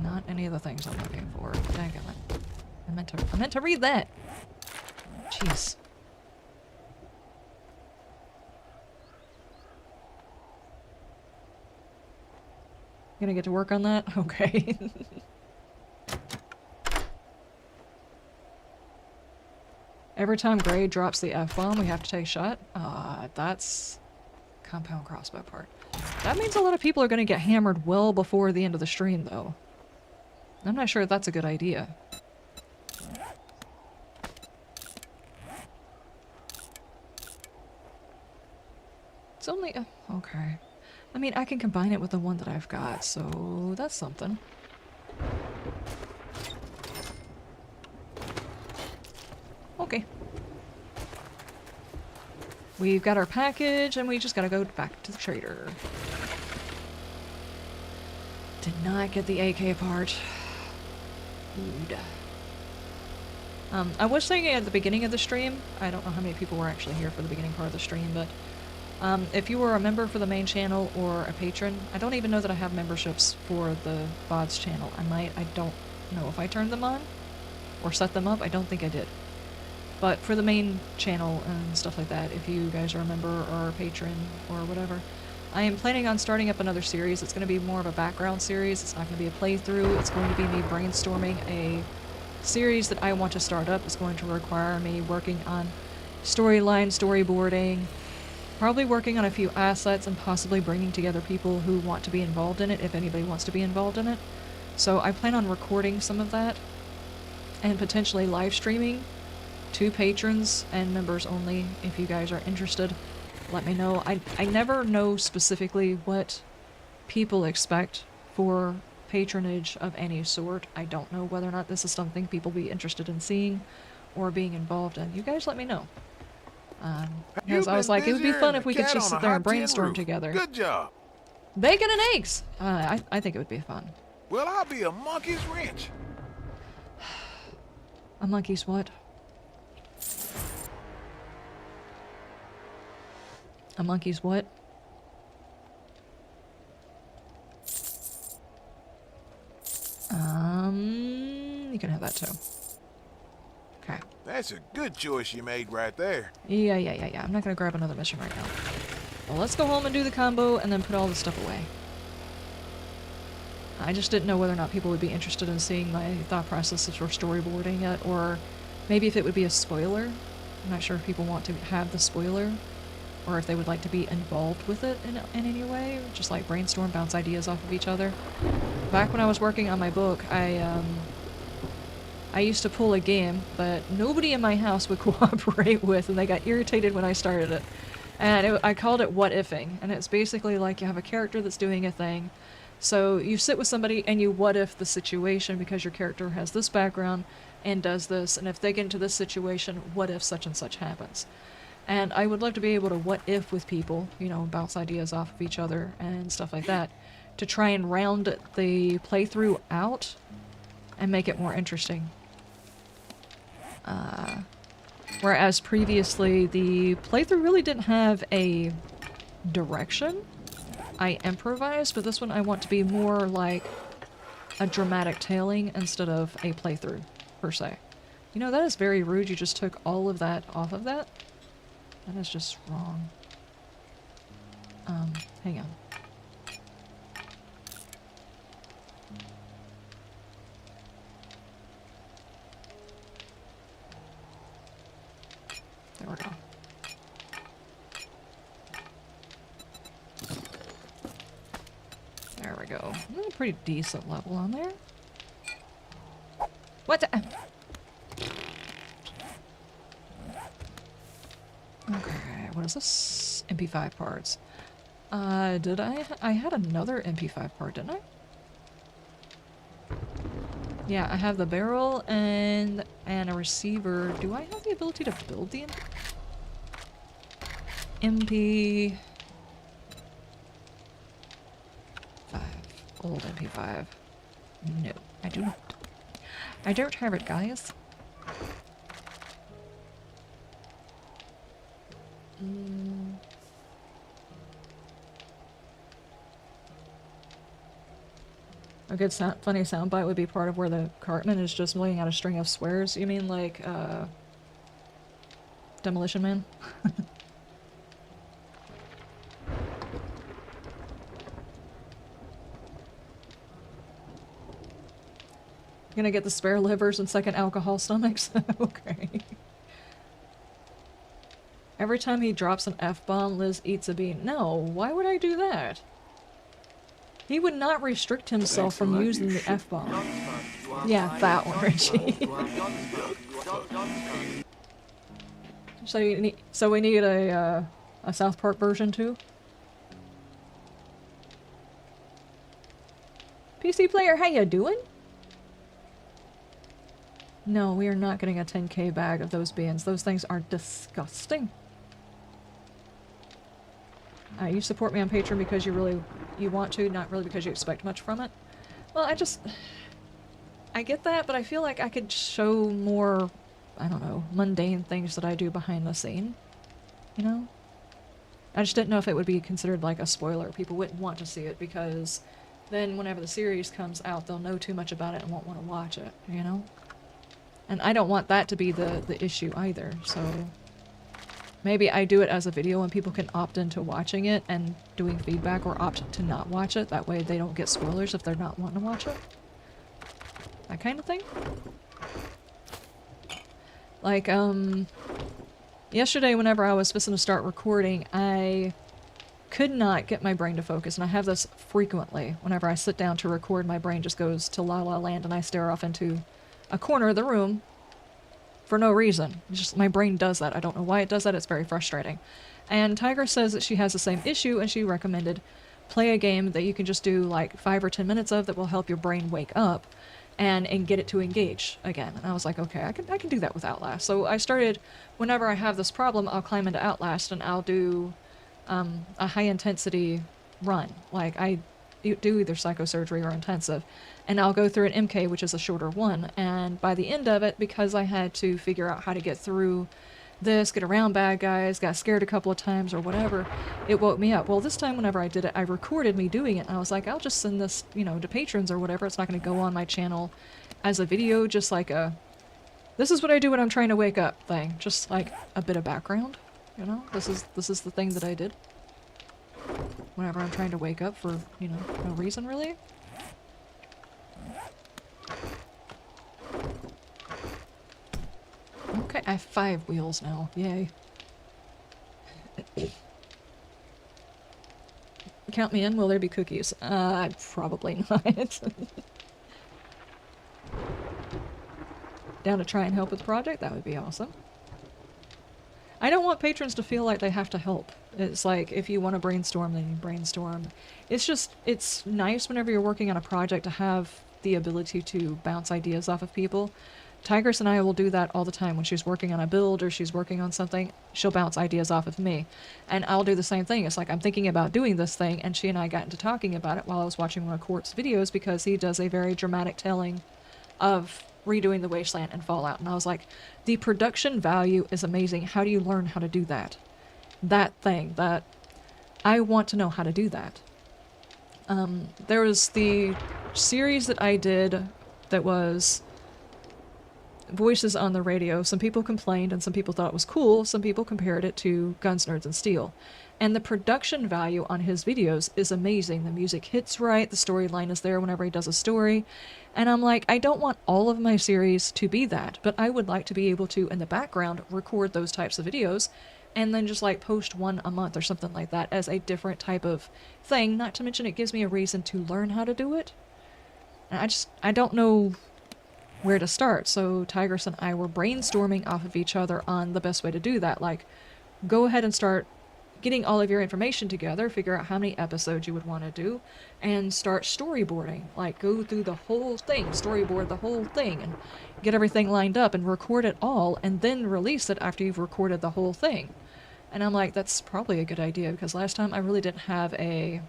Not any of the things I'm looking for. Daggone it. I meant to read that. Jeez. Gonna get to work on that? Okay. Every time Gray drops the F-bomb, we have to take a shot? That's... compound crossbow part. That means a lot of people are gonna get hammered well before the end of the stream, though. I'm not sure if that's a good idea. It's only... okay. I mean, I can combine it with the one that I've got, so that's something. Okay. We've got our package, and we just gotta go back to the trader. Did not get the AK part. Dude. I was saying at the beginning of the stream, I don't know how many people were actually here for the beginning part of the stream, but if you were a member for the main channel or a patron, I don't even know that I have memberships for the VODs channel. I don't know if I turned them on or set them up. I don't think I did. But for the main channel and stuff like that, if you guys are a member or a patron or whatever, I am planning on starting up another series. It's going to be more of a background series. It's not going to be a playthrough. It's going to be me brainstorming a series that I want to start up. It's going to require me working on storyline, storyboarding, probably working on a few assets, and possibly bringing together people who want to be involved in it, if anybody wants to be involved in it. So I plan on recording some of that and potentially live streaming to patrons and members only. If you guys are interested, let me know. I never know specifically what people expect for patronage of any sort. I don't know whether or not this is something people be interested in seeing or being involved in. You guys let me know. Because I was like, it would be fun if we could just sit there and brainstorm together. Good job. Bacon and eggs! I think it would be fun. Well, I'll be a monkey's wrench. A monkey's what? A monkey's what? You can have that too. Okay. That's a good choice you made right there. Yeah. I'm not gonna grab another mission right now. Well, let's go home and do the combo and then put all the stuff away. I just didn't know whether or not people would be interested in seeing my thought processes for storyboarding it, or maybe if it would be a spoiler. I'm not sure if people want to have the spoiler, or if they would like to be involved with it in any way, just like brainstorm, bounce ideas off of each other. Back when I was working on my book, I used to pull a game, but nobody in my house would cooperate with, and they got irritated when I started it. And I called it what-ifing, and it's basically like you have a character that's doing a thing, so you sit with somebody and you what-if the situation because your character has this background and does this, and if they get into this situation, what if such and such happens? And I would love to be able to what-if with people, you know, bounce ideas off of each other and stuff like that, to try and round the playthrough out and make it more interesting. Whereas previously, the playthrough really didn't have a direction. I improvised, but this one I want to be more like a dramatic telling instead of a playthrough. per se. You know, that is very rude. You just took all of that off of that. That is just wrong. Hang on. There we go. There we go. A pretty decent level on there. What the? Okay, what is this? MP5 parts. Did I had another MP5 part, didn't I? Yeah, I have the barrel and a receiver. Do I have the ability to build the MP5? Old MP5. No, I do not. I don't have it, guys. A good funny soundbite would be part of where the Cartman is just laying out a string of swears. You mean like, Demolition Man? Gonna get the spare livers and second alcohol stomachs? Okay. Every time he drops an F-bomb, Liz eats a bean. No, why would I do that? He would not restrict himself from using the F-bomb. Yeah, that one, Richie. So we need a South Park version too? PC player, how you doing? No, we are not getting a 10k bag of those beans. Those things are disgusting. You support me on Patreon because you want to, not really because you expect much from it. Well, I get that, but I feel like I could show more, I don't know, mundane things that I do behind the scene. You know? I just didn't know if it would be considered like a spoiler. People wouldn't want to see it because then whenever the series comes out, they'll know too much about it and won't want to watch it, you know? And I don't want that to be the issue either, so maybe I do it as a video and people can opt into watching it and doing feedback, or opt to not watch it. That way they don't get spoilers if they're not wanting to watch it. That kind of thing. Like, yesterday whenever I was supposed to start recording, I could not get my brain to focus, and I have this frequently. Whenever I sit down to record, my brain just goes to La La Land and I stare off into a corner of the room for no reason. It's just my brain does that. I don't know why it does that. It's very frustrating. And Tiger says that she has the same issue, and she recommended play a game that you can just do like 5 or 10 minutes of that will help your brain wake up and get it to engage again. And I was like, okay, I can do that with Outlast. So I started, whenever I have this problem, I'll climb into Outlast and I'll do a high intensity run. Like I do either psychosurgery or intensive. And I'll go through an MK, which is a shorter one, and by the end of it, because I had to figure out how to get through this, get around bad guys, got scared a couple of times or whatever, it woke me up. Well, this time whenever I did it, I recorded me doing it, and I was like, I'll just send this, you know, to patrons or whatever. It's not going to go on my channel as a video, just like a, this is what I do when I'm trying to wake up thing. Just like a bit of background, you know? This is the thing that I did whenever I'm trying to wake up for, you know, no reason really. Okay, I have 5 wheels now. Yay. Count me in. Will there be cookies? Probably not. Down to try and help with the project? That would be awesome. I don't want patrons to feel like they have to help. It's like, if you want to brainstorm, then you brainstorm. It's just, it's nice whenever you're working on a project to have the ability to bounce ideas off of people. Tigress and I will do that all the time. When she's working on a build or she's working on something, she'll bounce ideas off of me. And I'll do the same thing. It's like, I'm thinking about doing this thing, and she and I got into talking about it while I was watching one of Quart's videos, because he does a very dramatic telling of redoing the Wasteland and Fallout. And I was like, the production value is amazing. How do you learn how to do that? That thing, that I want to know how to do that. There was the series that I did that was voices on the radio. Some people complained and some people thought it was cool. Some people compared it to Guns, Nerds, and Steel. And the production value on his videos is amazing. The music hits right, the storyline is there whenever he does a story. And I'm like, I don't want all of my series to be that, but I would like to be able to, in the background, record those types of videos and then just like post one a month or something like that as a different type of thing. Not to mention it gives me a reason to learn how to do it. And I don't know where to start. So Tigress and I were brainstorming off of each other on the best way to do that. Like, go ahead and start getting all of your information together, figure out how many episodes you would want to do, and start storyboarding. Like, go through the whole thing, storyboard the whole thing, and get everything lined up and record it all, and then release it after you've recorded the whole thing. And I'm like, that's probably a good idea, because last time I really didn't have a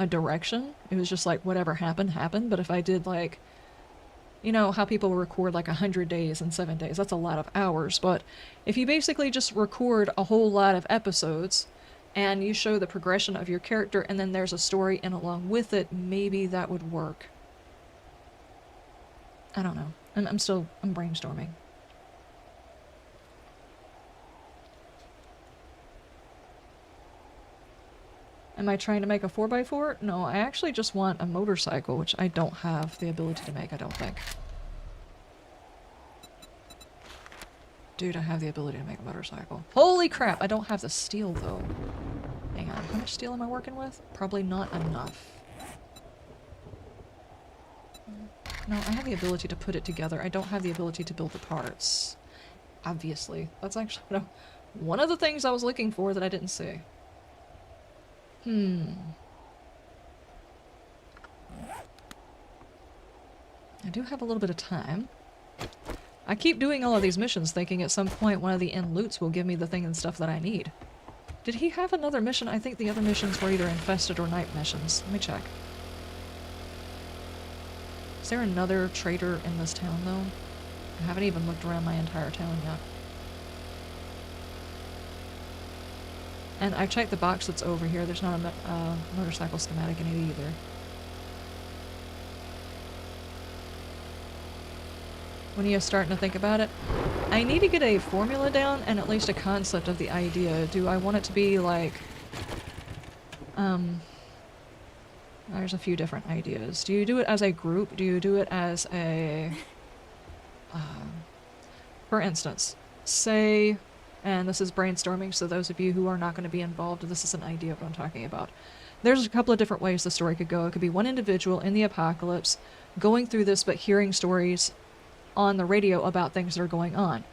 direction. It was just like, whatever happened, happened. But if I did, like, you know how people record like 100 days in 7 days, that's a lot of hours. But if you basically just record a whole lot of episodes and you show the progression of your character and then there's a story in along with it, maybe that would work. I don't know. I'm brainstorming. Am I trying to make a 4x4? No, I actually just want a motorcycle, which I don't have the ability to make, I don't think. Dude, I have the ability to make a motorcycle. Holy crap, I don't have the steel, though. Hang on, how much steel am I working with? Probably not enough. No, I have the ability to put it together. I don't have the ability to build the parts. Obviously. That's actually one of the things I was looking for that I didn't see. I do have a little bit of time. I keep doing all of these missions thinking at some point one of the end loots will give me the thing and stuff that I need. Did he have another mission? I think the other missions were either infested or night missions. Let me check. Is there another trader in this town, though? I haven't even looked around my entire town yet. And I checked the box that's over here. There's not a motorcycle schematic in it either. When you're starting to think about it, I need to get a formula down and at least a concept of the idea. Do I want it to be like... There's a few different ideas. Do you do it as a group? Do you do it as a... for instance, say... And this is brainstorming, so those of you who are not going to be involved, this is an idea of what I'm talking about. There's a couple of different ways the story could go. It could be one individual in the apocalypse going through this but hearing stories on the radio about things that are going on.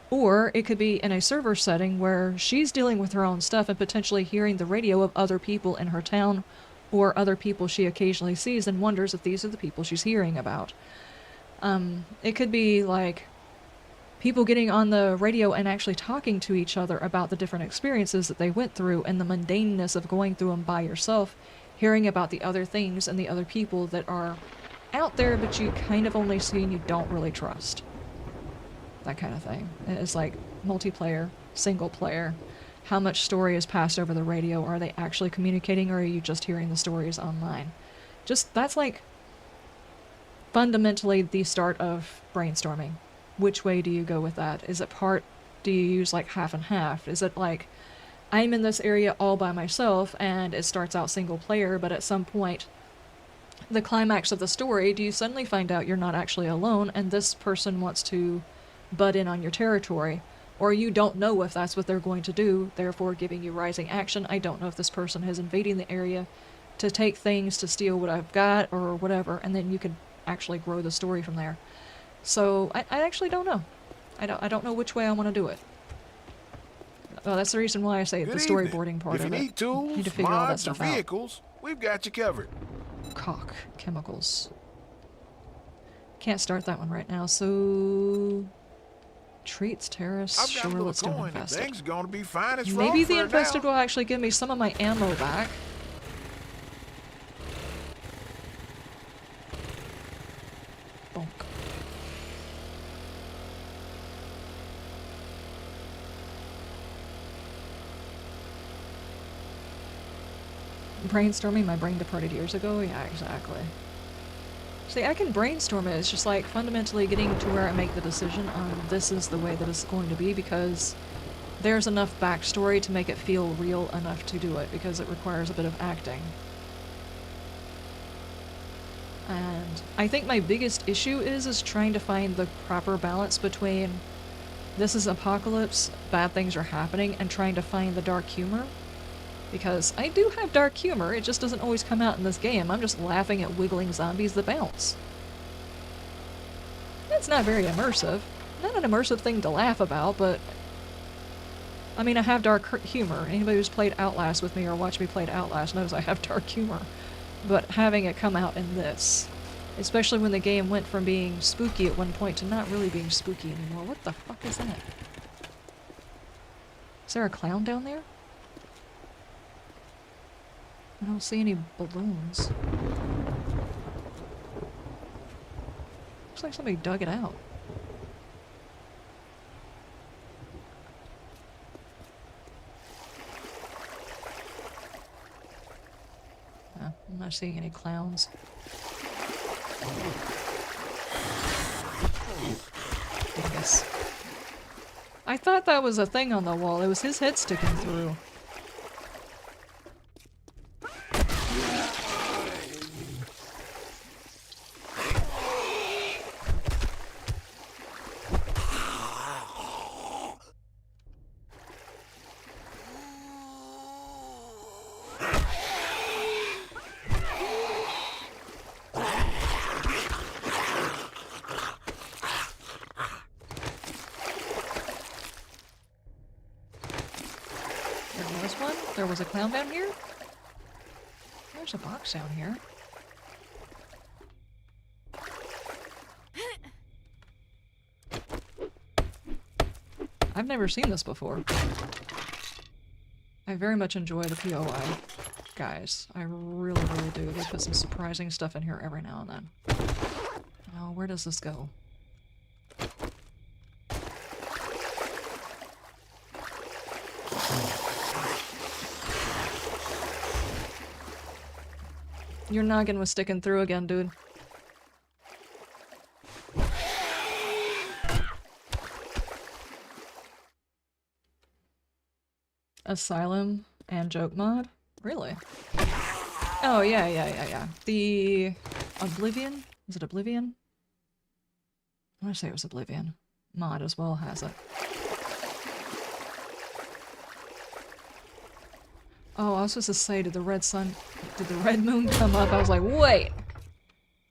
Or it could be in a server setting where she's dealing with her own stuff and potentially hearing the radio of other people in her town or other people she occasionally sees and wonders if these are the people she's hearing about. It could be like people getting on the radio and actually talking to each other about the different experiences that they went through and the mundaneness of going through them by yourself, hearing about the other things and the other people that are out there but you kind of only see and you don't really trust. That kind of thing. It's like multiplayer, single player. How much story is passed over the radio? Are they actually communicating or are you just hearing the stories online? That's like fundamentally the start of brainstorming. Which way do you go with that? Is it do you use like half and half? Is it like, I'm in this area all by myself and it starts out single player, but at some point, the climax of the story, do you suddenly find out you're not actually alone and this person wants to butt in on your territory? Or you don't know if that's what they're going to do, therefore giving you rising action. I don't know if this person is invading the area to take things, to steal what I've got, or whatever, and then you could actually grow the story from there. So, I actually don't know. I don't know which way I want to do it. Well, that's the reason why I say the storyboarding part of it. If you need tools, need to figure all that mods, or stuff out. vehicles, we've got you covered. Cock. Chemicals. Can't start that one right now, so... Treats, terrace, I've got sure, a little let's do coin and infested. things gonna be fine as Maybe the Frankfurt infested now. will actually give me some of my ammo back. Bonk. Brainstorming, my brain departed years ago? Yeah, exactly. See, I can brainstorm it. It's just like fundamentally getting to where I make the decision on this is the way that it's going to be, because there's enough backstory to make it feel real enough to do it, because it requires a bit of acting. And I think my biggest issue is trying to find the proper balance between this is apocalypse, bad things are happening, and trying to find the dark humor. Because I do have dark humor, it just doesn't always come out in this game. I'm just laughing at wiggling zombies that bounce. It's not very immersive. Not an immersive thing to laugh about, but... I mean, I have dark humor. Anybody who's played Outlast with me or watched me play Outlast knows I have dark humor. But having it come out in this, especially when the game went from being spooky at one point to not really being spooky anymore. What the fuck is that? Is there a clown down there? I don't see any balloons. Looks like somebody dug it out. No, I'm not seeing any clowns. Dingus. I thought that was a thing on the wall. It was his head sticking through. There was a clown down here? There's a box down here. I've never seen this before. I very much enjoy the POI guys. I really, really do. They put some surprising stuff in here every now and then. Oh, where does this go? Your noggin was sticking through again, dude. Asylum and joke mod? Really? Oh, yeah. The Oblivion? Is it Oblivion? I want to say it was Oblivion. Mod as well has it. Oh, I was supposed to say, did the red moon come up? I was like, wait!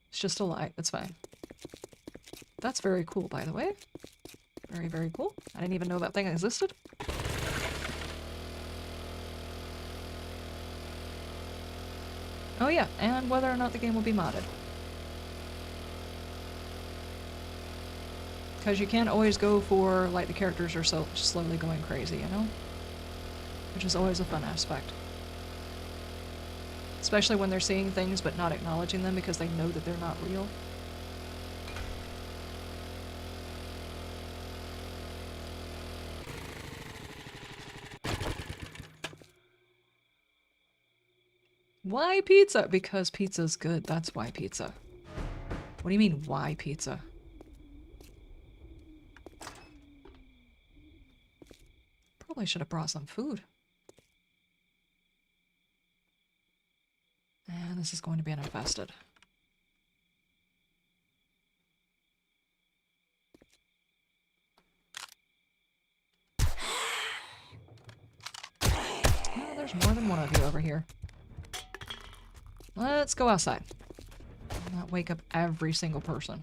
It's just a light, it's fine. That's very cool, by the way. Very, very cool. I didn't even know that thing existed. Oh yeah, and whether or not the game will be modded. Because you can't always go for, like, the characters are so slowly going crazy, you know? Which is always a fun aspect. Especially when they're seeing things but not acknowledging them because they know that they're not real. Why pizza? Because pizza's good, that's why pizza. What do you mean, why pizza? Probably should have brought some food. And this is going to be infested. Oh, there's more than one of you over here. Let's go outside. Not wake up every single person.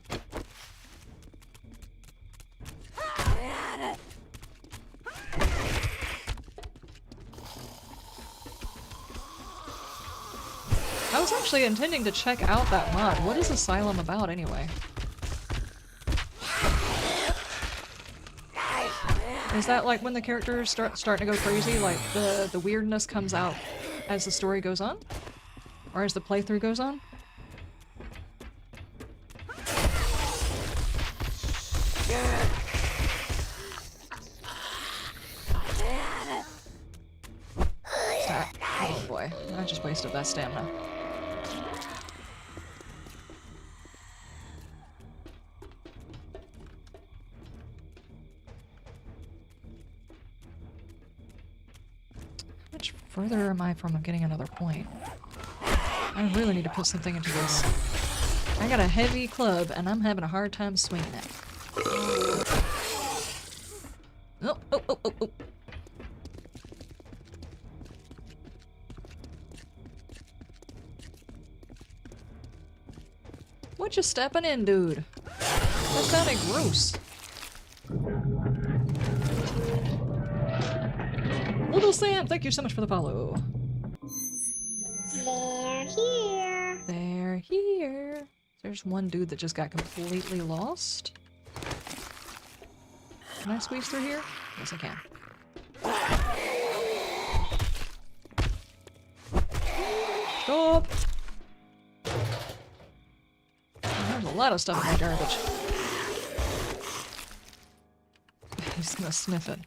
I was actually intending to check out that mod. What is Asylum about anyway? Is that like when the characters starting to go crazy, like the weirdness comes out as the story goes on? Or as the playthrough goes on? Oh boy, I just wasted that stamina. further am I from getting another point? I really need to put something into this. I got a heavy club and I'm having a hard time swinging it. Oh, oh, oh, oh, oh. What you stepping in, dude? That sounded gross. Little Sam, thank you so much for the follow. They're here. They're here. There's one dude that just got completely lost. Can I squeeze through here? Yes, I can. Stop! There's a lot of stuff in my garbage. He's gonna sniff it.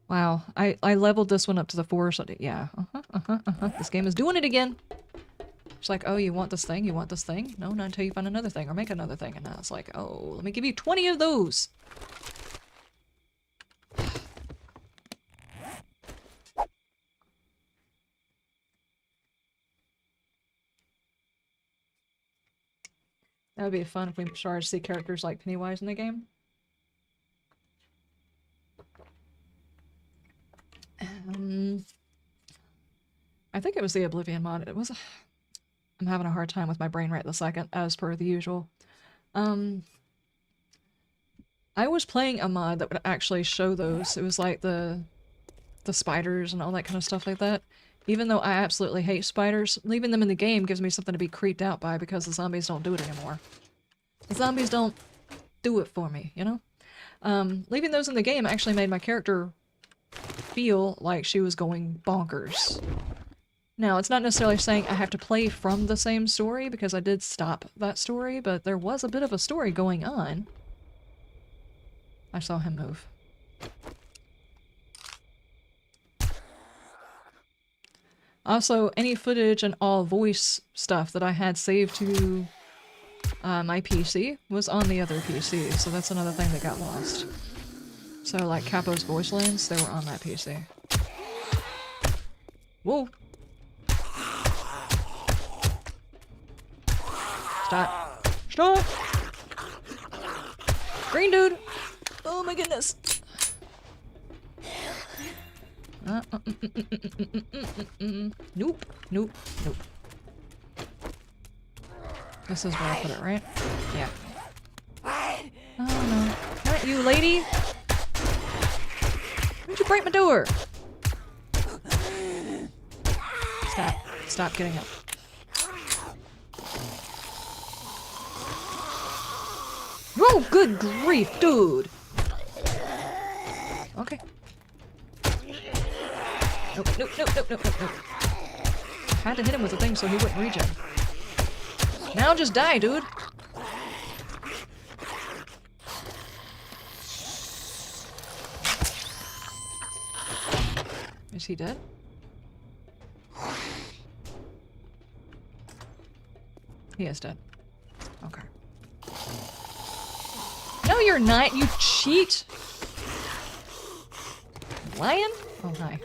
Wow. I leveled this one up to the 4, so yeah. This game is doing it again. It's like, oh, you want this thing? You want this thing? No, not until you find another thing or make another thing. And now it's like, oh, let me give you 20 of those. That would be fun if we started to see characters like Pennywise in the game. I think it was the Oblivion mod. It was. I'm having a hard time with my brain right this second, as per the usual. I was playing a mod that would actually show those. It was like the spiders and all that kind of stuff like that. Even though I absolutely hate spiders, leaving them in the game gives me something to be creeped out by because the zombies don't do it anymore. The zombies don't do it for me, you know? Leaving those in the game actually made my character feel like she was going bonkers. Now, it's not necessarily saying I have to play from the same story, because I did stop that story, but there was a bit of a story going on. I saw him move. Also, any footage and all voice stuff that I had saved to my PC was on the other PC, so that's another thing that got lost. So, like Capo's voice lines, they were on that PC. Whoa! Stop. Stop! Green dude! Oh my goodness! Nope. Nope. Nope. This is where I put it, right? Yeah. Oh no. Not you, lady! Why'd you break my door? Stop. Stop getting up. Oh, good grief, dude! Okay. Nope, nope, nope, nope, nope, nope, nope. Had to hit him with the thing so he wouldn't regen. Now just die, dude! Is he dead? He is dead. Okay. No, you're not, you cheat! Lion? Oh, hi.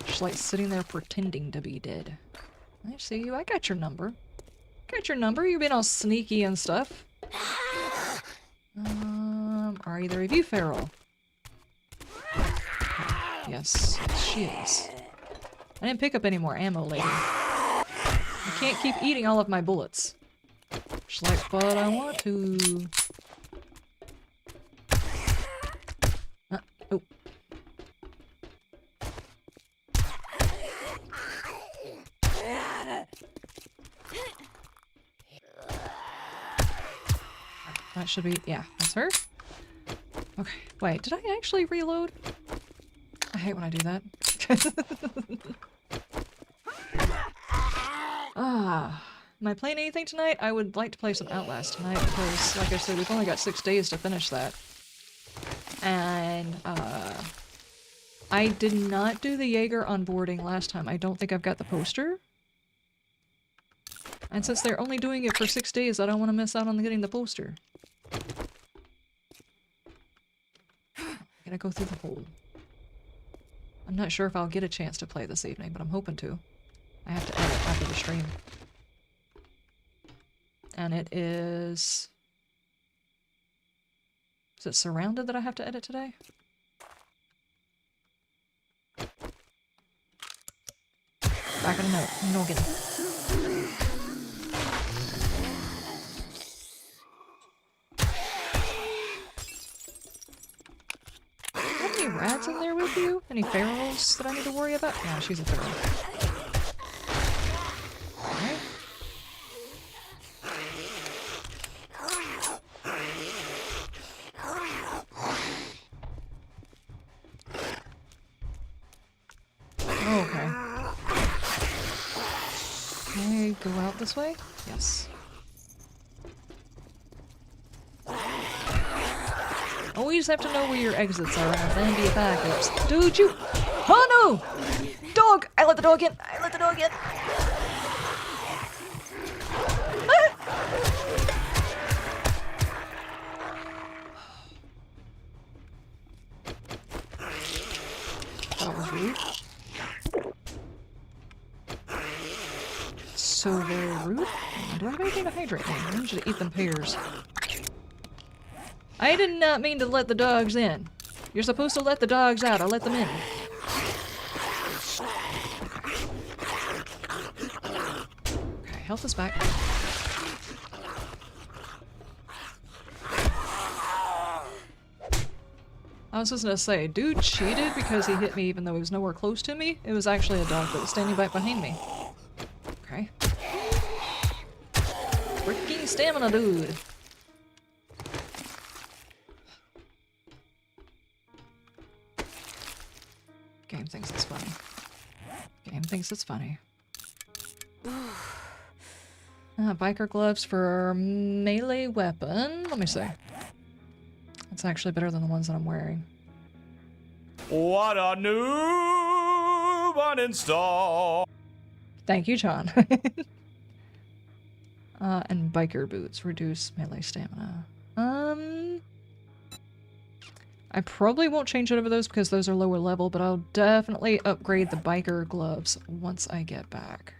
Just like sitting there pretending to be dead. I see you. I got your number. Got your number. You've been all sneaky and stuff. Are either of you feral? Okay. Yes, she is. I didn't pick up any more ammo, lady. I can't keep eating all of my bullets. Just like, but I want to. Oh. That should be, yeah, that's her. Okay, wait, did I actually reload? I hate when I do that. Am I playing anything tonight? I would like to play some Outlast tonight because, like I said, we've only got 6 days to finish that. And, I did not do the Jaeger onboarding last time. I don't think I've got the poster. And since they're only doing it for 6 days, I don't want to miss out on getting the poster. Gotta go through the hole. I'm not sure if I'll get a chance to play this evening, but I'm hoping to. I have to edit after the stream. And it is... Is it Surrounded that I have to edit today? Back in a note. Noggin. Have any rats in there with you? Any ferals that I need to worry about? Yeah, she's a feral. Alright. Okay. Can I go out this way? Yes. Always have to know where your exits are and then be backups. Dude, you... Oh no! Dog! I let the dog in! I let the dog in! Ah! That was rude. So very rude. Do I have anything to hydrate me? I need you to eat them pears. I did not mean to let the dogs in. You're supposed to let the dogs out. I'll let them in. Okay, health is back. I was just gonna say, dude cheated because he hit me even though he was nowhere close to me. It was actually a dog that was standing back behind me. Okay. Freaking stamina, dude. Game thinks it's funny. Game thinks it's funny. Biker gloves for melee weapon. Let me see. It's actually better than the ones that I'm wearing. What a noob uninstall! Thank you, John. And biker boots reduce melee stamina. I probably won't change it over those because those are lower level, but I'll definitely upgrade the biker gloves once I get back.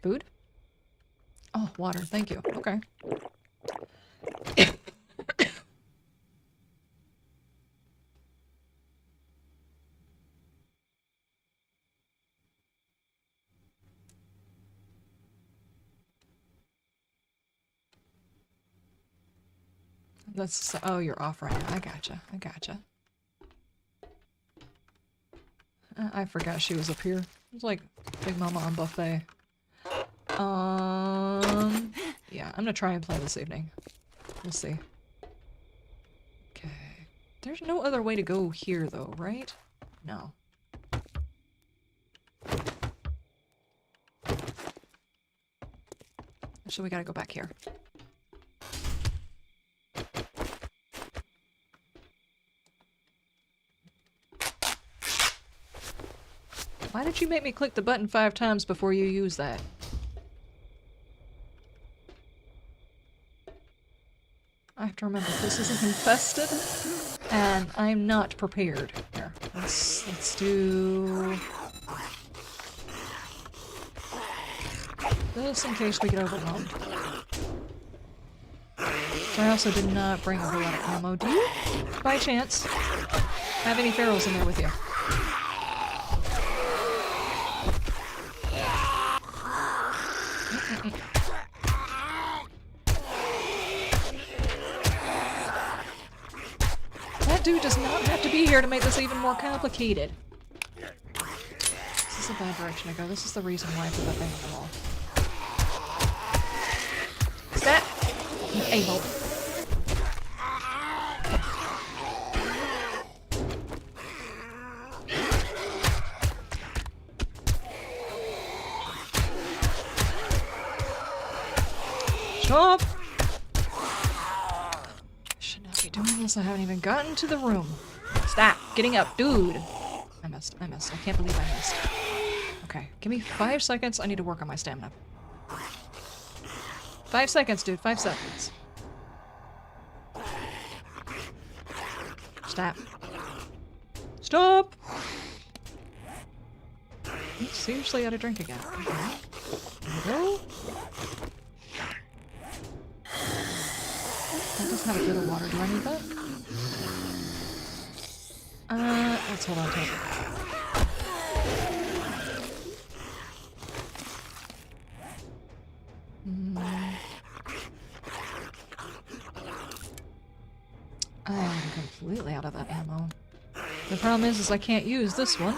Food? Oh, water. Thank you. Okay. That's... Oh, you're off right now. I gotcha. I gotcha. I forgot she was up here. It was like Big Mama on buffet. Yeah, I'm gonna try and play this evening. We'll see. Okay. There's no other way to go here, though, right? No. So we gotta go back here. Why did you make me click the button 5 times before you use that? I have to remember this isn't infested, and I'm not prepared. Here, let's do this in case we get overwhelmed. So I also did not bring a whole lot of ammo. Do you, by chance, have any ferals in there with you? That dude does not have to be here to make this even more complicated. This is a bad direction to go. This is the reason why I put that thing on the wall. Stop! You a-hole. Stop! Should not be doing this. I haven't even gotten to the room. Stop! Getting up, dude! I missed. I missed. I can't believe I missed. Okay, give me 5 seconds. I need to work on my stamina. 5 seconds, dude. 5 seconds. Stop. Stop! He's seriously out of drink again. Okay. There we go. That doesn't have a bit of water. Do I need that? Let's hold on to it. I'm completely out of that ammo. The problem is I can't use this one.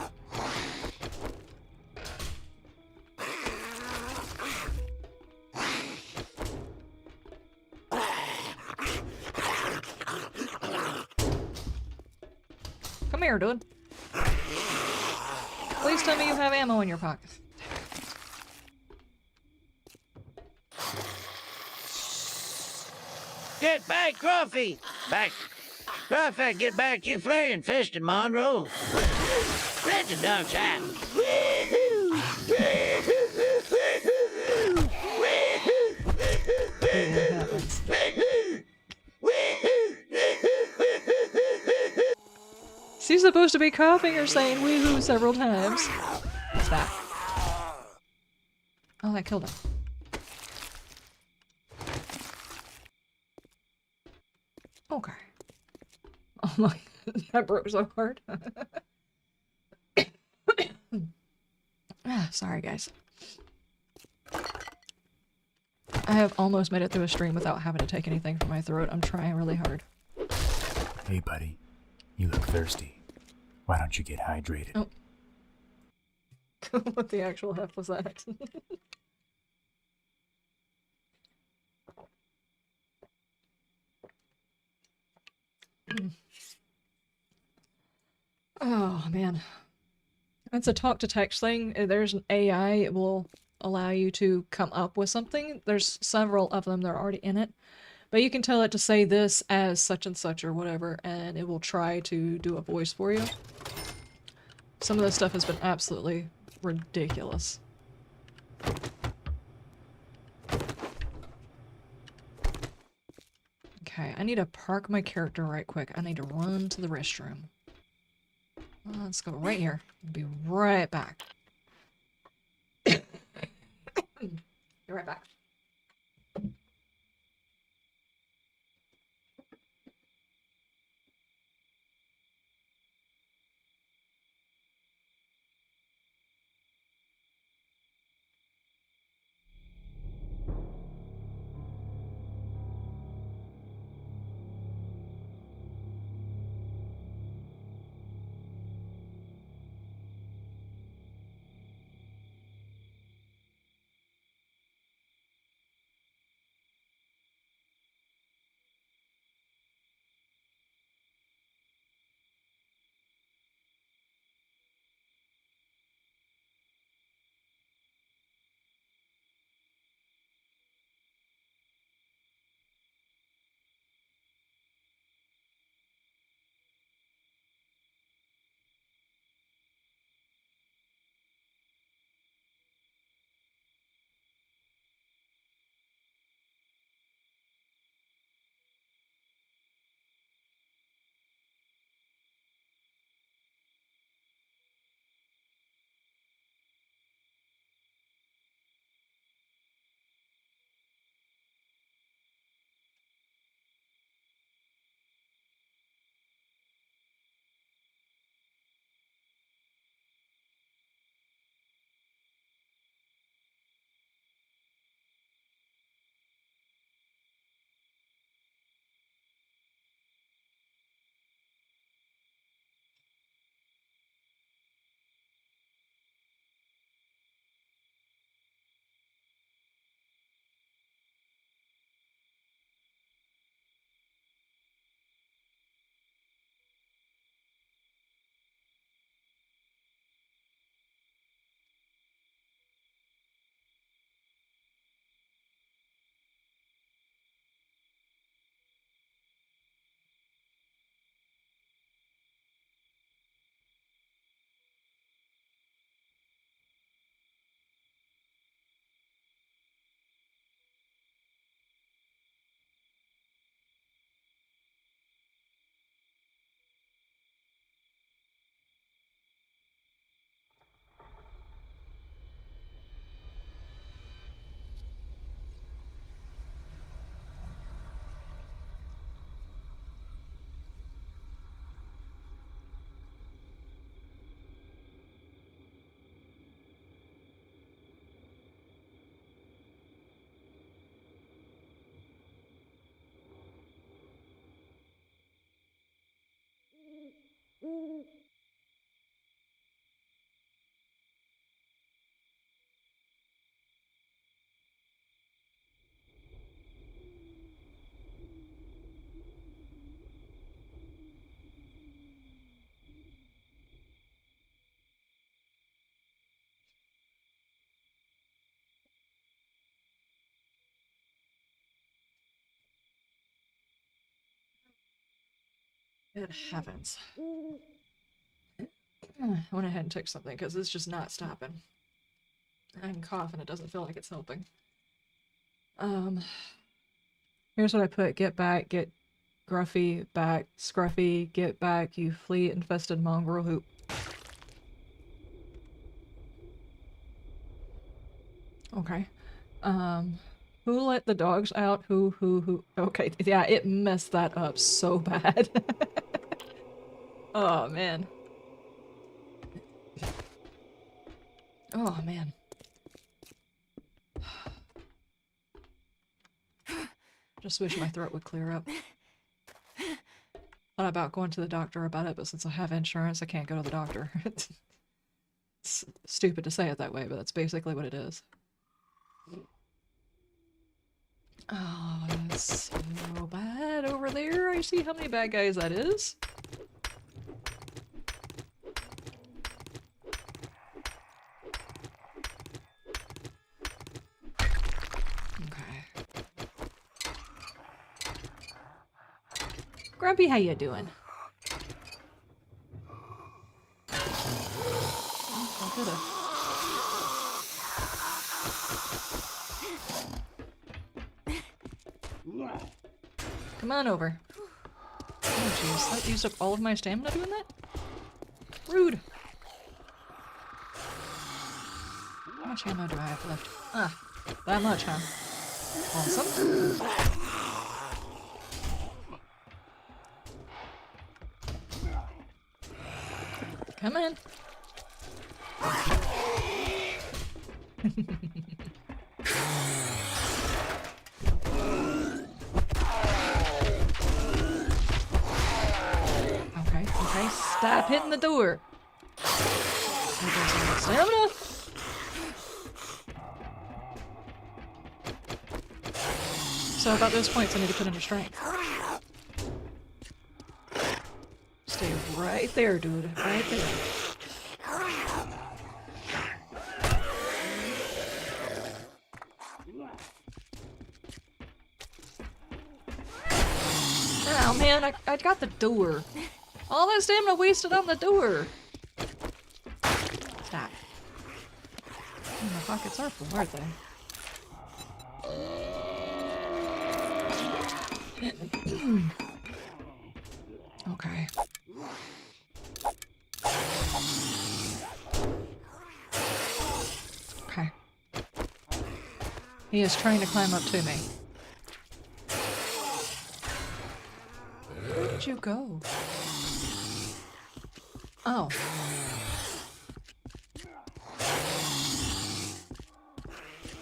Come here, dude. Please tell me you have ammo in your pocket. Get back, Gruffy! Back. Gruffy, get back. You're flaring fisting, Monroe. Let the dogs out. Is he supposed to be coughing or saying wee-hoo several times? Stop. Oh, that killed him. Okay. Oh my, that broke so hard. Sorry, guys. I have almost made it through a stream without having to take anything from my throat. I'm trying really hard. Hey, buddy. You look thirsty. Why don't you get hydrated? Oh. What the actual F was that? Oh, man. That's a talk to text thing. There's an AI, it will allow you to come up with something. There's several of them that are already in it. But you can tell it to say this as such and such or whatever, and it will try to do a voice for you. Some of this stuff has been absolutely ridiculous. Okay, I need to park my character right quick. I need to run to the restroom. Let's go right here. I'll be right back. Be right back. Good heavens. I went ahead and took something because it's just not stopping. I'm coughing, it doesn't feel like it's helping. Here's what I put. Get back, get gruffy, back, scruffy, get back, you flea-infested mongrel who... Okay. Who let the dogs out? Who? Okay, yeah, it messed that up so bad. Oh, man. Oh, man. Just wish my throat would clear up. Thought about going to the doctor about it, but since I have insurance, I can't go to the doctor. It's stupid to say it that way, but that's basically what it is. Oh, it's so bad over there. I see how many bad guys that is. Grumpy, how you doing? Come on over. Oh jeez, that used up all of my stamina doing that? Rude. How much ammo do I have left? Ah, that much, huh? Awesome. Come in. Okay, stop hitting the door. Stamina. So about those points I need to put into strength. Stay right there, dude. Right there. Oh man, I got the door. All that stamina wasted on the door. Stop. My pockets are full, aren't they? Okay. Okay. He is trying to climb up to me. Where did you go? Oh.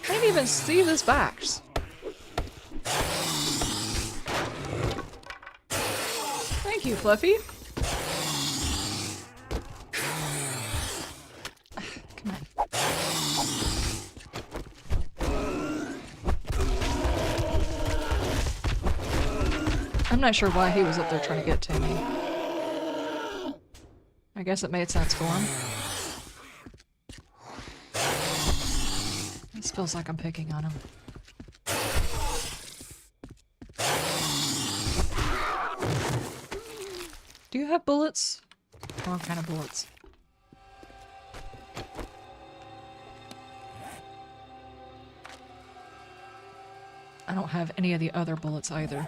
I didn't even see this box. Thank you, Fluffy. Come on. I'm not sure why he was up there trying to get to me. I guess it made sense for him. This feels like I'm picking on him. Do you have bullets? What kind of bullets? I don't have any of the other bullets either.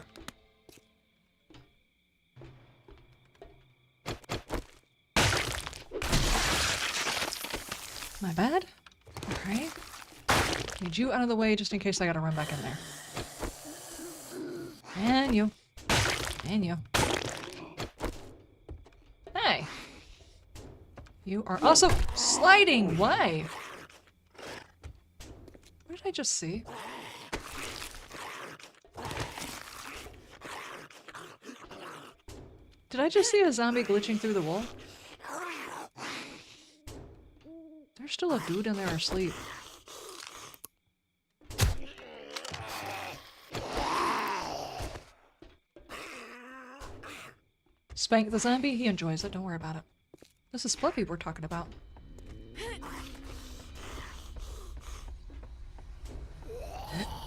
My bad? Okay. Need you out of the way just in case I gotta run back in there. And you. And you. Hey! You are also sliding! Why? What did I just see? Did I just see a zombie glitching through the wall? There's still a dude in there asleep. Spank the zombie? He enjoys it, don't worry about it. This is Fluffy we're talking about.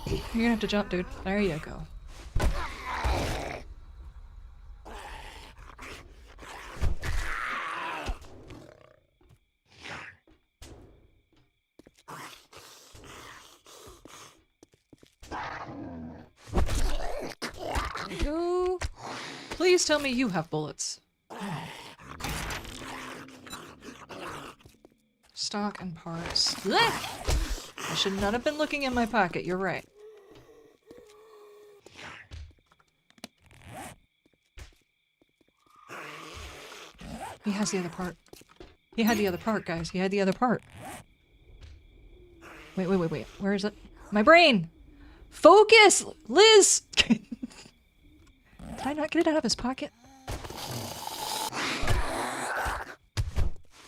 You're gonna have to jump, dude. There you go. we go. Please tell me you have bullets. Stock and parts. Blech! I should not have been looking in my pocket, you're right. He has the other part. He had the other part, guys. He had the other part. Wait. Where is it? My brain! Focus! Liz! Did I not get it out of his pocket?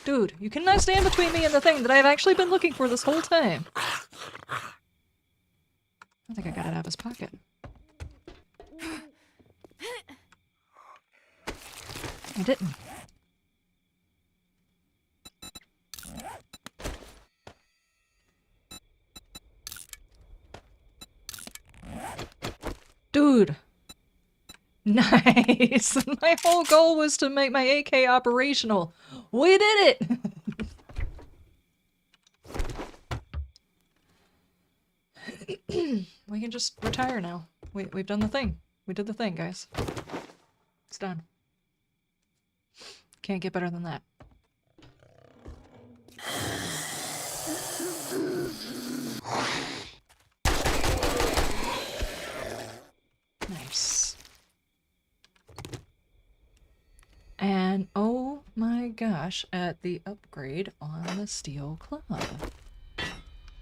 Dude, you cannot stand between me and the thing that I've actually been looking for this whole time. I think I got it out of his pocket. I didn't. Dude! Nice! My whole goal was to make my AK operational. We did it! We can just retire now. We've done the thing. We did the thing, guys. It's done. Can't get better than that. Nice. And oh my gosh, at the upgrade on the steel club.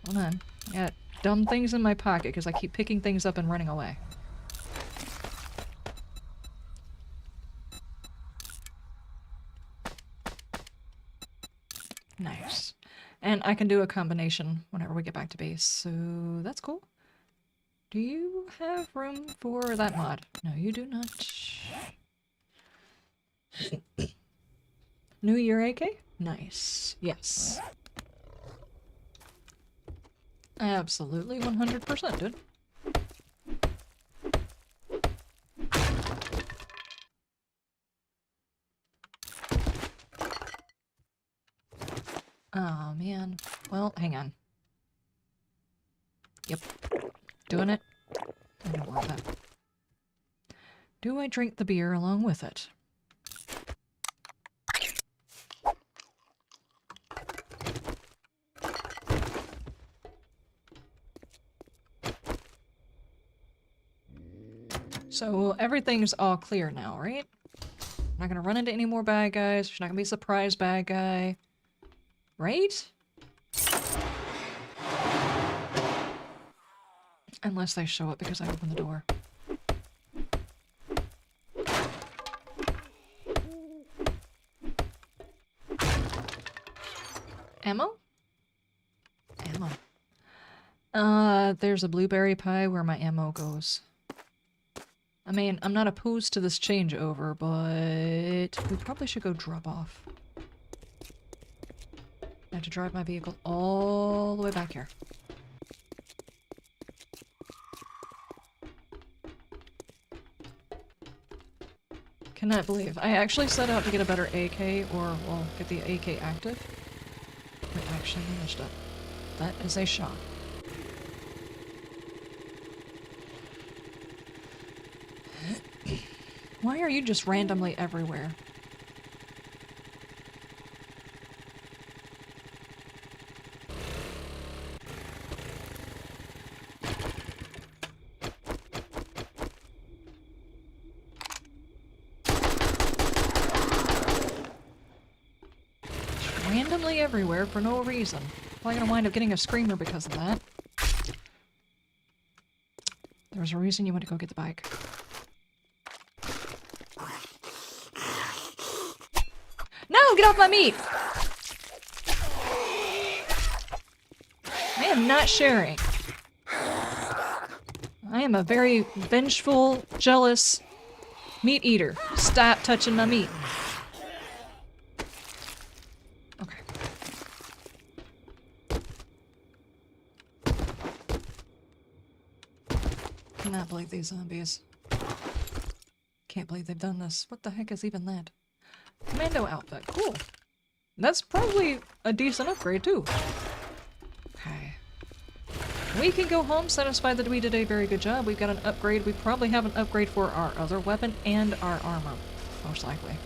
Hold on. I got dumb things in my pocket because I keep picking things up and running away. Nice. And I can do a combination whenever we get back to base, so that's cool. Do you have room for that mod? No, you do not. New Year AK? Nice. Yes. Absolutely 100%, dude. Oh, man. Well, hang on. Yep. Doing it. I don't want that. Do I drink the beer along with it? So everything's all clear now, right? I'm not gonna run into any more bad guys. There's not gonna be a surprise bad guy. Right? Unless they show up because I opened the door. Ammo? Ammo. There's a blueberry pie where my ammo goes. I mean, I'm not opposed to this changeover, but we probably should go drop off. I have to drive my vehicle all the way back here. Cannot believe. I actually set out to get a better AK, or, well, get the AK active. We actually managed it. That is a shot. Why are you just randomly everywhere? Just randomly everywhere for no reason. Probably gonna wind up getting a screamer because of that. There was a reason you went to go get the bike. No! Get off my meat! I am not sharing. I am a very vengeful, jealous meat eater. Stop touching my meat. Okay. Cannot believe these zombies. Can't believe they've done this. What the heck is even that? Commando outfit. Cool. That's probably a decent upgrade, too. Okay. We can go home satisfied that we did a very good job. We've got an upgrade. We probably have an upgrade for our other weapon and our armor, most likely.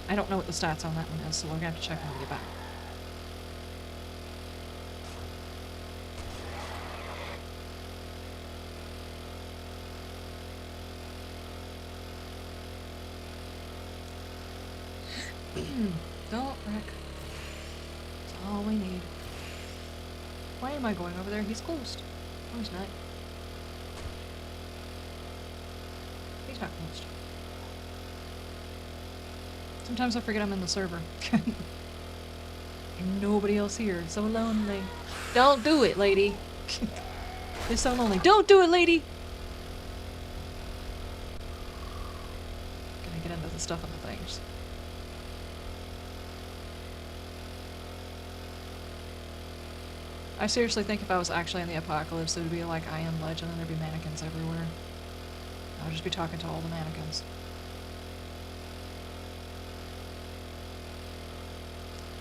I don't know what the stats on that one is, so we're gonna have to check when we get back. Don't wreck. That's all we need. Why am I going over there? He's closed. No, he's not. He's not closed. Sometimes I forget I'm in the server. And nobody else here. It's so lonely. Don't do it, lady. It's so lonely. Don't do it, lady! Gonna get into the stuff on the things. I seriously think if I was actually in the apocalypse, it would be like I Am Legend and there'd be mannequins everywhere. I would just be talking to all the mannequins.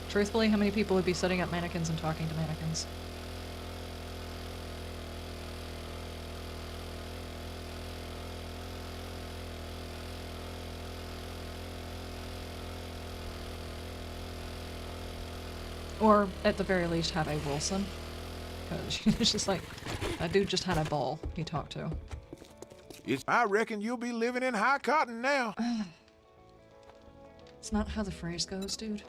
Truthfully, how many people would be setting up mannequins and talking to mannequins? Or, at the very least, have a Wilson. Because it's just like, that dude just had a ball he talked to. I reckon you'll be living in high cotton now. It's not how the phrase goes, dude.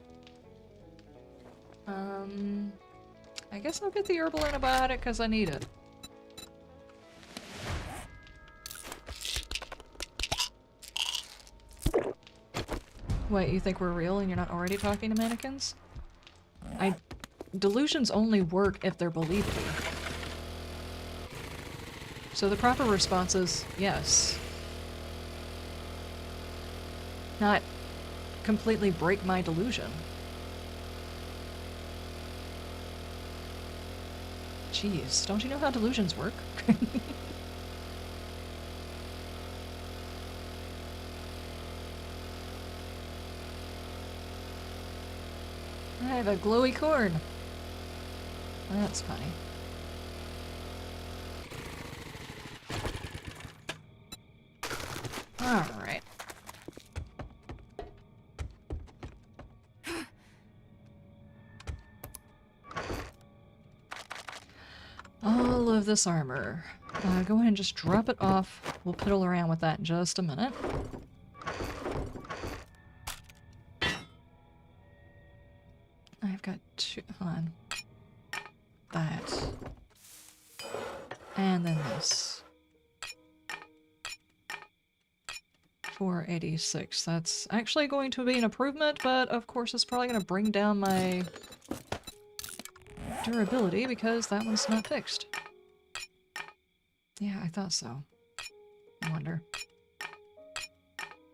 I guess I'll get the herbal antibiotic because I need it. Wait, you think we're real and you're not already talking to mannequins? Delusions only work if they're believable. So the proper response is yes. Not completely break my delusion. Jeez, don't you know how delusions work? I have a glowy corn. That's funny. Alright. All of this armor. Go ahead and just drop it off. We'll piddle around with that in just a minute. I've got two. Hold on. That. And then this. 486. That's actually going to be an improvement, but of course it's probably going to bring down my durability because that one's not fixed. Yeah, I thought so. I wonder.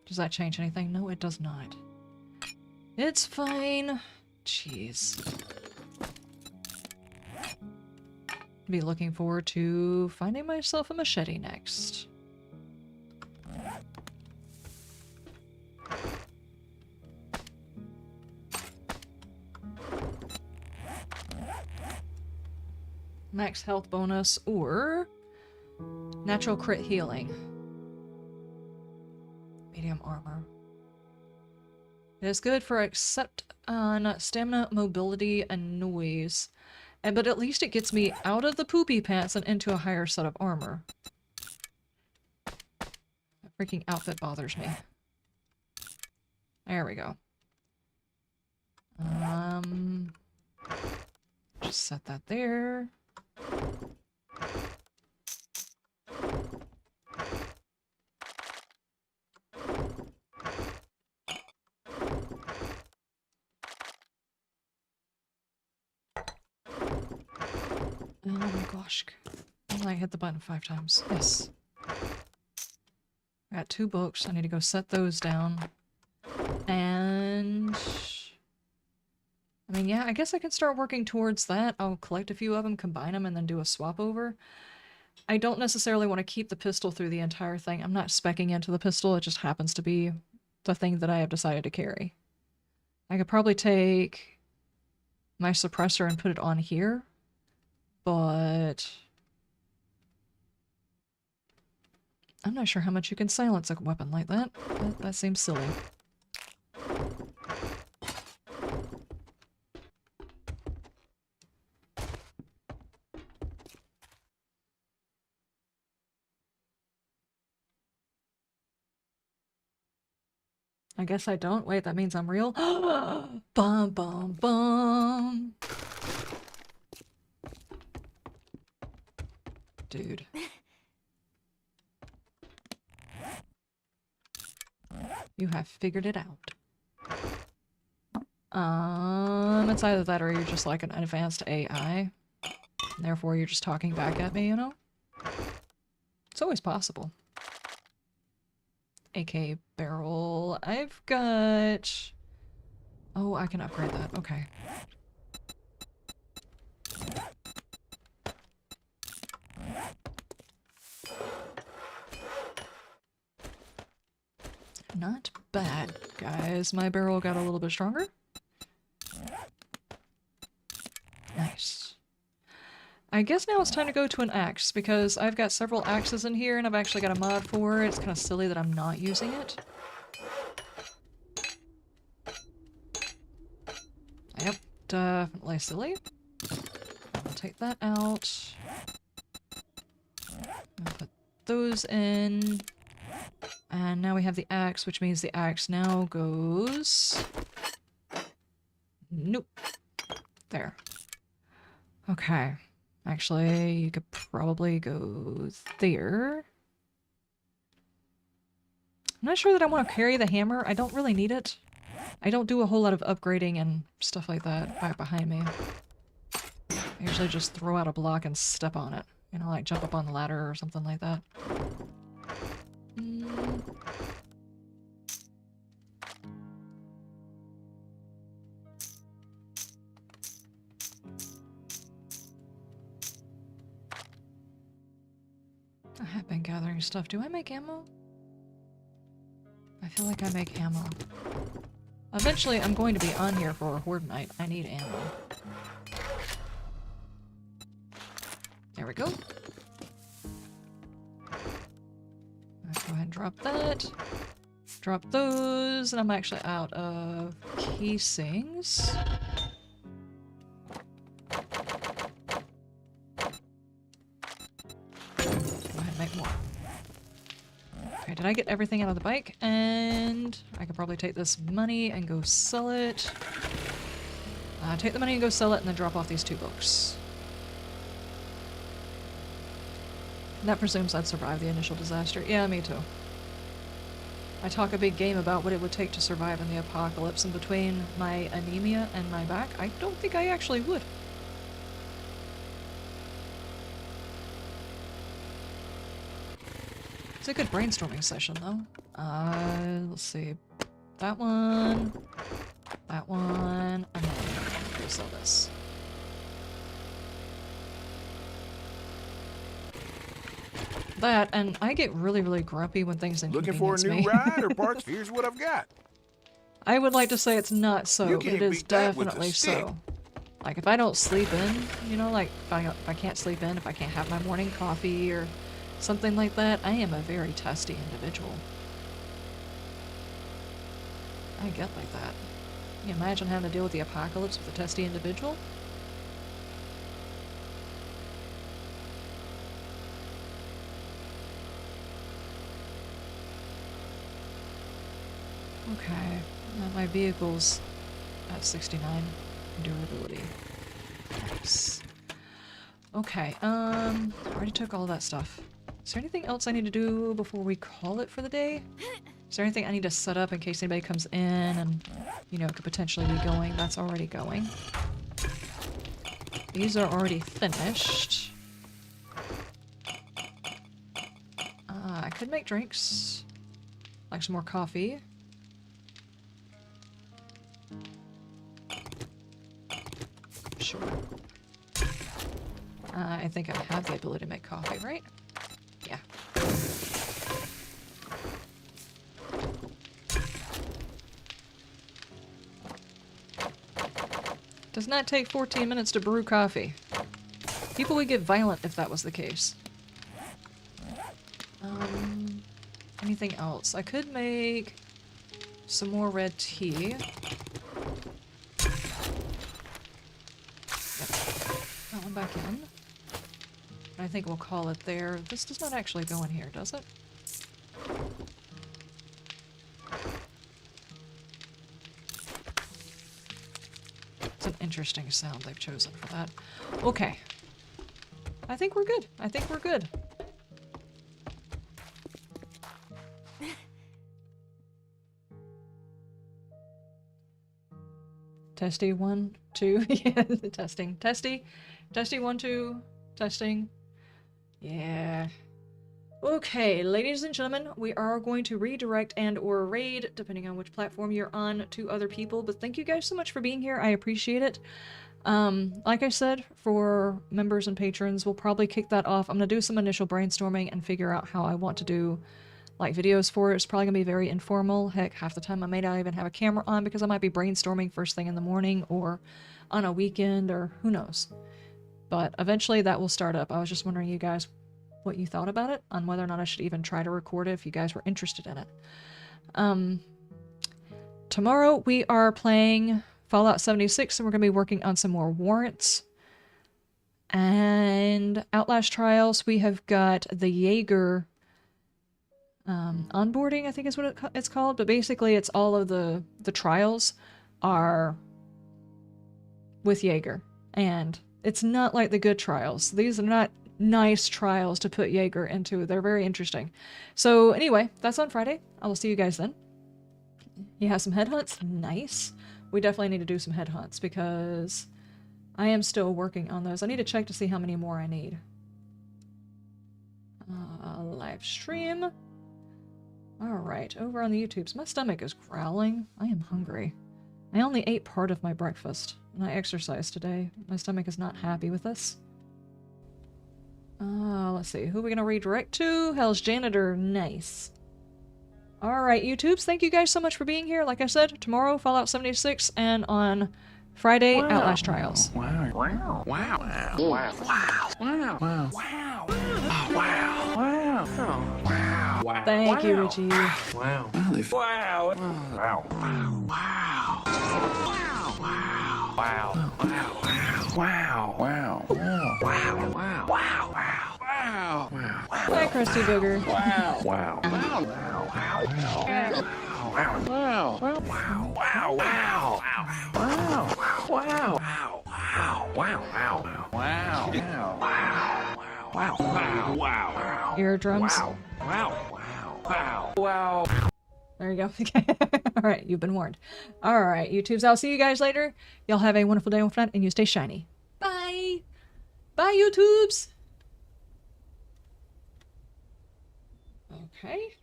Does that change anything? No, it does not. It's fine. Jeez. Be looking forward to finding myself a machete next. Max health bonus or natural crit healing. Medium armor. It is good for except on stamina, mobility, and noise. But at least it gets me out of the poopy pants and into a higher set of armor. That freaking outfit bothers me. There we go. Just set that there. Oh my gosh. I hit the button 5 times. Yes. I got 2 books. I need to go set those down. And... I mean, yeah, I guess I can start working towards that. I'll collect a few of them, combine them, and then do a swap over. I don't necessarily want to keep the pistol through the entire thing. I'm not speccing into the pistol. It just happens to be the thing that I have decided to carry. I could probably take my suppressor and put it on here. But I'm not sure how much you can silence a weapon like that. That seems silly. I guess I don't. Wait, that means I'm real? Bum bum bum. Dude. You have figured it out. It's either that or you're just like an advanced AI. And therefore you're just talking back at me, you know? It's always possible. AK barrel. I've got... Oh, I can upgrade that. Okay. Not bad, guys. My barrel got a little bit stronger. Nice. I guess now it's time to go to an axe, because I've got several axes in here and I've actually got a mod for it. It's kind of silly that I'm not using it. Yep, definitely silly. I'll take that out. I'll put those in. And now we have the axe, which means the axe now goes... Nope. There. Okay. Actually, you could probably go there. I'm not sure that I want to carry the hammer. I don't really need it. I don't do a whole lot of upgrading and stuff like that back behind me. I usually just throw out a block and step on it. You know, like jump up on the ladder or something like that. I have been gathering stuff. Do I make ammo? I feel like I make ammo. Eventually, I'm going to be on here for a Horde night. I need ammo. There we go. Let's go ahead and drop that. Drop those, and I'm actually out of casings. Make more. Okay, did I get everything out of the bike? And I could probably take this money and go sell it. Take the money and go sell it and then drop off these 2 books. That presumes I'd survive the initial disaster. Yeah, me too. I talk a big game about what it would take to survive in the apocalypse, and between my anemia and my back, I don't think I actually would. It's a good brainstorming session, though. Let's see. That one, and then go sell this. That, and I get really, really grumpy when things inconvenience me. Looking for a new ride or parts? Here's what I've got. I would like to say it's not so, You but can't it is beat that with a definitely stick. so. Like, if I don't sleep in, you know, like, if I can't sleep in, if I can't have my morning coffee or something like that, I am a very testy individual. I get like that. Can you imagine having to deal with the apocalypse with a testy individual? Okay, now my vehicle's at 69 durability. Nice. Okay, I already took all that stuff. Is there anything else I need to do before we call it for the day? Is there anything I need to set up in case anybody comes in and, you know, could potentially be going? That's already going. These are already finished. I could make drinks. Like some more coffee. Sure. I think I have the ability to make coffee, right? Yeah. Does not take 14 minutes to brew coffee. People would get violent if that was the case. Anything else? I could make some more red tea. That one back in. I think we'll call it there. This does not actually go in here, does it? It's an interesting sound they've chosen for that. Okay. I think we're good. I think we're good. Testy 1, 2. Yeah, testing. Testy. Testy 1, 2. Testing. Yeah. Okay, ladies and gentlemen, we are going to redirect and or raid, depending on which platform you're on, to other people. But thank you guys so much for being here. I appreciate it. Like I said, for members and patrons, we'll probably kick that off. I'm going to do some initial brainstorming and figure out how I want to do like videos for it. It's probably going to be very informal. Heck, half the time I may not even have a camera on because I might be brainstorming first thing in the morning or on a weekend or who knows. But eventually that will start up. I was just wondering you guys what you thought about it, on whether or not I should even try to record it if you guys were interested in it. Tomorrow we are playing Fallout 76 and we're going to be working on some more warrants. And Outlast Trials, we have got the Jaeger onboarding, I think is what it's called. But basically it's all of the trials are with Jaeger. And it's not like the good trials. These are not nice trials to put Jaeger into. They're very interesting. So anyway, that's on Friday. I will see you guys then. You have some headhunts? Nice. We definitely need to do some headhunts because I am still working on those. I need to check to see how many more I need. Live stream. Alright, over on the YouTubes. My stomach is growling. I am hungry. I only ate part of my breakfast, and I exercised today. My stomach is not happy with this. Let's see. Who are we going to redirect to? Hell's Janitor. Nice. Alright, YouTubes. Thank you guys so much for being here. Like I said, tomorrow, Fallout 76, and on Friday, Outlast Trials. Wow. Wow. Wow. Wow. Wow. Wow. Wow. Wow. Wow. Wow. Wow. Wow. Thank you, Richie. Wow. Wow. Wow. Wow. Wow. Wow. Wow. Wow. Wow. Wow. Wow. Wow. Wow. Wow. Bye, Krusty Booger. Wow. Wow. Wow. Wow. Wow. Wow. Wow. Wow. Wow. Wow. Wow. Wow. Wow. Wow. Wow. Wow. Wow. Eardrums. Wow. Wow. Wow. There you go. Alright, you've been warned. Alright, YouTubes, I'll see you guys later. Y'all have a wonderful day, wonderful night, and you stay shiny. Bye! Bye, YouTubes! Okay.